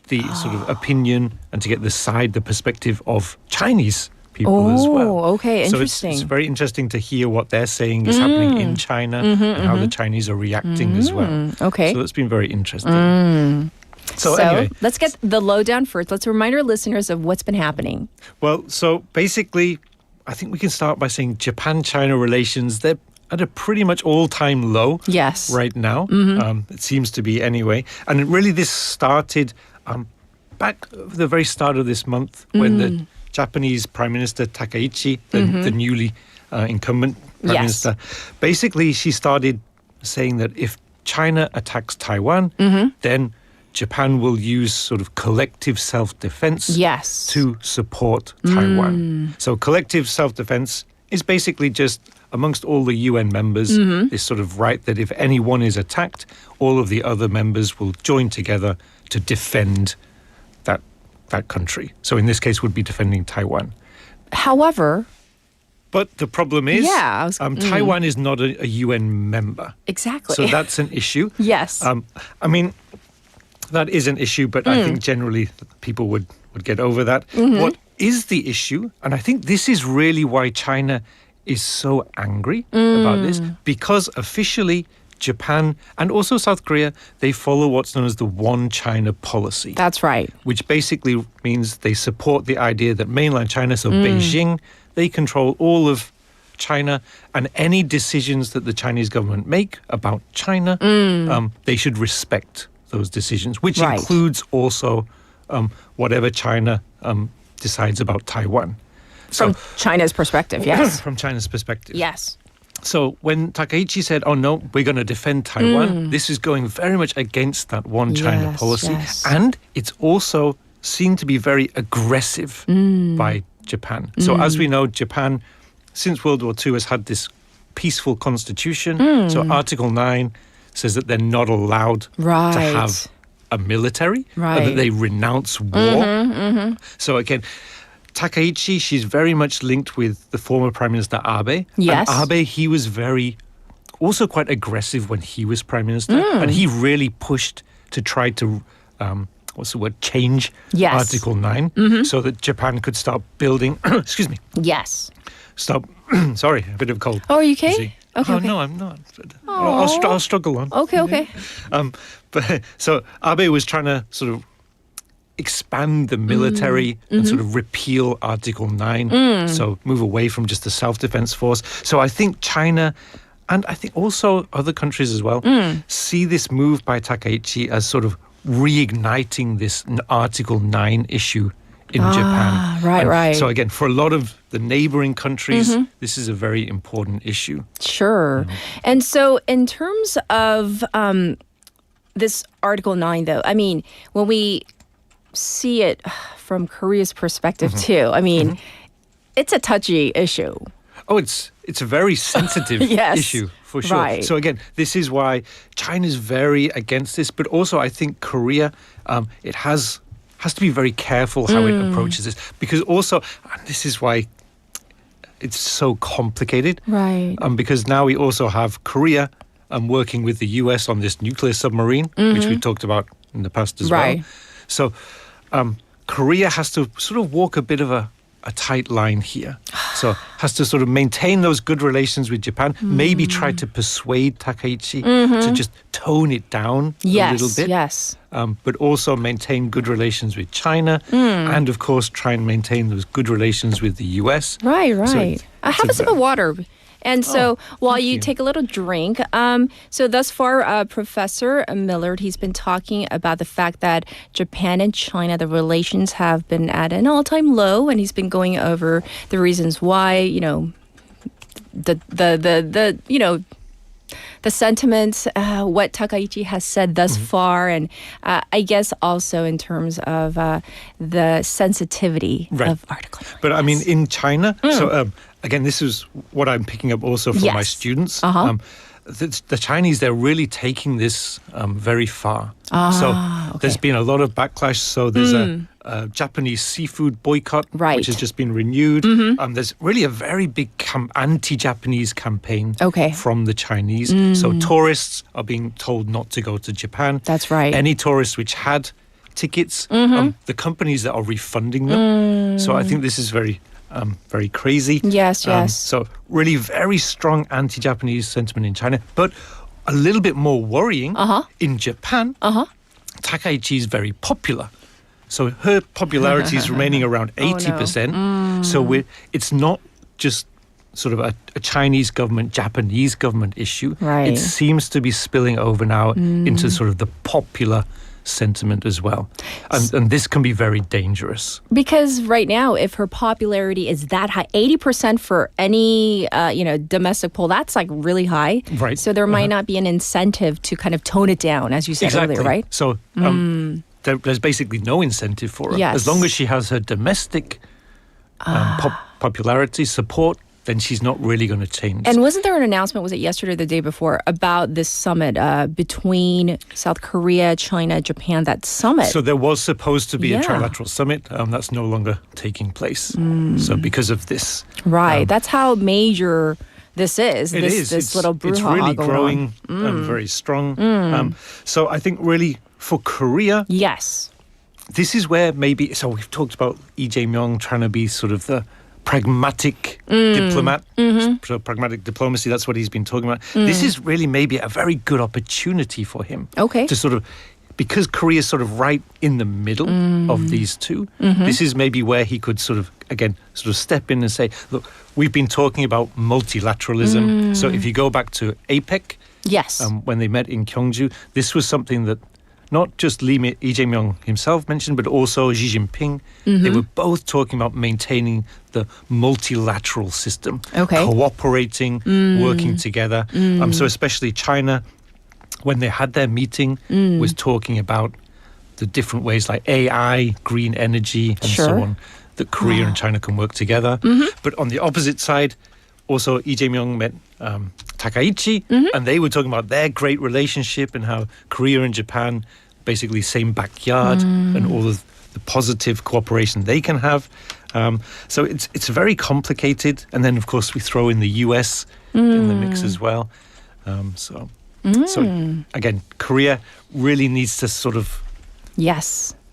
[SPEAKER 9] the sort of opinion and to get the perspective of Chinese people as well.
[SPEAKER 4] Oh, okay, interesting.
[SPEAKER 9] So it's very interesting to hear what they're saying is happening in China and how the Chinese are reacting as well.
[SPEAKER 4] Okay.
[SPEAKER 9] So it's been very interesting. So anyway,
[SPEAKER 4] let's get the lowdown first. Let's remind our listeners of what's been happening.
[SPEAKER 9] Well, so basically, I think we can start by saying Japan-China relations, they're at a pretty much all-time low right now. It seems to be anyway. And really this started back at the very start of this month when the Japanese Prime Minister Takaichi, the newly incumbent Prime Minister, basically she started saying that if China attacks Taiwan, then Japan will use sort of collective self-defense to support Taiwan. So collective self-defense is basically just amongst all the UN members, this sort of right that if anyone is attacked, all of the other members will join together to defend that country. So in this case would be defending Taiwan.
[SPEAKER 4] However,
[SPEAKER 9] but the problem is Taiwan is not a UN member.
[SPEAKER 4] Exactly.
[SPEAKER 9] So that's an issue.
[SPEAKER 4] Yes.
[SPEAKER 9] I mean, that is an issue, but I think generally people would get over that. What is the issue? And I think this is really why China is so angry about this, because officially Japan and also South Korea, they follow what's known as the One China policy.
[SPEAKER 4] That's right.
[SPEAKER 9] Which basically means they support the idea that mainland China, so Beijing, they control all of China, and any decisions that the Chinese government make about China, they should respect those decisions, which includes also whatever China decides about Taiwan.
[SPEAKER 4] From China's perspective, yes.
[SPEAKER 9] From China's perspective.
[SPEAKER 4] Yes.
[SPEAKER 9] So when Takaichi said, oh no, we're going to defend Taiwan, this is going very much against that One China policy. Yes. And it's also seen to be very aggressive by Japan. So as we know, Japan since World War II has had this peaceful constitution. So Article 9 says that they're not allowed to have a military, that they renounce war. So again, Takaichi, she's very much linked with the former Prime Minister Abe.
[SPEAKER 4] Yes.
[SPEAKER 9] And Abe, he was also quite aggressive when he was Prime Minister. And he really pushed to try to, change Article 9 so that Japan could start building, excuse me.
[SPEAKER 4] Yes.
[SPEAKER 9] Sorry, a bit of cold.
[SPEAKER 4] Oh, are you okay? Okay.
[SPEAKER 9] No, I'm not. I'll struggle on.
[SPEAKER 4] Okay.
[SPEAKER 9] But so Abe was trying to sort of expand the military and sort of repeal Article 9, so move away from just the self-defense force. So I think China, and I think also other countries as well, see this move by Takaichi as sort of reigniting this Article 9 issue in Japan.
[SPEAKER 4] Right.
[SPEAKER 9] So again, for a lot of the neighboring countries, this is a very important issue.
[SPEAKER 4] Sure. And so in terms of this Article 9, though, I mean, when we see it from Korea's perspective, too, I mean, it's a touchy issue.
[SPEAKER 9] Oh, it's a very sensitive issue, for sure.
[SPEAKER 4] Right.
[SPEAKER 9] So again, this is why China's very against this, but also I think Korea, it has to be very careful how it approaches this, because also, and this is why it's so complicated.
[SPEAKER 4] Right.
[SPEAKER 9] Because now we also have Korea working with the US on this nuclear submarine, which we talked about in the past as well. So Korea has to sort of walk a bit of a tight line here. So has to sort of maintain those good relations with Japan, maybe try to persuade Takaichi to just tone it down a little bit.
[SPEAKER 4] Yes.
[SPEAKER 9] But also maintain good relations with China and, of course, try and maintain those good relations with the US.
[SPEAKER 4] Right.
[SPEAKER 9] So
[SPEAKER 4] Have a sip of water. And so while you take a little drink, so thus far, Professor Millard, he's been talking about the fact that Japan and China, the relations have been at an all-time low, and he's been going over the reasons why, the sentiments, what Takaichi has said thus far, and I guess also in terms of the sensitivity of Article 9.
[SPEAKER 9] But I mean, in China, so again, this is what I'm picking up also from my students. The Chinese, they're really taking this very far. There's been a lot of backlash. So there's a Japanese seafood boycott, which has just been renewed. There's really a very big anti-Japanese campaign from the Chinese. So tourists are being told not to go to Japan.
[SPEAKER 4] That's right.
[SPEAKER 9] Any tourists which had tickets, the companies that are refunding them. So I think this is very crazy.
[SPEAKER 4] Yes.
[SPEAKER 9] So really very strong anti-Japanese sentiment in China, but a little bit more worrying in Japan. Takaichi is very popular. So her popularity is remaining around 80%. So it's not just sort of a Chinese government, Japanese government issue.
[SPEAKER 4] Right.
[SPEAKER 9] It seems to be spilling over now into sort of the popular sentiment as well. And this can be very dangerous.
[SPEAKER 4] Because right now, if her popularity is that high, 80% for any domestic poll, that's like really high.
[SPEAKER 9] Right.
[SPEAKER 4] So there might not be an incentive to kind of tone it down, as you said earlier, right?
[SPEAKER 9] So there's basically no incentive for her.
[SPEAKER 4] Yes.
[SPEAKER 9] As long as she has her domestic popularity, support, then she's not really going to change.
[SPEAKER 4] And wasn't there an announcement, was it yesterday or the day before, about this summit between South Korea, China, Japan, that summit?
[SPEAKER 9] So there was supposed to be a trilateral summit. That's no longer taking place. So because of this.
[SPEAKER 4] Right. That's how major this is.
[SPEAKER 9] It is.
[SPEAKER 4] This little brouhaha
[SPEAKER 9] it's really
[SPEAKER 4] going
[SPEAKER 9] growing
[SPEAKER 4] on.
[SPEAKER 9] very strong. So I think really for Korea, this is where maybe, so we've talked about Lee Jae-myung trying to be sort of the pragmatic diplomat, so pragmatic diplomacy, that's what he's been talking about. This is really maybe a very good opportunity for him to sort of, because Korea is sort of right in the middle of these two, this is maybe where he could sort of, again, sort of step in and say, look, we've been talking about multilateralism. So if you go back to APEC, when they met in Gyeongju, this was something that not just Lee Jae-myung himself mentioned, but also Xi Jinping. They were both talking about maintaining the multilateral system, cooperating, working together. So especially China, when they had their meeting, was talking about the different ways like AI, green energy, and so on, that Korea and China can work together. But on the opposite side, also Lee Jae-myung met Takaichi, and they were talking about their great relationship and how Korea and Japan basically same backyard and all of the positive cooperation they can have. So it's very complicated. And then, of course, we throw in the US in the mix as well. So again, Korea really needs to sort of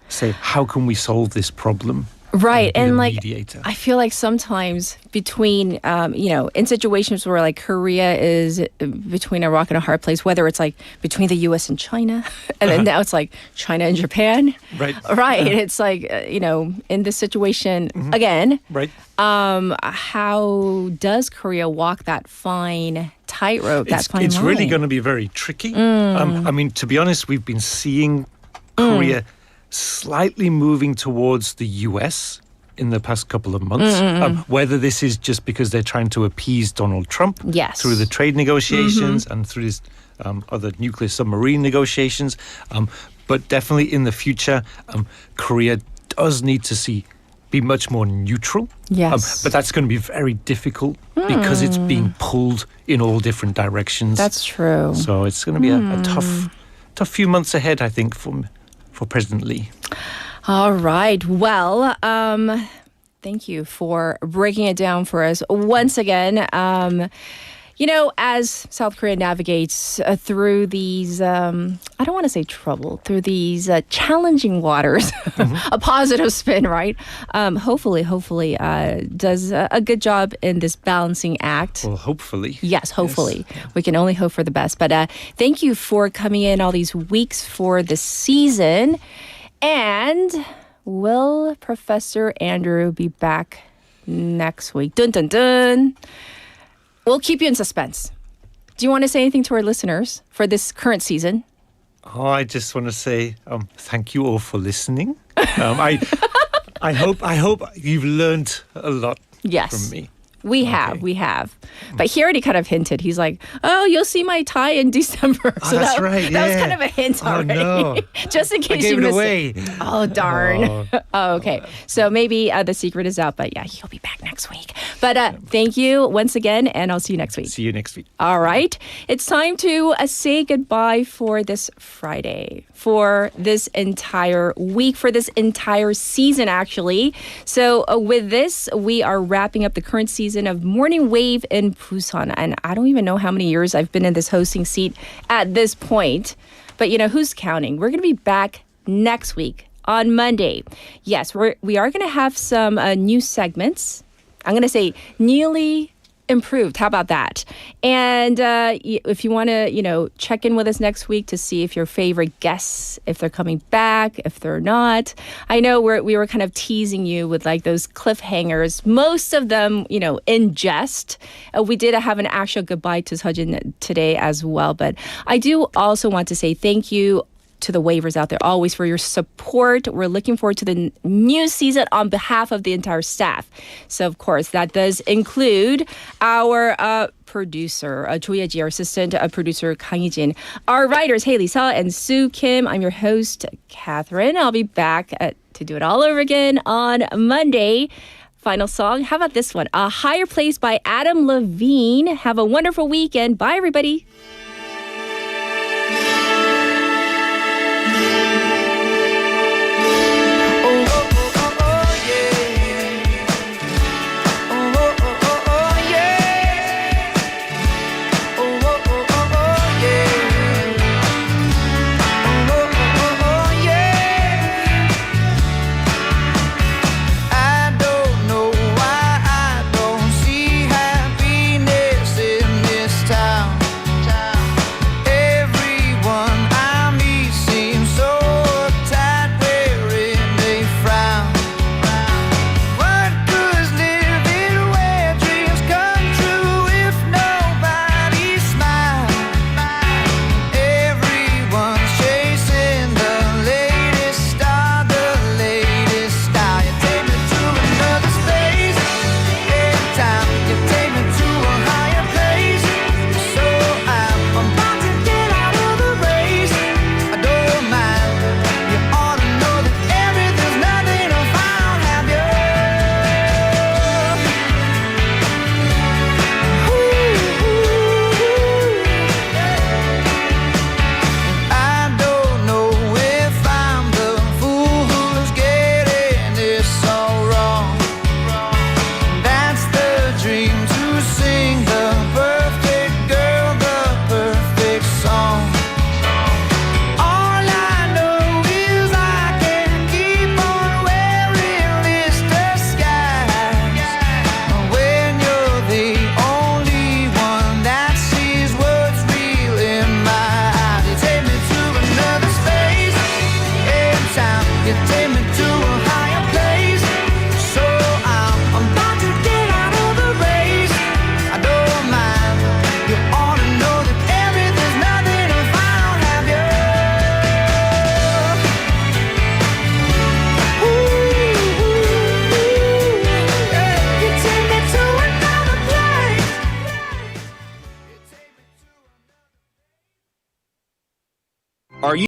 [SPEAKER 9] say, how can we solve this problem?
[SPEAKER 4] Right. And like,
[SPEAKER 9] mediator.
[SPEAKER 4] I feel like sometimes between, in situations where like Korea is between a rock and a hard place, whether it's like between the US and China, and then now it's like China and Japan.
[SPEAKER 9] Right.
[SPEAKER 4] Right. It's like, in this situation again.
[SPEAKER 9] Right.
[SPEAKER 4] How does Korea walk that fine tightrope, that fine line?
[SPEAKER 9] It's really going to be very tricky. I mean, to be honest, we've been seeing Korea slightly moving towards the US in the past couple of months. Whether this is just because they're trying to appease Donald Trump through the trade negotiations and through his other nuclear submarine negotiations. But definitely in the future, Korea does need to be much more neutral.
[SPEAKER 4] Yes.
[SPEAKER 9] But that's going to be very difficult because it's being pulled in all different directions.
[SPEAKER 4] That's true.
[SPEAKER 9] So it's going to be a tough few months ahead, I think, for President Lee.
[SPEAKER 4] All right. Well, thank you for breaking it down for us once again. As South Korea navigates through these, I don't want to say trouble, through these challenging waters, a positive spin, right? Hopefully, does a good job in this balancing act.
[SPEAKER 9] Well, hopefully.
[SPEAKER 4] Yes, hopefully. Yes. We can only hope for the best. But thank you for coming in all these weeks for the season. And will Professor Andrew be back next week? Dun, dun, dun. We'll keep you in suspense. Do you want to say anything to our listeners for this current season?
[SPEAKER 9] Oh, I just want to say thank you all for listening. I hope you've learned a lot from me.
[SPEAKER 4] We have. But he already kind of hinted. He's like, oh, you'll see my tie in December.
[SPEAKER 9] So that's right.
[SPEAKER 4] That was kind of a hint already.
[SPEAKER 9] No.
[SPEAKER 4] Just in case
[SPEAKER 9] I
[SPEAKER 4] you
[SPEAKER 9] gave it
[SPEAKER 4] missed
[SPEAKER 9] away.
[SPEAKER 4] it. Oh, darn. Oh, okay. So maybe the secret is out. But yeah, he'll be back next week. But thank you once again. And I'll see you next week.
[SPEAKER 9] See you next week.
[SPEAKER 4] All right. It's time to say goodbye for this Friday, for this entire week, for this entire season, actually. So with this, we are wrapping up the current season of Morning Wave in Busan. And I don't even know how many years I've been in this hosting seat at this point. But, who's counting? We're going to be back next week on Monday. Yes, we are going to have some new segments. I'm going to say newly improved. How about that? And if you want to, check in with us next week to see if your favorite guests, if they're coming back, if they're not. I know we were kind of teasing you with like those cliffhangers, most of them, in jest. We did have an actual goodbye to Seojin today as well. But I do also want to say thank you to the waivers out there always for your support. We're looking forward to the new season on behalf of the entire staff. So, of course, that does include our producer, Jo Ye-ji, our assistant producer, Kang Hee-jin, our writers, Haley Sa and Sue Kim. I'm your host, Catherine. I'll be back to do it all over again on Monday. Final song. How about this one? A Higher Place by Adam Levine. Have a wonderful weekend. Bye, everybody.
[SPEAKER 12] Town.
[SPEAKER 19] Are you